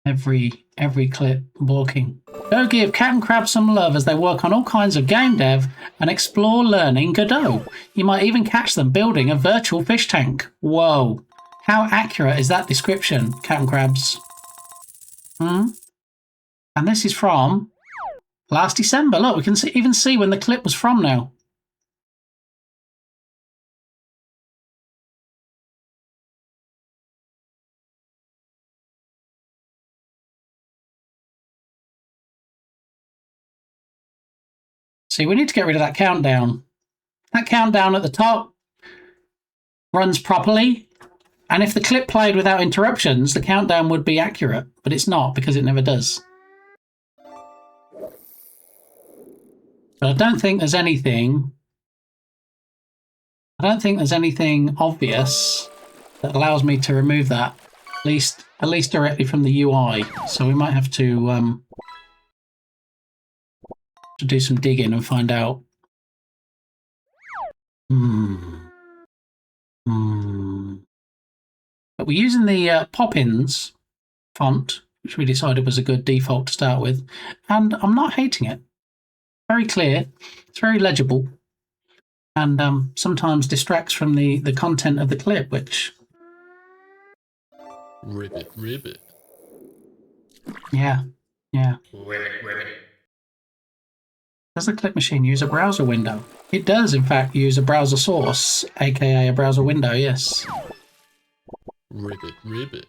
Every clip balking. Go give Captain Krabs some love as they work on all kinds of game dev and explore learning Godot. You might even catch them building a virtual fish tank. Whoa. How accurate is that description, Captain Krabs? And this is from last December. Look, we can even see when the clip was from now. See, we need to get rid of that countdown. That countdown at the top runs properly, and if the clip played without interruptions, the countdown would be accurate, but it's not because it never does. But I don't think there's anything obvious that allows me to remove that, at least directly from the UI. So we might have to do some digging and find out. But we're using the Poppins font, which we decided was a good default to start with, and I'm not hating it. Very clear, it's very legible, and sometimes distracts from the content of the clip, which... Ribbit. Yeah. Ribbit. Does the clip machine use a browser window? It does, in fact, use a browser source, aka a browser window, yes. Ribbit. Ribbit.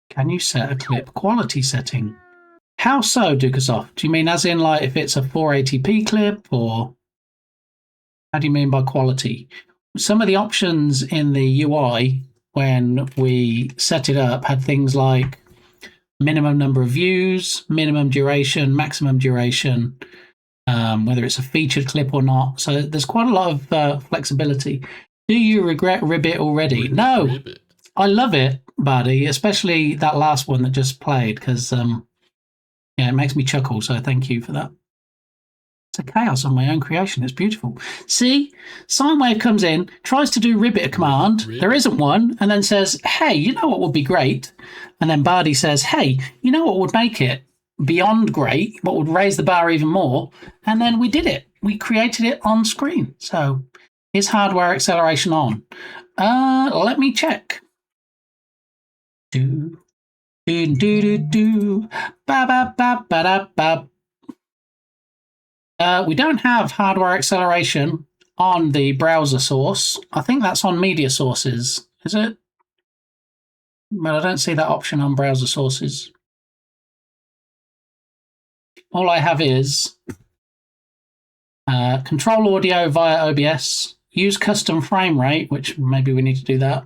Can you set a clip quality setting? How so, Dukasoft? Do you mean as in like if it's a 480p clip, or how do you mean by quality? Some of the options in the UI when we set it up had things like minimum number of views, minimum duration, maximum duration, whether it's a featured clip or not. So there's quite a lot of flexibility. Do you regret Ribbit already? No, Ribbit. I love it, buddy, especially that last one that just played, because it makes me chuckle, so thank you for that. It's a chaos on my own creation. It's beautiful. See, Sinewave comes in, tries to do Ribbit a command. There isn't one, and then says, hey, you know what would be great? And then Bardi says, hey, you know what would make it beyond great? What would raise the bar even more? And then we did it. We created it on screen. So is hardware acceleration on? Let me check. Do ba ba ba ba da ba. We don't have hardware acceleration on the browser source. I think that's on media sources, is it? But I don't see that option on browser sources. all I have is control audio via OBS, use custom frame rate, which maybe we need to do that,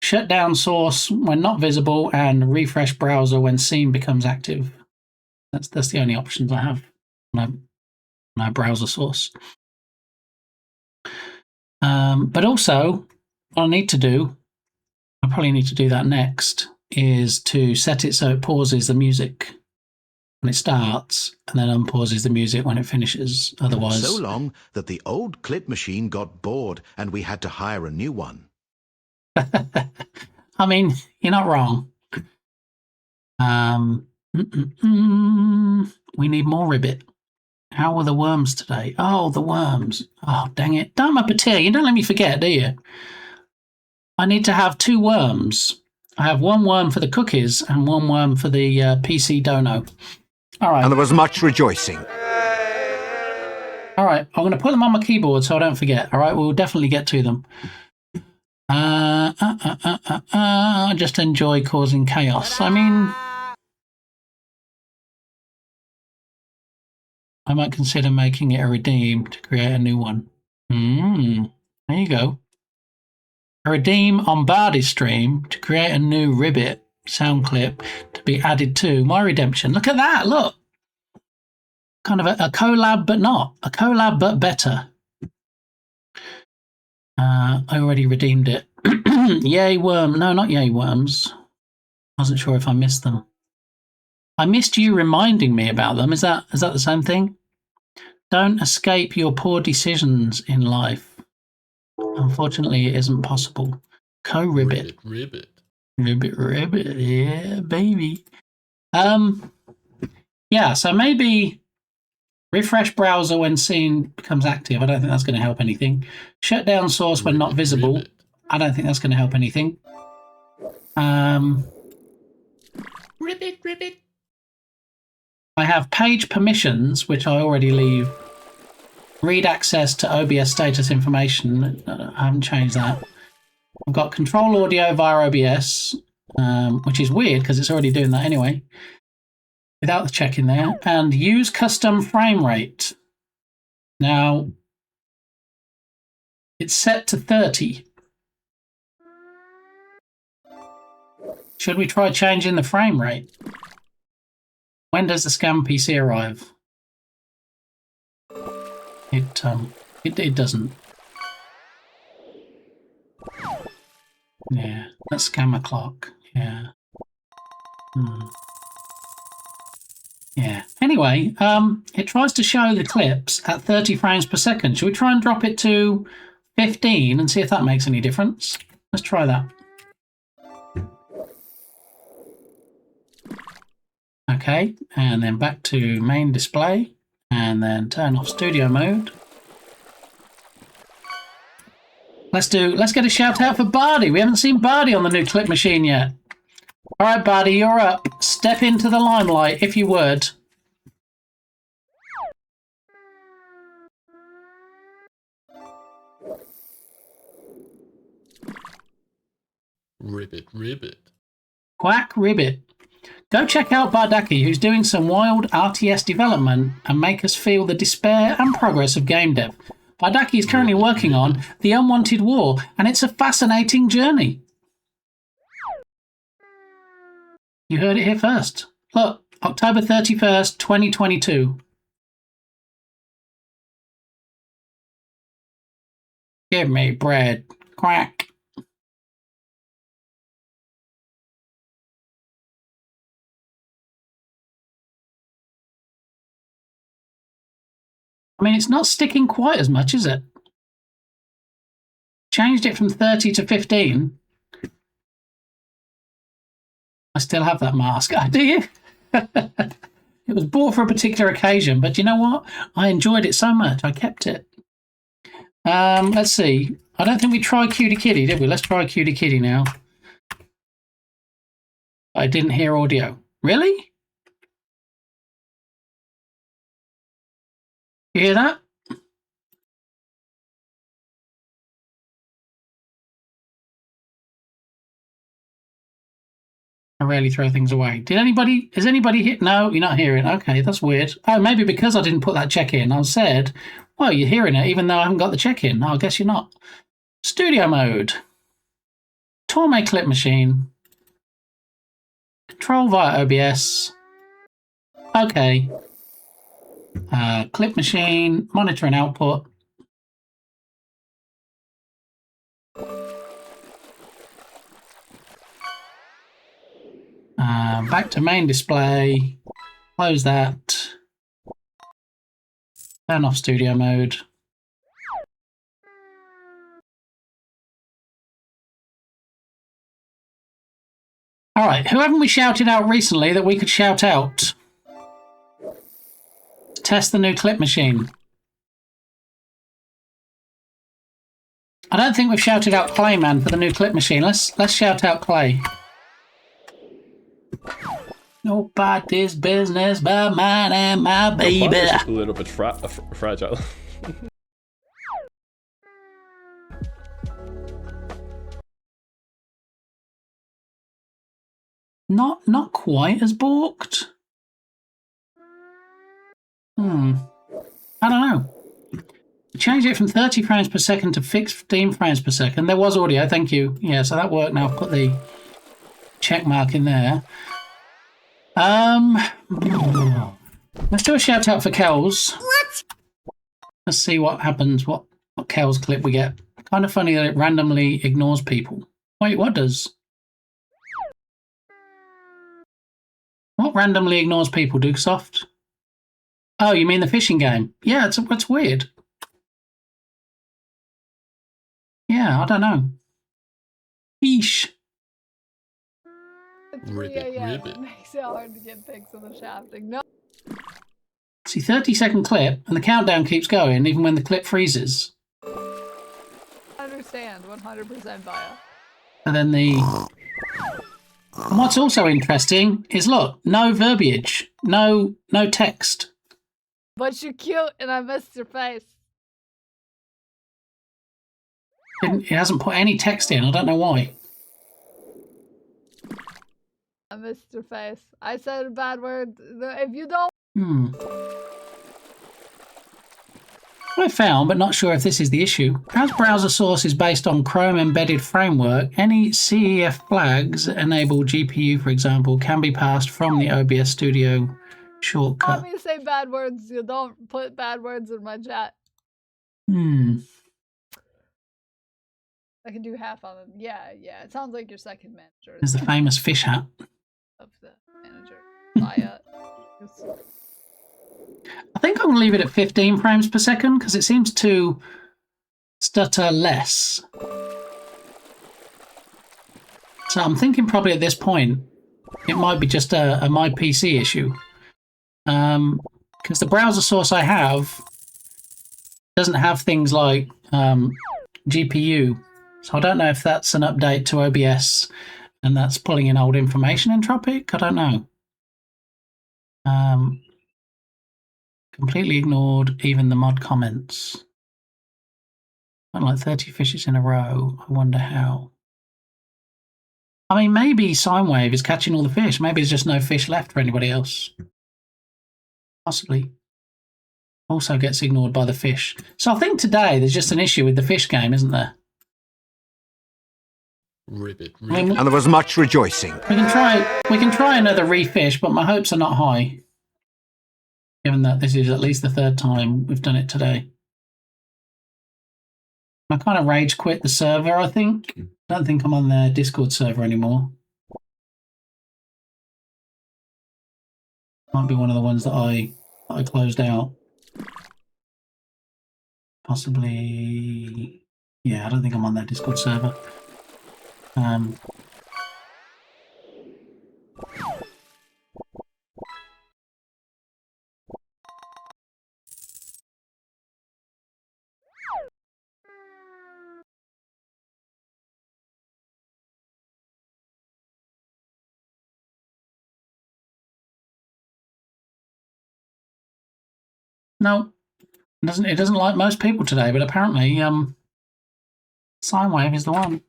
shut down source when not visible, and refresh browser when scene becomes active. That's the only options I have. No browser source. But also, what I need to do, I probably need to do that next, is to set it so it pauses the music when it starts and then unpauses the music when it finishes. Otherwise, So long that the old clip machine got bored and we had to hire a new one. I mean, you're not wrong. We need more ribbit. How were the worms today? Oh, the worms. Oh, dang it. Don't puppeteer. You don't let me forget, do you? I need to have 2 worms. I have 1 worm for the cookies and 1 worm for the PC dono. All right. And there was much rejoicing. All right. I'm going to put them on my keyboard so I don't forget. All right. We'll definitely get to them. I just enjoy causing chaos. I mean, I might consider making it a redeem to create a new one. There you go. A redeem on Bardy's stream to create a new Ribbit sound clip to be added to my redemption. Look at that, look. Kind of a collab, but not. A collab, but better. I already redeemed it. Yay worm. No, not yay worms. I wasn't sure if I missed them. I missed you reminding me about them. Is that the same thing? Don't escape your poor decisions in life. Unfortunately, it isn't possible. Co-ribbit. Ribbit. Ribbit. Yeah, baby. Yeah, so maybe refresh browser when scene becomes active. I don't think that's going to help anything. Shut down source when not visible. Ribbit. I don't think that's going to help anything. Ribbit. I have page permissions, which I already leave. Read access to OBS status information. I haven't changed that. I've got control audio via OBS, which is weird because it's already doing that anyway, without the check in there. And use custom frame rate. Now, it's set to 30. Should we try changing the frame rate? When does the Scam PC arrive? It doesn't. Yeah, that's Scam o'clock. Yeah. Yeah. Anyway, it tries to show the clips at 30 frames per second. Should we try and drop it to 15 and see if that makes any difference? Let's try that. Okay, and then back to main display, and then turn off studio mode. Let's get a shout out for Bardy. We haven't seen Bardy on the new clip machine yet. All right, Bardy, you're up. Step into the limelight, if you would. Ribbit. Quack Ribbit. Go check out Bardaki, who's doing some wild RTS development and make us feel the despair and progress of game dev. Bardaki is currently working on The Unwanted War, and it's a fascinating journey. You heard it here first. Look, October 31st, 2022. Give me bread. Quack. I mean, it's not sticking quite as much, is it? Changed it from 30 to 15. I still have that mask. Do you? It was bought for a particular occasion, but you know what? I enjoyed it so much, I kept it. Let's see. I don't think we tried Cutie Kitty, did we? Let's try Cutie Kitty now. I didn't hear audio. Really? You hear that? I rarely throw things away. Is anybody here? No, you're not hearing. Okay, that's weird. Oh, maybe because I didn't put that check in. I said, well, you're hearing it even though I haven't got the check in. No, I guess you're not. Studio mode. Torme clip machine. Control via OBS. Okay. Clip machine, monitor and output. Back to main display. Close that. Turn off studio mode. All right, who haven't we shouted out recently that we could shout out? Test the new clip machine. I don't think we've shouted out Clayman for the new clip machine. Let's shout out Clay. Nobody's business but mine and my baby. A little bit fragile. Not quite as balked. I don't know. Change it from 30 frames per second to 15 frames per second. There was audio, thank you. Yeah, so that worked. Now I've put the check mark in there. Let's do a shout out for Kells. What? Let's see what happens, what Kells clip we get. Kind of funny that it randomly ignores people. Wait, what does? What randomly ignores people, Dukesoft? Oh, you mean the fishing game? Yeah, it's weird. Yeah, I don't know. Eesh. Ribbit. It makes it hard to get pics of the shafting. No. See, 30-second clip, and the countdown keeps going even when the clip freezes. I understand, 100% bio. And then and what's also interesting is, look, no verbiage, no text. But you're cute, and I missed your face. It hasn't put any text in. I don't know why. I missed your face. I said a bad word. If you don't... I found, but not sure if this is the issue. As browser source is based on Chrome embedded framework, any CEF flags that enable GPU, for example, can be passed from the OBS Studio shortcut. Let me say bad words. You don't put bad words in my chat. I can do half on it. Yeah. It sounds like your second manager. There's the famous fish hat. Of the manager. Maya. I think I'm going to leave it at 15 frames per second because it seems to stutter less. So I'm thinking probably at this point it might be just a my PC issue. Because the browser source I have doesn't have things like GPU. So I don't know if that's an update to OBS and that's pulling in old information in Tropic. I don't know. Completely ignored even the mod comments. Got like 30 fishes in a row. I wonder how. I mean, maybe Sinewave is catching all the fish. Maybe there's just no fish left for anybody else. Possibly. Also gets ignored by the fish. So I think today there's just an issue with the fish game, isn't there? Ribbit. I mean, And there was much rejoicing. We can try another refish, but my hopes are not high. Given that this is at least the third time we've done it today. I kind of rage quit the server, I think. I don't think I'm on their Discord server anymore. Might be one of the ones that I closed out. Possibly... Yeah, I don't think I'm on their Discord server. No, it doesn't like most people today, but apparently Sinewave is the one.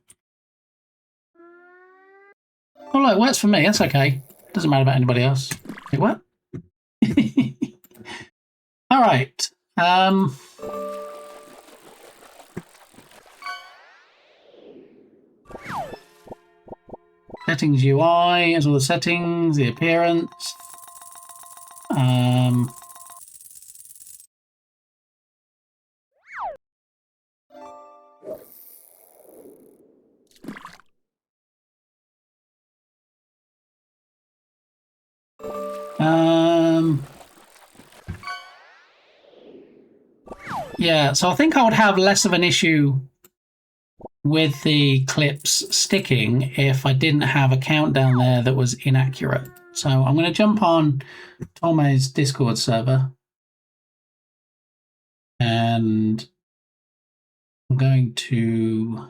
Oh, look, it works for me. That's okay. Doesn't matter about anybody else. Wait, what? All right. Settings UI, as all the settings, the appearance. Yeah, so I think I would have less of an issue with the clips sticking if I didn't have a countdown there that was inaccurate. So I'm going to jump on Tome's Discord server and I'm going to...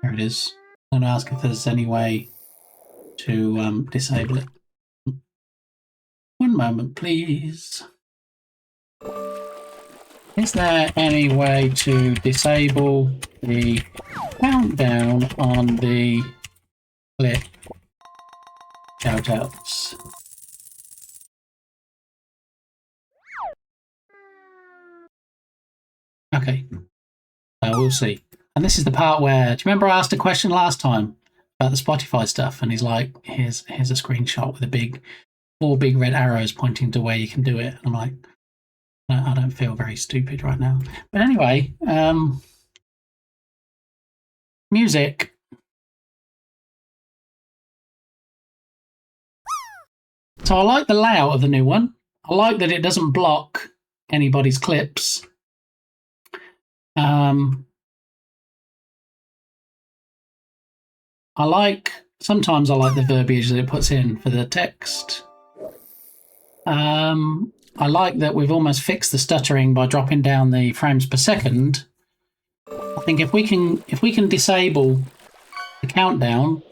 There it is. I'm going to ask if there's any way to disable it. One moment, please. Is there any way to disable the countdown on the clip shoutouts? Okay, we'll see. And this is the part where, do you remember I asked a question last time about the Spotify stuff? And he's like, here's a screenshot with four big red arrows pointing to where you can do it. And I'm like, I don't feel very stupid right now. But anyway, music. So I like the layout of the new one. I like that it doesn't block anybody's clips. Sometimes I like the verbiage that it puts in for the text. I like that we've almost fixed the stuttering by dropping down the frames per second. I think if we can disable the countdown,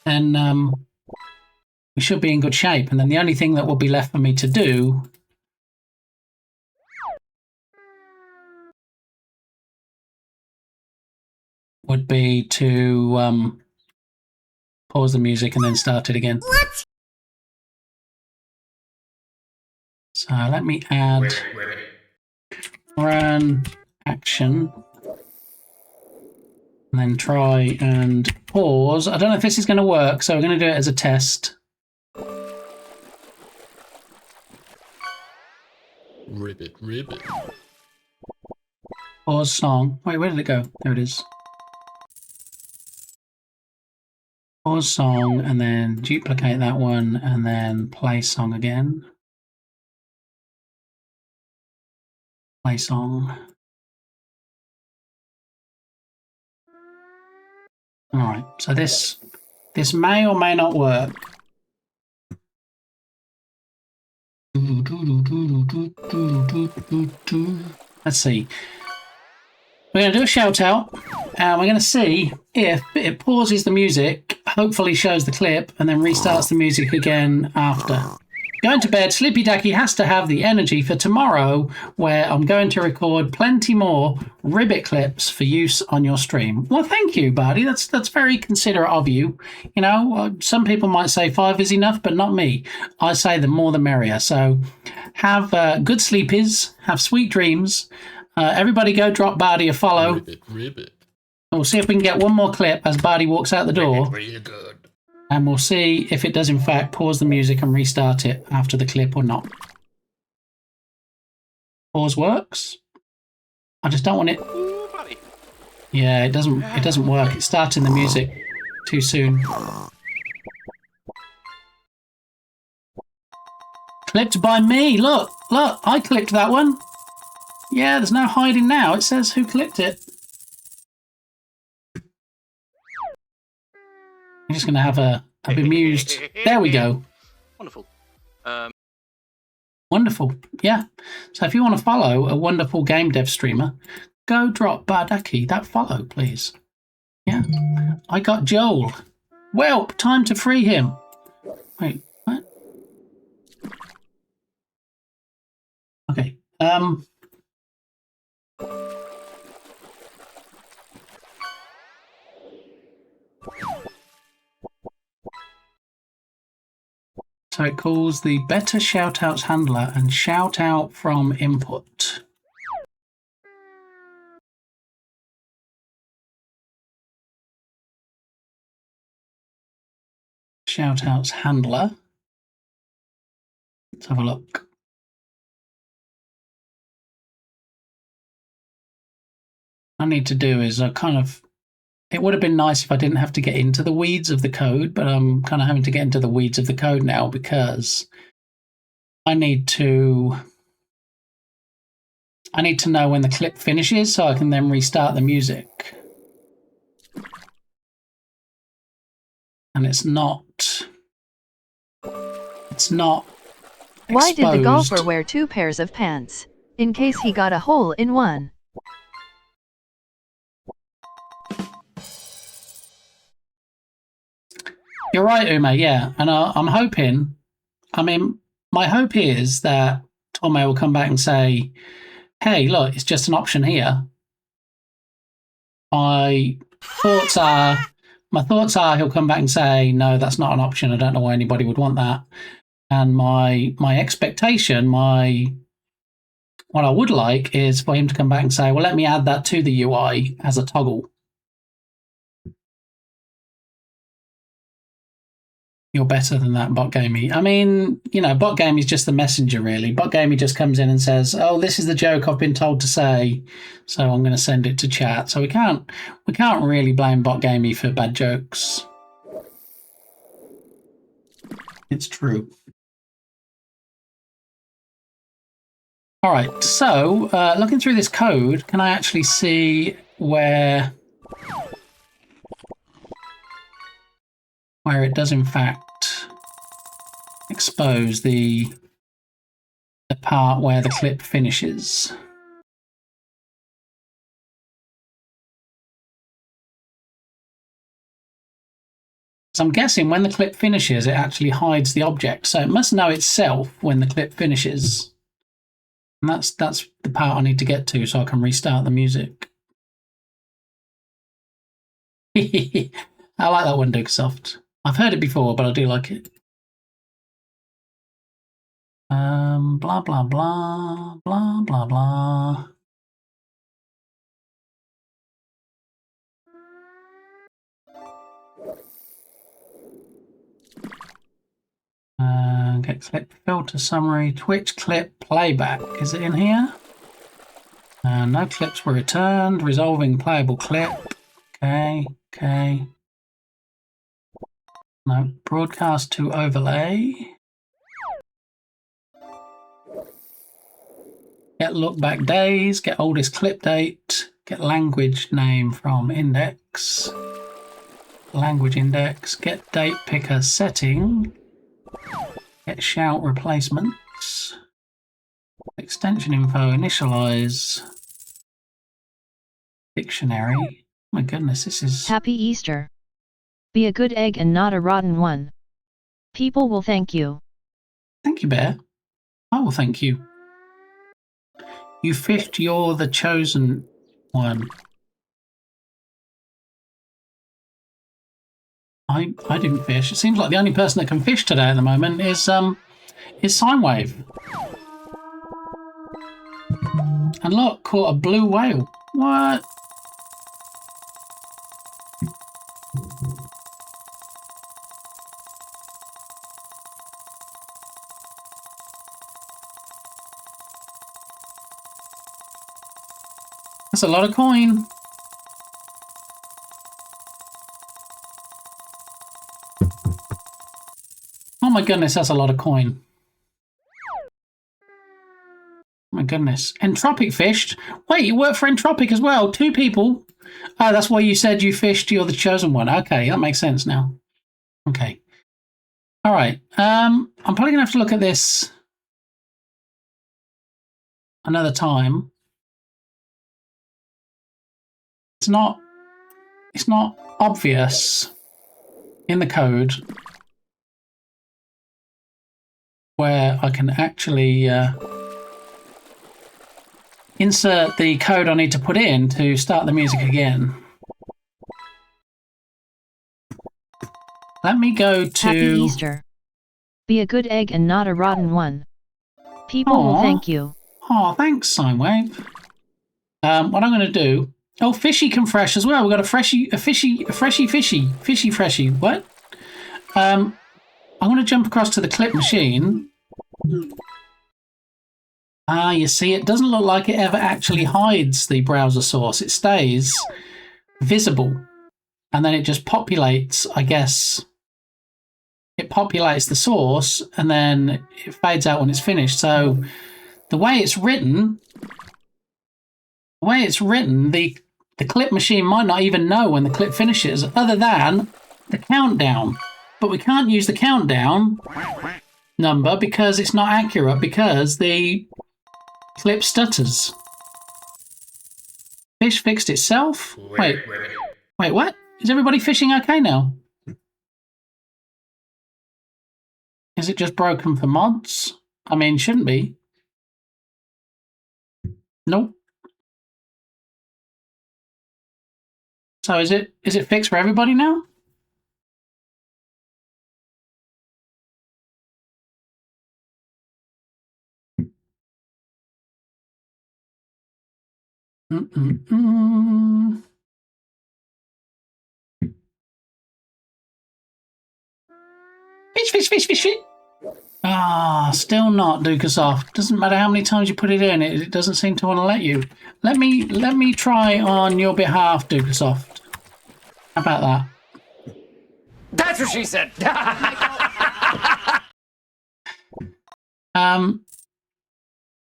then we should be in good shape. And then the only thing that will be left for me to do would be to pause the music and then start it again. What? So let me add run action and then try and pause. I don't know if this is going to work, so we're going to do it as a test. Ribbit. Pause song. Wait, where did it go? There it is. Pause song and then duplicate that one and then play song again. Play song. All right, so this may or may not work. Let's see. We're going to do a shout out and we're going to see if it pauses the music, hopefully shows the clip, and then restarts the music again after. Going to bed, Sleepy Dacky has to have the energy for tomorrow, where I'm going to record plenty more Ribbit clips for use on your stream. Well, thank you, Bardi. That's very considerate of you. You know, some people might say 5 is enough, but not me. I say the more the merrier. So have good sleepies, have sweet dreams. Everybody go drop Bardi a follow. Ribbit. We'll see if we can get one more clip as Bardi walks out the door. Really good. And we'll see if it does in fact pause the music and restart it after the clip or not. Pause works. I just don't want it. Ooh, buddy. Yeah, it doesn't work. It's starting the music too soon. Clipped by me. Look, I clipped that one. Yeah, there's no hiding now. It says who clipped it. I'm just going to have a bemused. There we go. Wonderful. Wonderful. Yeah. So if you want to follow a wonderful game dev streamer, go drop Bardaki that follow, please. Yeah. I got Joel. Well, time to free him. Wait, what? Okay. So it calls the better shoutouts handler and shout out from input. Shoutouts handler. Let's have a look. What I need to do is it would have been nice if I didn't have to get into the weeds of the code, but I'm kind of having to get into the weeds of the code now because I need to know when the clip finishes so I can then restart the music. And it's not Why did the exposed. golfer wear 2 pairs of pants? In case he got a hole in one. You're right, Ume, yeah. And I'm hoping, my hope is that Torme will come back and say, hey, look, it's just an option here. My thoughts are he'll come back and say, no, that's not an option. I don't know why anybody would want that. And my expectation, what I would like is for him to come back and say, well, let me add that to the UI as a toggle. You're better than that, BotGamey. BotGamey is just the messenger, really. BotGamey just comes in and says, oh, this is the joke I've been told to say, so I'm going to send it to chat. So we can't really blame BotGamey for bad jokes. It's true. All right, so looking through this code, can I actually see where it does in fact expose the part where the clip finishes? So I'm guessing when the clip finishes, it actually hides the object. So it must know itself when the clip finishes. And that's the part I need to get to so I can restart the music. I like that one, Dukesoft. I've heard it before, but I do like it. Blah, blah, blah, blah, blah, blah. Get clip filter summary, Twitch clip playback. Is it in here? No clips were returned. Resolving playable clip. Okay. No, broadcast to overlay. Get look back days, get oldest clip date, get language name from index. Language index, get date picker setting. Get shout replacements. Extension info, initialize. Dictionary. Oh my goodness, this is... Happy Easter. Be a good egg and not a rotten one. People will thank you. Thank you, Bear. I will thank you. You fished, you're the chosen one. I didn't fish. It seems like the only person that can fish today at the moment is Sinewave. And look, caught a blue whale. What? That's a lot of coin. Oh my goodness, that's a lot of coin. Oh my goodness. Entropic fished? Wait, you work for Entropic as well? 2 people? Oh, that's why you said you fished, you're the chosen one. Okay, that makes sense now. Okay. All right. I'm probably going to have to look at this another time. It's not obvious in the code where I can actually insert the code I need to put in to start the music again. Let me go to... Happy Easter. Be a good egg and not a rotten one. People will Aw. thank you. Oh, thanks, Sinewave. What I'm going to do... Oh, Fishy can fresh as well. We've got a fishy. What? I'm going to jump across to the clip machine. Ah, you see, it doesn't look like it ever actually hides the browser source. It stays visible. And then it just populates, I guess. It populates the source, and then it fades out when it's finished. So the way it's written, the clip machine might not even know when the clip finishes, other than the countdown. But we can't use the countdown number because it's not accurate, because the clip stutters. Fish fixed itself? Wait, what? Is everybody fishing okay now? Is it just broken for mods? I mean, shouldn't be. Nope. So is it fixed for everybody now? Fish. Ah, still not, Dukasoft. Doesn't matter how many times you put it in, it doesn't seem to want to let you. Let me try on your behalf, Dukasoft. How about that? That's what she said.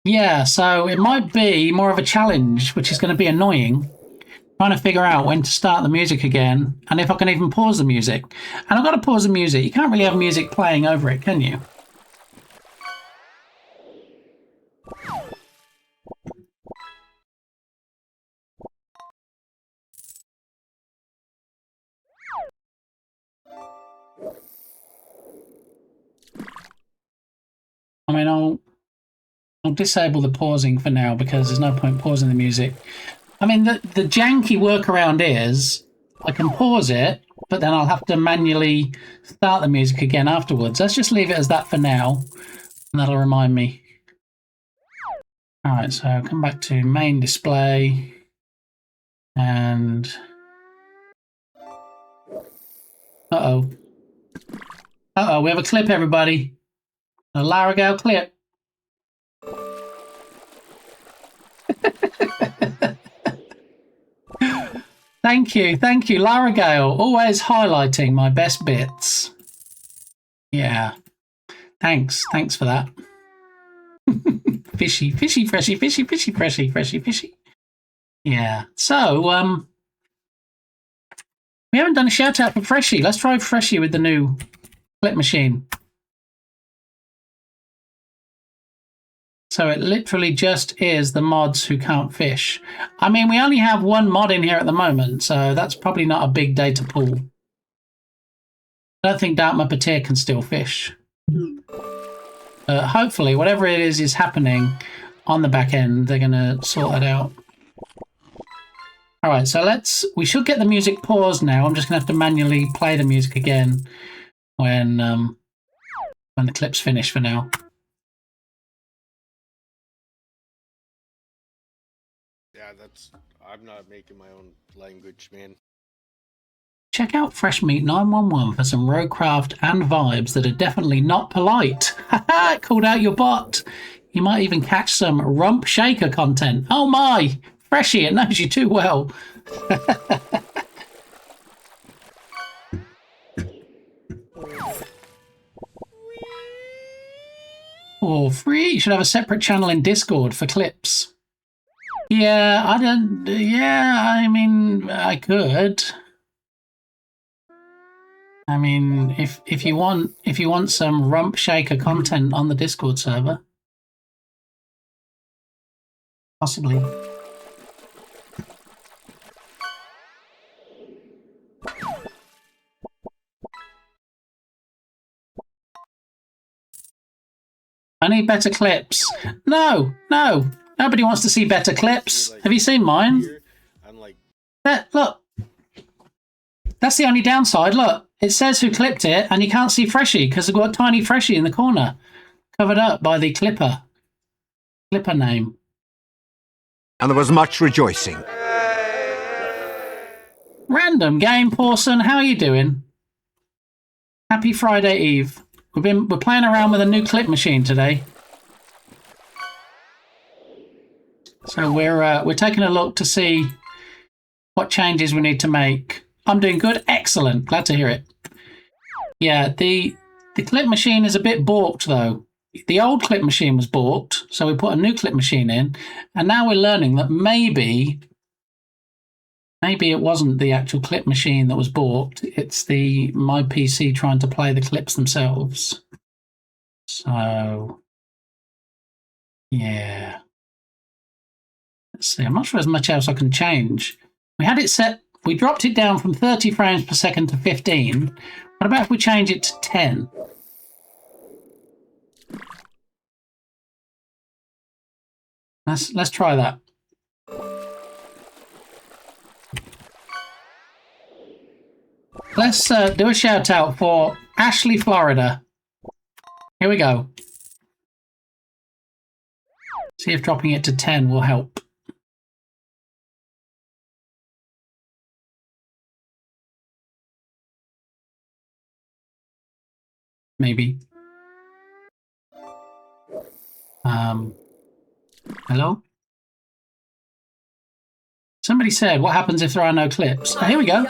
Yeah, so it might be more of a challenge, which is going to be annoying. Trying to figure out when to start the music again, and if I can even pause the music. And I've got to pause the music. You can't really have music playing over it, can you? I mean, I'll disable the pausing for now because there's no point pausing the music. I mean, the janky workaround is I can pause it, but then I'll have to manually start the music again afterwards. Let's just leave it as that for now, and that'll remind me. All right, so come back to main display, and uh-oh, we have a clip, everybody. A Larragale clip. Thank you, Larragale. Always highlighting my best bits. Yeah, thanks for that. Fishy, freshy. Yeah. So, we haven't done a shout out for Freshy. Let's try Freshy with the new clip machine. So it literally just is the mods who can't fish. I mean, we only have one mod in here at the moment, so that's probably not a big data pool. I don't think Dark Muppeteer can still fish. Hopefully, whatever it is happening on the back end, they're going to sort that out. All right, so we should get the music paused now. I'm just going to have to manually play the music again when the clip's finished for now. Yeah, I'm not making my own language, man. Check out Fresh Meat 911 for some roguecraft and vibes that are definitely not polite. Haha, it called out your bot. You might even catch some rump shaker content. Oh my! Freshy, it knows you too well. Oh, free! You should have a separate channel in Discord for clips. Yeah, I mean, I could. I mean, if you want some rump shaker content on the Discord server, possibly. I need better clips. No. Nobody wants to see better clips. Have you seen mine? Look. That's the only downside. Look, it says who clipped it, and you can't see Freshie because they've got Tiny Freshie in the corner, covered up by the Clipper name. And there was much rejoicing. Random game, Pawson. How are you doing? Happy Friday Eve. We're playing around with a new clip machine today. So we're taking a look to see what changes we need to make. I'm doing good. Excellent. Glad to hear it. Yeah, the clip machine is a bit balked though. The old clip machine was balked, so we put a new clip machine in, and now we're learning that maybe it wasn't the actual clip machine that was balked. It's my PC trying to play the clips themselves. So yeah. Let's see. I'm not sure there's much else I can change. We had it set. We dropped it down from 30 frames per second to 15. What about if we change it to 10? Let's try that. Let's do a shout out for Ashley, Florida. Here we go. See if dropping it to 10 will help. Maybe. Hello? Somebody said, what happens if there are no clips? Oh, here we go.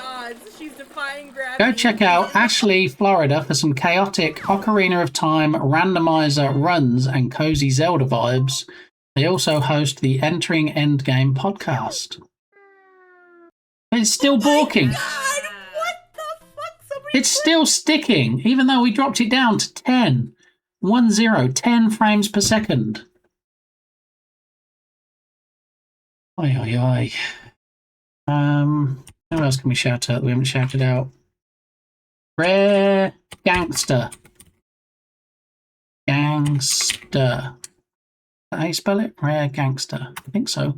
Go check out Ashley, Florida for some chaotic Ocarina of Time randomizer runs and cozy Zelda vibes. They also host the Entering Endgame podcast. It's still balking. It's still sticking, even though we dropped it down to 10. 10 frames per second. Oi, oi, oi. Who else can we shout out that we haven't shouted out? Rare Gangster. Gangster. Is that how you spell it? Rare Gangster. I think so.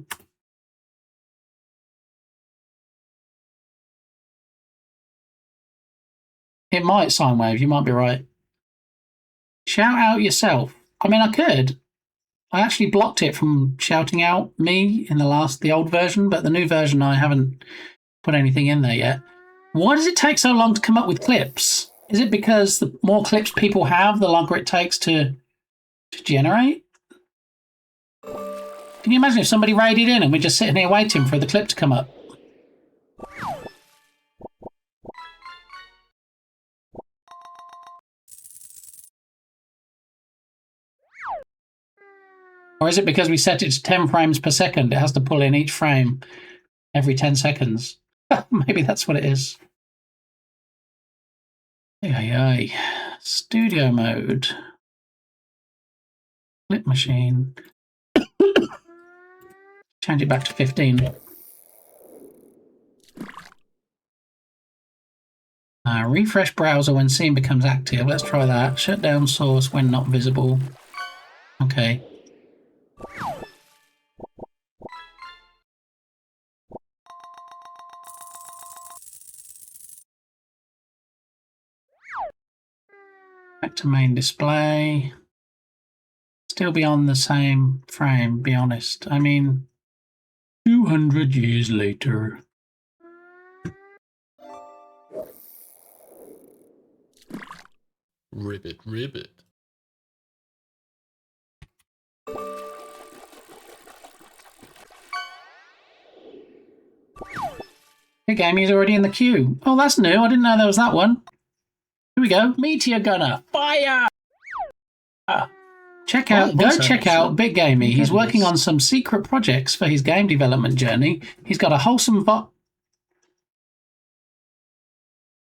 It might, Sinewave. You might be right. Shout out yourself. I mean, I could. I actually blocked it from shouting out me in the old version, but the new version I haven't put anything in there yet. Why does it take so long to come up with clips? Is it because the more clips people have, the longer it takes to generate? Can you imagine if somebody raided in and we're just sitting here waiting for the clip to come up? Or is it because we set it to 10 frames per second? It has to pull in each frame every 10 seconds. Maybe that's what it is. Ay. Studio mode. Clip machine. Change it back to 15. Refresh browser when scene becomes active. Let's try that. Shut down source when not visible. Okay. Back to main display. Still be on the same frame, be honest. I mean, 200 years later. Ribbit. Hey, game, he's already in the queue. Oh, that's new. I didn't know there was that one. Here we go. Meteor Gunner. Fire! Go check out Big Gamey. He's working on some secret projects for his game development journey. He's got a wholesome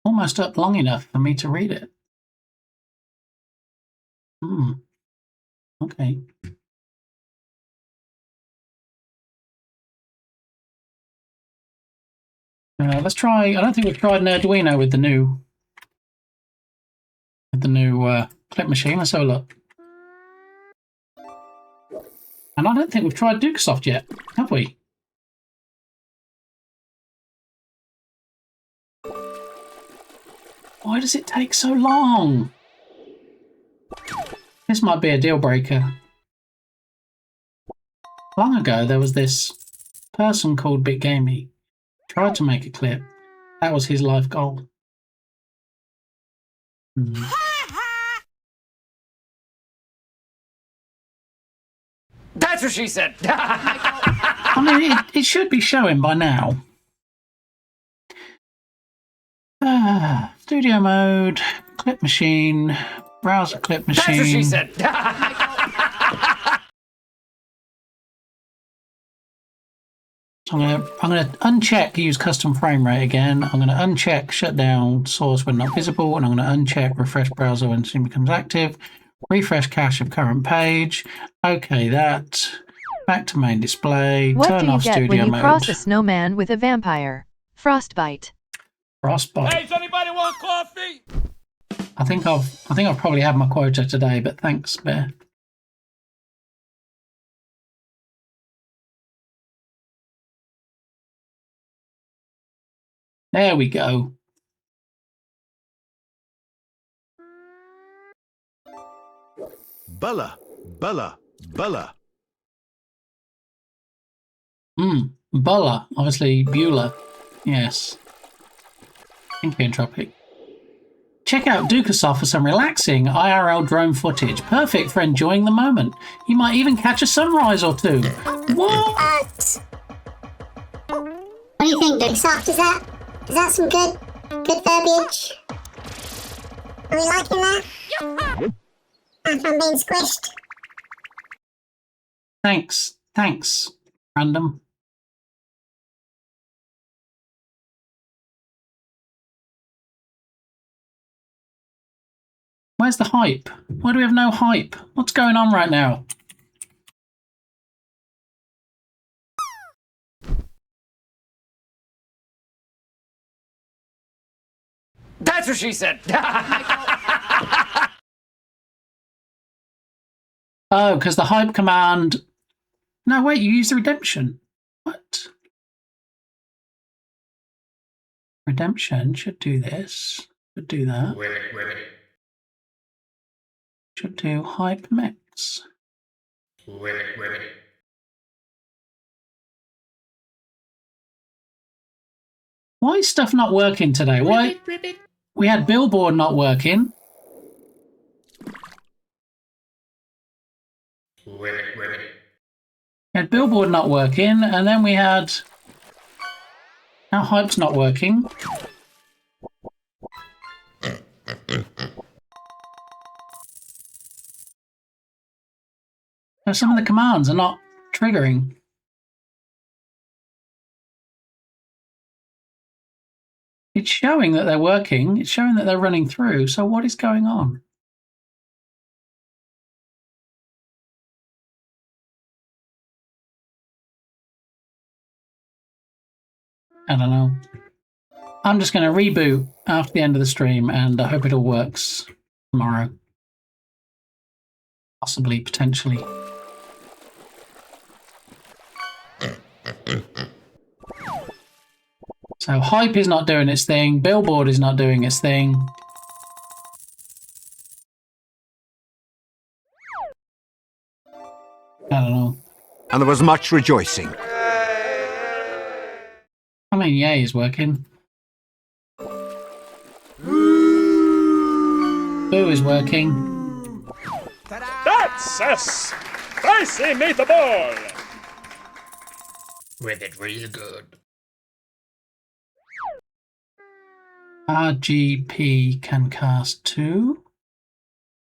almost up long enough for me to read it. Okay. Let's try. I don't think we've tried an Arduino with the new clip machine. Let's have a look. And I don't think we've tried Dukesoft yet, have we? Why does it take so long? This might be a deal breaker. Long ago, there was this person called Bit Gamey. Tried to make a clip. That was his life goal. That's what she said. I mean, it should be showing by now. Studio mode, clip machine, browser clip machine. That's what she said. So I'm gonna uncheck use custom frame rate again. I'm gonna uncheck shutdown source when not visible, and I'm gonna uncheck refresh browser when scene becomes active. Refresh cache of current page. Okay, that. Back to main display. What Turn do you off get studio when you mode. cross a snowman with a vampire? Frostbite. Frostbite. Hey, does anybody want coffee? I think I've probably had my quota today, but thanks, Bear. There we go. Bulla, bulla, bulla. Bulla. Obviously, Beulah. Yes. Thank you, Entropic. Check out Dukasoft for some relaxing IRL drone footage. Perfect for enjoying the moment. You might even catch a sunrise or two. What? What do you think, Dukasoft? Is that some good verbiage? Are we liking that? If I'm being squished. Thanks, random. Where's the hype? Why do we have no hype? What's going on right now? That's what she said. Oh, because the hype command... No, wait, you use the redemption. What? Redemption should do this. Should do that. Should do hype mix. Why is stuff not working today? Why? We had Billboard not working. We had Billboard not working, and then we had... Now hype's not working. So some of the commands are not triggering. It's showing that they're working. It's showing that they're running through. So what is going on? I don't know. I'm just going to reboot after the end of the stream, and I hope it all works tomorrow. Possibly, potentially. So hype is not doing its thing. Billboard is not doing its thing. I don't know. And there was much rejoicing. I mean, yay is working. Boo is working. That's a spicy meatball! With it real good. RGP can cast 2.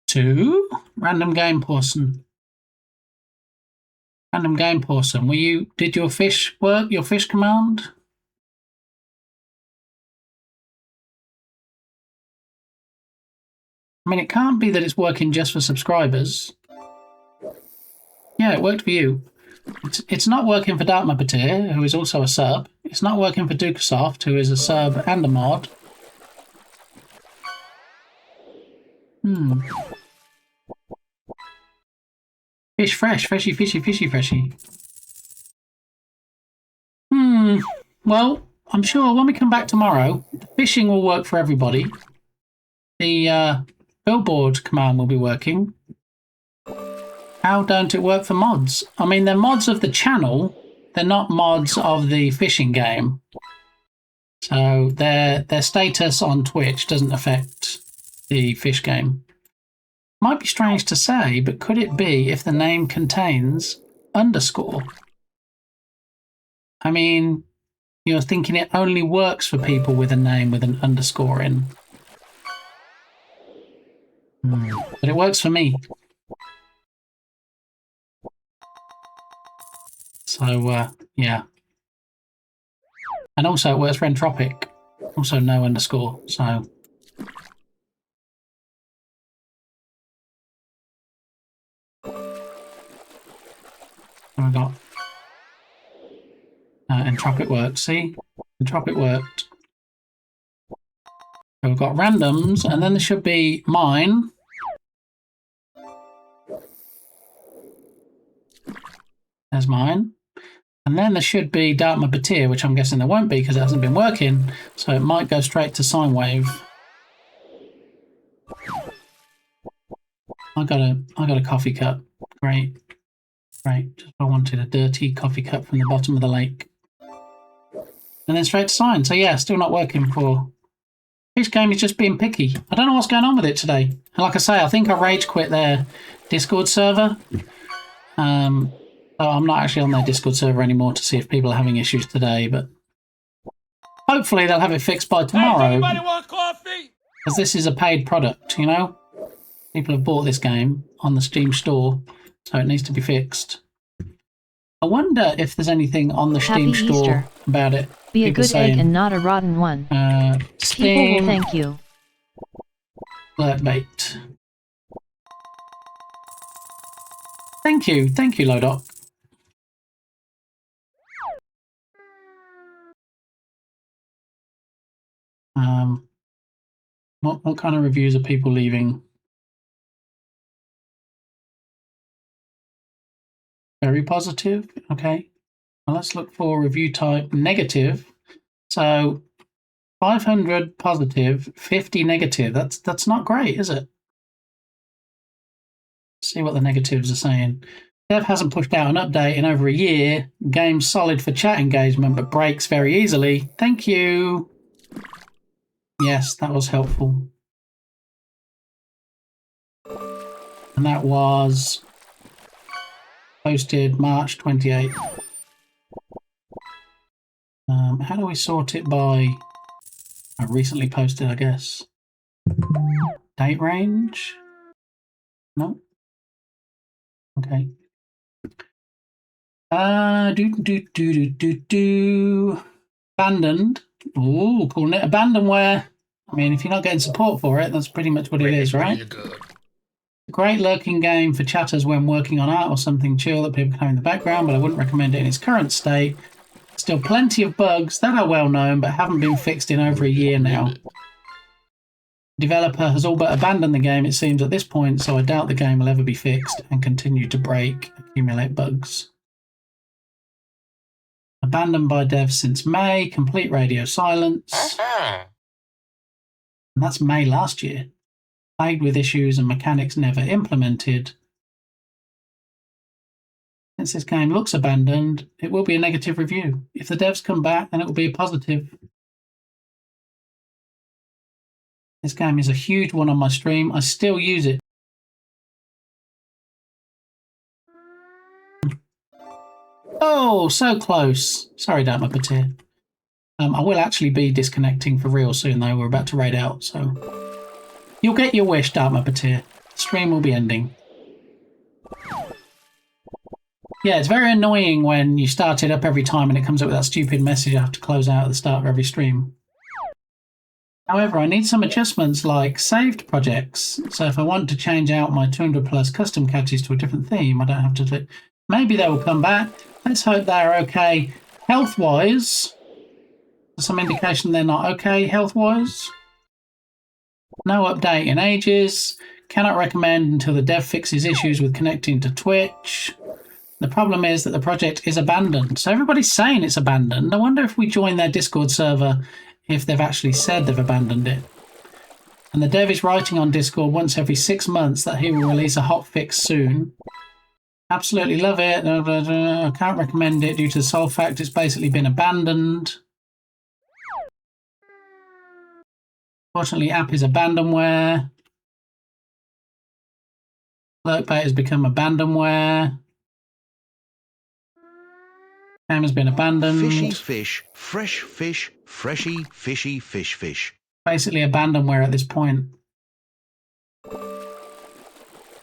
2? Random game person. Random game person. Did your fish work? Your fish command? I mean, it can't be that it's working just for subscribers. Yeah, it worked for you. It's not working for Dark Muppeteer, who is also a sub. It's not working for Dukasoft, who is a sub and a mod. Fish fresh, freshy, fishy, fishy, freshy. Well, I'm sure when we come back tomorrow, the fishing will work for everybody. the billboard command will be working. How don't it work for mods? I mean, they're mods of the channel. They're not mods of the fishing game. So their status on Twitch doesn't affect the fish game. Might be strange to say, but could it be if the name contains underscore? I mean, you're thinking it only works for people with a name with an underscore in. But it works for me. So, yeah. And also it works for Entropic. Also no underscore, so... What have we got? Entropic worked. See? Entropic worked. So we've got randoms, and then there should be mine. There's mine. And then there should be Dartmouth Batir, which I'm guessing there won't be because it hasn't been working. So it might go straight to sine wave. I got a coffee cup. Great. Great. Just what I wanted, a dirty coffee cup from the bottom of the lake. And then straight to sine. So yeah, still not working for... This game is just being picky. I don't know what's going on with it today. And like I say, I think I rage quit their Discord server. So I'm not actually on their Discord server anymore to see if people are having issues today, but hopefully they'll have it fixed by tomorrow. Hey, anybody want coffee? Because this is a paid product, you know? People have bought this game on the Steam store, so it needs to be fixed. I wonder if there's anything on the Steam store Easter. about it. Be a People good saying, egg and not a rotten one. People Steam will thank you. alert bait. Thank you, Lodoc. What kind of reviews are people leaving? Very positive. Okay. Well, let's look for review type negative. So 500 positive, 50 negative. That's not great, is it? Let's see what the negatives are saying. Dev hasn't pushed out an update in over a year. Game's solid for chat engagement, but breaks very easily. Thank you. Yes, that was helpful. And that was posted March 28th. How do we sort it by recently posted, I guess? Date range? No? Okay. Abandoned. Ooh, calling it abandonware. I mean, if you're not getting support for it, that's pretty much what it is, right? A great lurking game for chatters when working on art or something chill that people can have in the background, but I wouldn't recommend it in its current state. Still plenty of bugs that are well known but haven't been fixed in over a year now. Developer has all but abandoned the game, it seems, at this point, so I doubt the game will ever be fixed and continue to accumulate bugs. Abandoned by devs since May, complete radio silence. And that's May last year. Plagued with issues and mechanics never implemented. Since this game looks abandoned, it will be a negative review. If the devs come back, then it will be a positive. This game is a huge one on my stream. I still use it. Oh, so close. Sorry, Dartmouth Batir. I will actually be disconnecting for real soon, though. We're about to raid out, so... You'll get your wish, Dartmouth Batir. The stream will be ending. Yeah, it's very annoying when you start it up every time and it comes up with that stupid message you have to close out at the start of every stream. However, I need some adjustments like saved projects. So if I want to change out my 200 plus custom catches to a different theme, I don't have to do... Maybe they will come back. Let's hope they're okay health-wise. Some indication they're not okay health-wise. No update in ages. Cannot recommend until the dev fixes issues with connecting to Twitch. The problem is that the project is abandoned. So everybody's saying it's abandoned. I wonder if we join their Discord server if they've actually said they've abandoned it. And the dev is writing on Discord once every 6 months that he will release a hotfix soon. Absolutely love it. I can't recommend it due to the sole fact it's basically been abandoned. Fortunately, app is abandonware. Lurkbait has become abandonware. Game has been abandoned. Fishy fish, fresh fish, freshy, fishy, fish, fish. Basically abandonware at this point.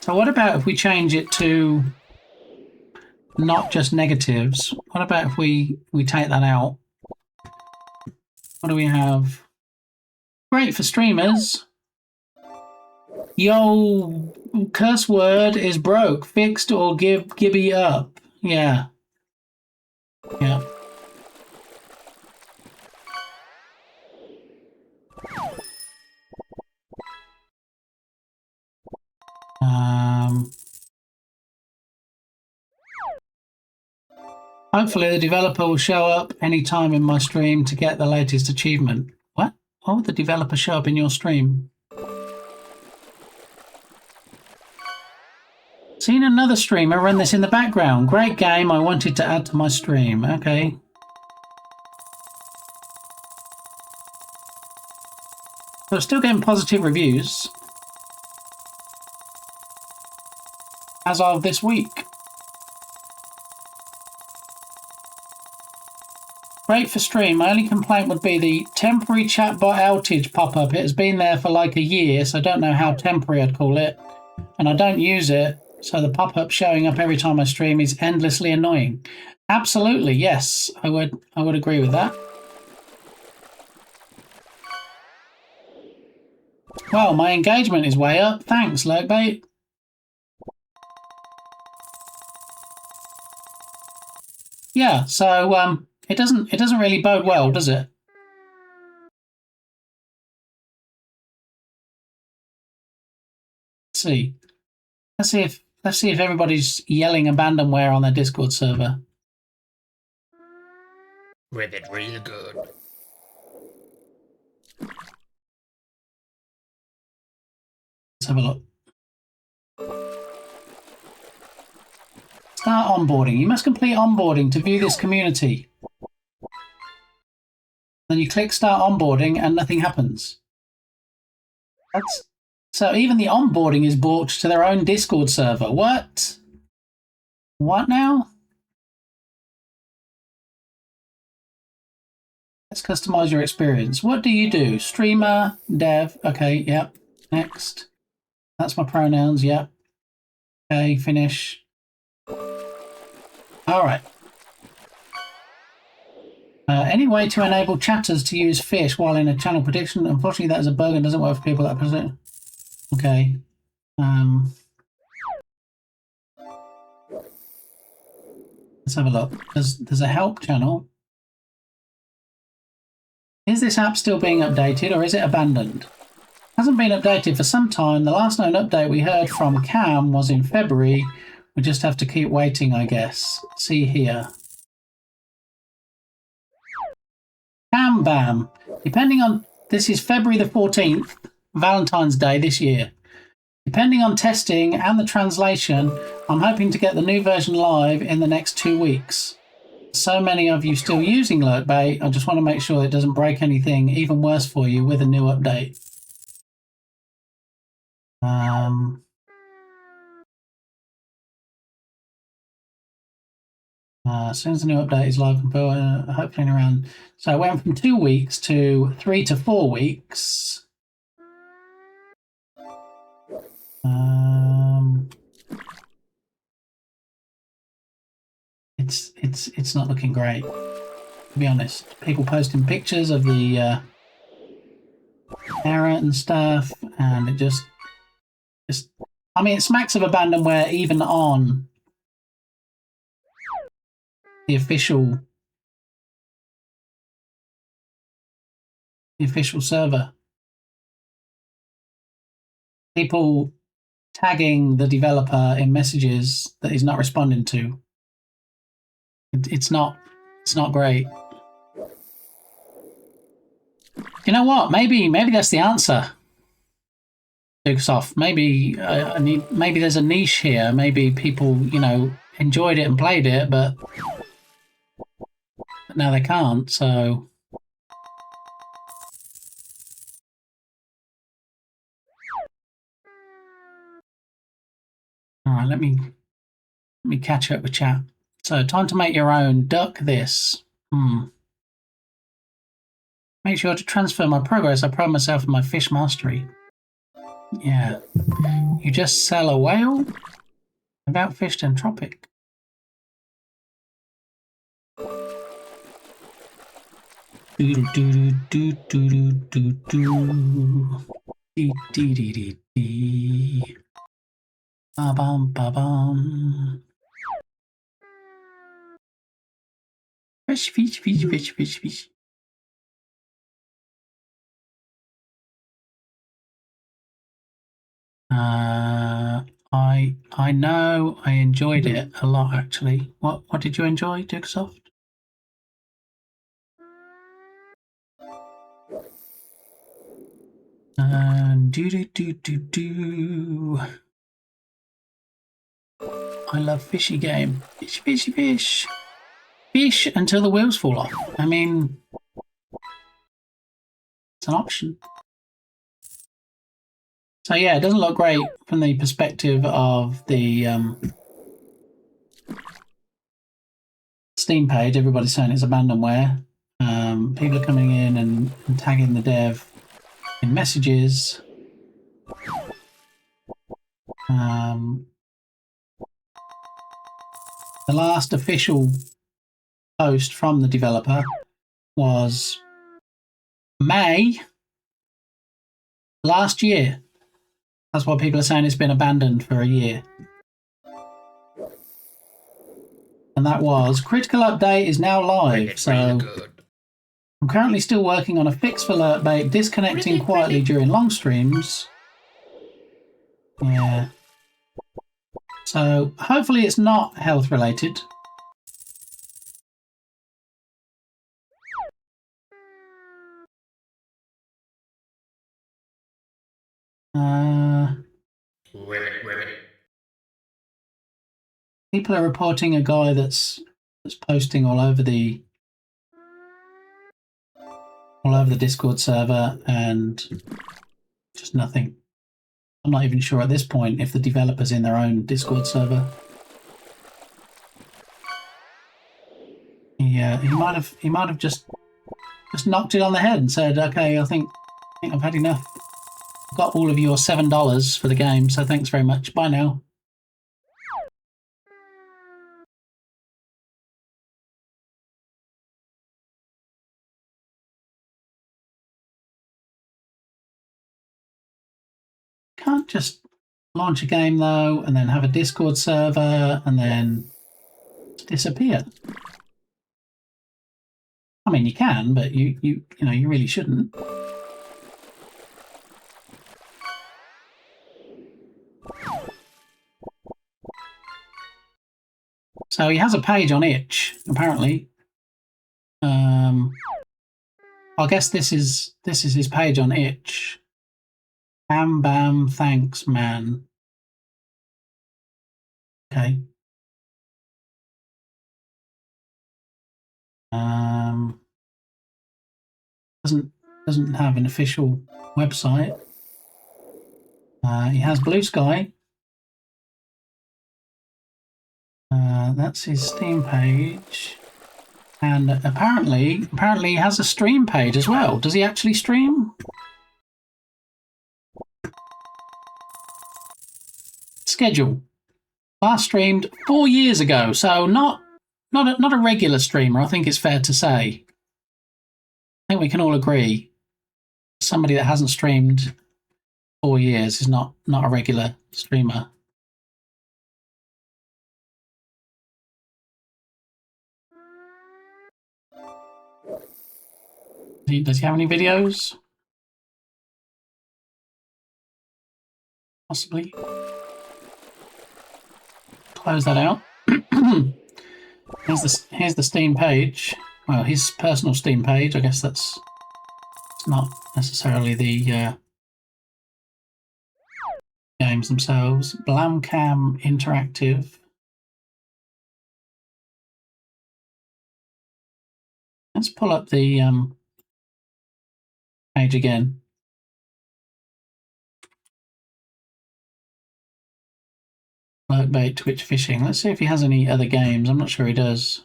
So what about if we change it to not just negatives? What about if we take that out? What do we have? Great for streamers. Yo, curse word is broke. Fixed or give Gibby up. Yeah. Yeah. Hopefully the developer will show up anytime in my stream to get the latest achievement. What? Why would the developer show up in your stream? Seen another streamer run this in the background. Great game. I wanted to add to my stream. Okay. So still getting positive reviews. As of this week. Great for stream. My only complaint would be the temporary chatbot outage pop-up. It has been there for like a year, so I don't know how temporary I'd call it. And I don't use it, so the pop-up showing up every time I stream is endlessly annoying. Absolutely, yes. I would agree with that. Well, my engagement is way up. Thanks, Lurkbait. Yeah, so it doesn't really bode well, does it? Let's see. Let's see if everybody's yelling abandonware on their Discord server. With it real good. Let's have a look. Start onboarding. You must complete onboarding to view this community. Then you click start onboarding and nothing happens. So even the onboarding is brought to their own Discord server. What? What now? Let's customize your experience. What do you do? Streamer, dev. Okay, yep. Next. That's my pronouns, yep. Okay, finish. All right. Any way to enable chatters to use fish while in a channel prediction? Unfortunately, that is a bug and doesn't work for people that present. Okay. Let's have a look. There's a help channel. Is this app still being updated or is it abandoned? Hasn't been updated for some time. The last known update we heard from Cam was in February. We just have to keep waiting, I guess. See here. Cam Bam. Depending on... This is February the 14th, Valentine's Day this year. Depending on testing and the translation, I'm hoping to get the new version live in the next 2 weeks. So many of you still using Lurkbait, I just want to make sure it doesn't break anything even worse for you with a new update. As soon as the new update is live, hopefully in around... So it went from 2 weeks to 3 to 4 weeks. It's not looking great, to be honest. People posting pictures of the error and stuff, and it just... I mean, it smacks of abandonware even on the official server. People tagging the developer in messages that he's not responding to. It's not great. You know what? Maybe that's the answer. Dukesoft. Maybe maybe there's a niche here. Maybe people, enjoyed it and played it, but now they can't. So all right, let me catch up with chat. So time to make your own. Duck this. Make sure to transfer my progress. I pride myself in my fish mastery. Yeah. You just sell a whale? I've outfished Entropic. Ba-bum, ba-bum. Fish, fish, fish, fish, fish, fish. I know I enjoyed it a lot actually. What did you enjoy, Dukesoft? I love fishy game. Fish, fishy, fish. Fish until the wheels fall off. I mean, it's an option. So yeah, it doesn't look great from the perspective of the Steam page. Everybody's saying it's abandonware. People are coming in and tagging the dev in messages. The last official post from the developer was May last year. That's why people are saying it's been abandoned for a year. And that was, critical update is now live. So I'm currently still working on a fix for alertbait, disconnecting quietly during long streams. Yeah. So hopefully it's not health related. People are reporting a guy that's posting all over the Discord server and just nothing. I'm not even sure at this point if the developer's in their own Discord server. Yeah, he might have just knocked it on the head and said, "Okay, I think I've had enough. Got all of your $7 for the game, so thanks very much. Bye now." Can't just launch a game though, and then have a Discord server, and then disappear. I mean, you can, but you really shouldn't. So he has a page on itch, apparently. I guess this is his page on itch. Bam bam, thanks, man. Okay. Doesn't have an official website. He has Blue Sky. That's his Steam page, and apparently he has a stream page as well. Does he actually stream? Schedule. Last streamed 4 years ago, so not a regular streamer. I think it's fair to say. I think we can all agree. Somebody that hasn't streamed 4 years is not a regular streamer. Does he have any videos? Possibly. Close that out. Here's the Steam page. Well, his personal Steam page. I guess that's not necessarily the games themselves. Blamcam Interactive. Let's pull up the page again. Floatbait, Twitch Fishing. Let's see if he has any other games. I'm not sure he does.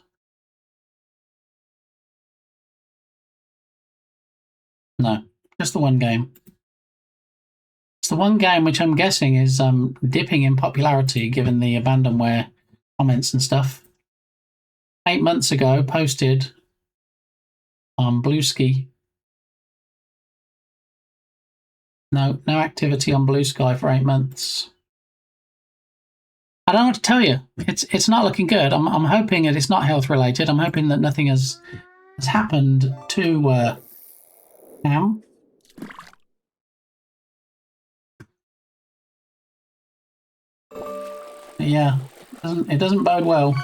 No, just the one game. It's the one game which I'm guessing is dipping in popularity given the abandonware comments and stuff. 8 months ago, posted on Bluesky. No activity on Blue Sky for 8 months. I don't know what to tell you. It's not looking good. I'm hoping that it's not health related. I'm hoping that nothing has happened to Cam. Yeah, it doesn't bode well.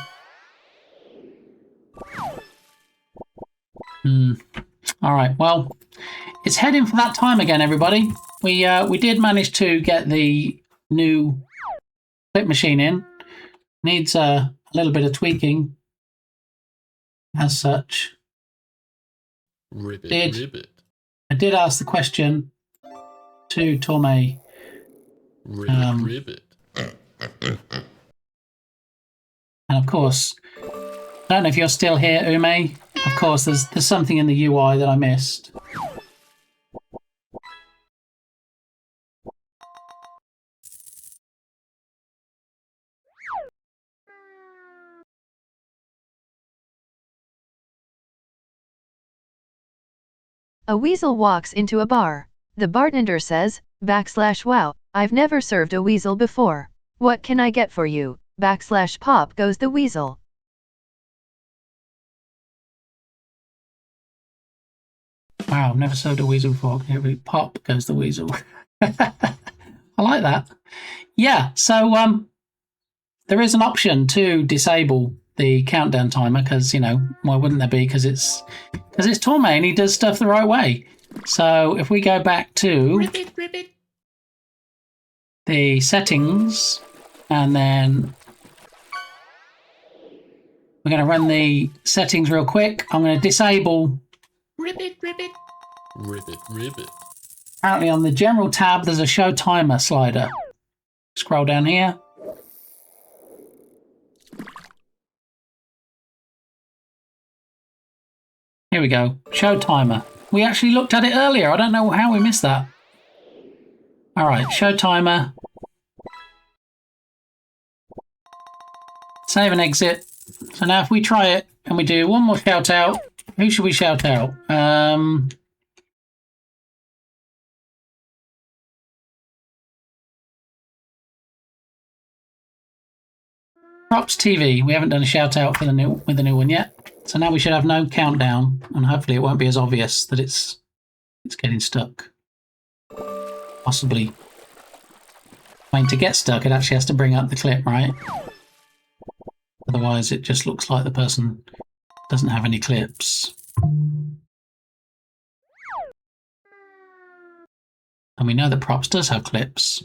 All right. Well, it's heading for that time again, everybody. We did manage to get the new clip machine in. Needs a little bit of tweaking, as such. Ribbit. I did ask the question to Torme. Ribbit. And of course, I don't know if you're still here, Ume. Of course, there's something in the UI that I missed. A weasel walks into a bar. The bartender says, /wow, I've never served a weasel before. What can I get for you? /pop goes the weasel. Wow, I've never served a weasel before. Every pop goes the weasel. I like that. Yeah, so there is an option to disable the countdown timer because, you know, why wouldn't there be? Because it's Torme and he does stuff the right way. So if we go back to the settings and then we're going to run the settings real quick. I'm going to disable Ribbit. Apparently on the general tab there's a show timer slider. Scroll down here. Here we go. Show timer. We actually looked at it earlier. I don't know how we missed that. Alright, show timer. Save and exit. So now if we try it and we do one more shout out, who should we shout out? Props TV. We haven't done a shout out for the new one yet. So now we should have no countdown, and hopefully it won't be as obvious that it's getting stuck. Possibly. I mean, to get stuck, it actually has to bring up the clip, right? Otherwise, it just looks like the person doesn't have any clips. And we know that Props does have clips.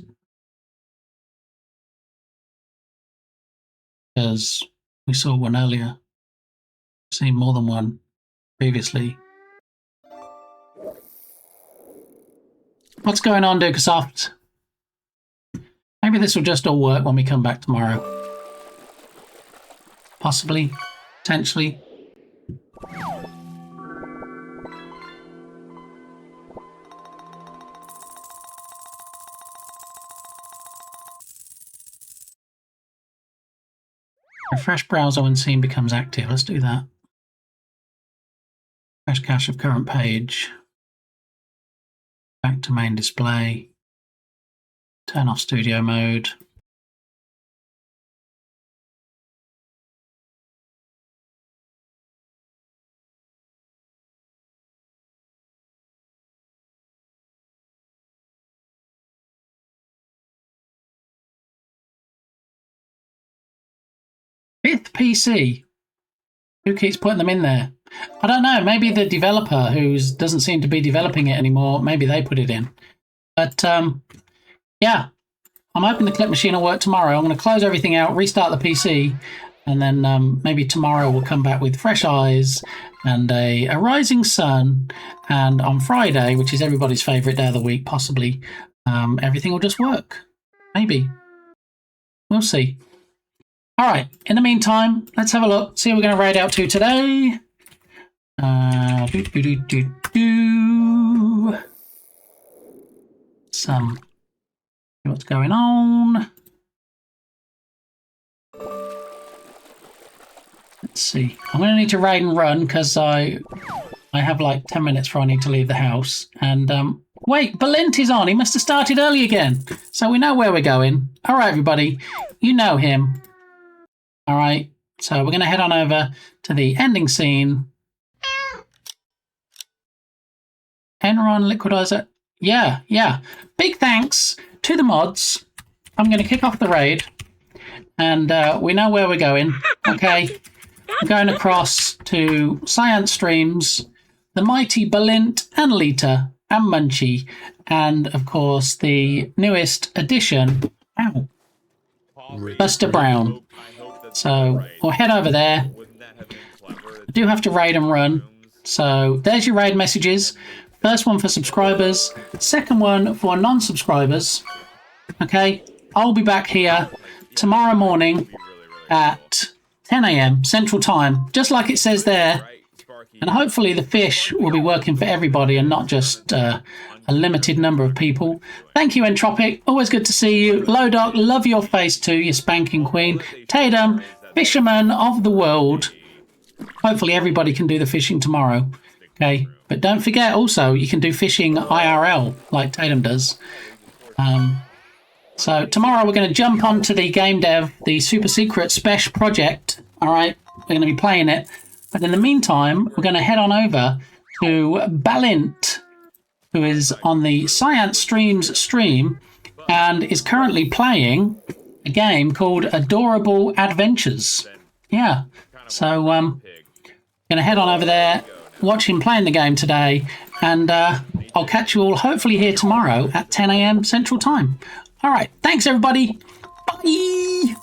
Because we saw one earlier. Seen more than one previously. What's going on, Dukasoft? Maybe this will just all work when we come back tomorrow. Possibly. Potentially. Refresh browser when scene becomes active. Let's do that. Refresh cache of current page. Back to main display. Turn off studio mode. Fifth PC. Who keeps putting them in there? I don't know. Maybe the developer who doesn't seem to be developing it anymore, maybe they put it in. But yeah, I'm hoping the clip machine will work tomorrow. I'm going to close everything out, restart the PC, and then maybe tomorrow we'll come back with fresh eyes and a rising sun. And on Friday, which is everybody's favourite day of the week, possibly, everything will just work. Maybe. We'll see. All right. In the meantime, let's have a look. See what we're going to raid out to today. See what's going on. Let's see. I'm going to need to raid and run because I have like 10 minutes before I need to leave the house. And wait, Balint is on. He must have started early again. So we know where we're going. All right, everybody. You know him. All right. So we're going to head on over to the ending scene. Enron Liquidizer. Yeah. Big thanks to the mods. I'm going to kick off the raid. And we know where we're going. Okay. We're going across to Science Streams, the mighty Balint and Lita and Munchie, and of course the newest addition, Buster Brown. So we'll head over there. I do have to raid and run. So there's your raid messages. First one for subscribers, second one for non-subscribers. Okay, I'll be back here tomorrow morning at 10 a.m. Central Time, just like it says there. And hopefully the fish will be working for everybody and not just a limited number of people. Thank you, Entropic. Always good to see you. Lodoc, love your face too, you spanking queen. Tatum, fisherman of the world. Hopefully everybody can do the fishing tomorrow. Okay, but don't forget also you can do fishing IRL like Tatum does. So tomorrow we're going to jump onto the game dev, the super secret Spesh project. All right, we're going to be playing it. But in the meantime, we're going to head on over to Balint, who is on the Science Streams stream and is currently playing a game called Adorable Adventures. Yeah, so going to head on over there, watch him playing the game today, and I'll catch you all hopefully here tomorrow at 10 a.m. Central Time. All right, thanks everybody. Bye.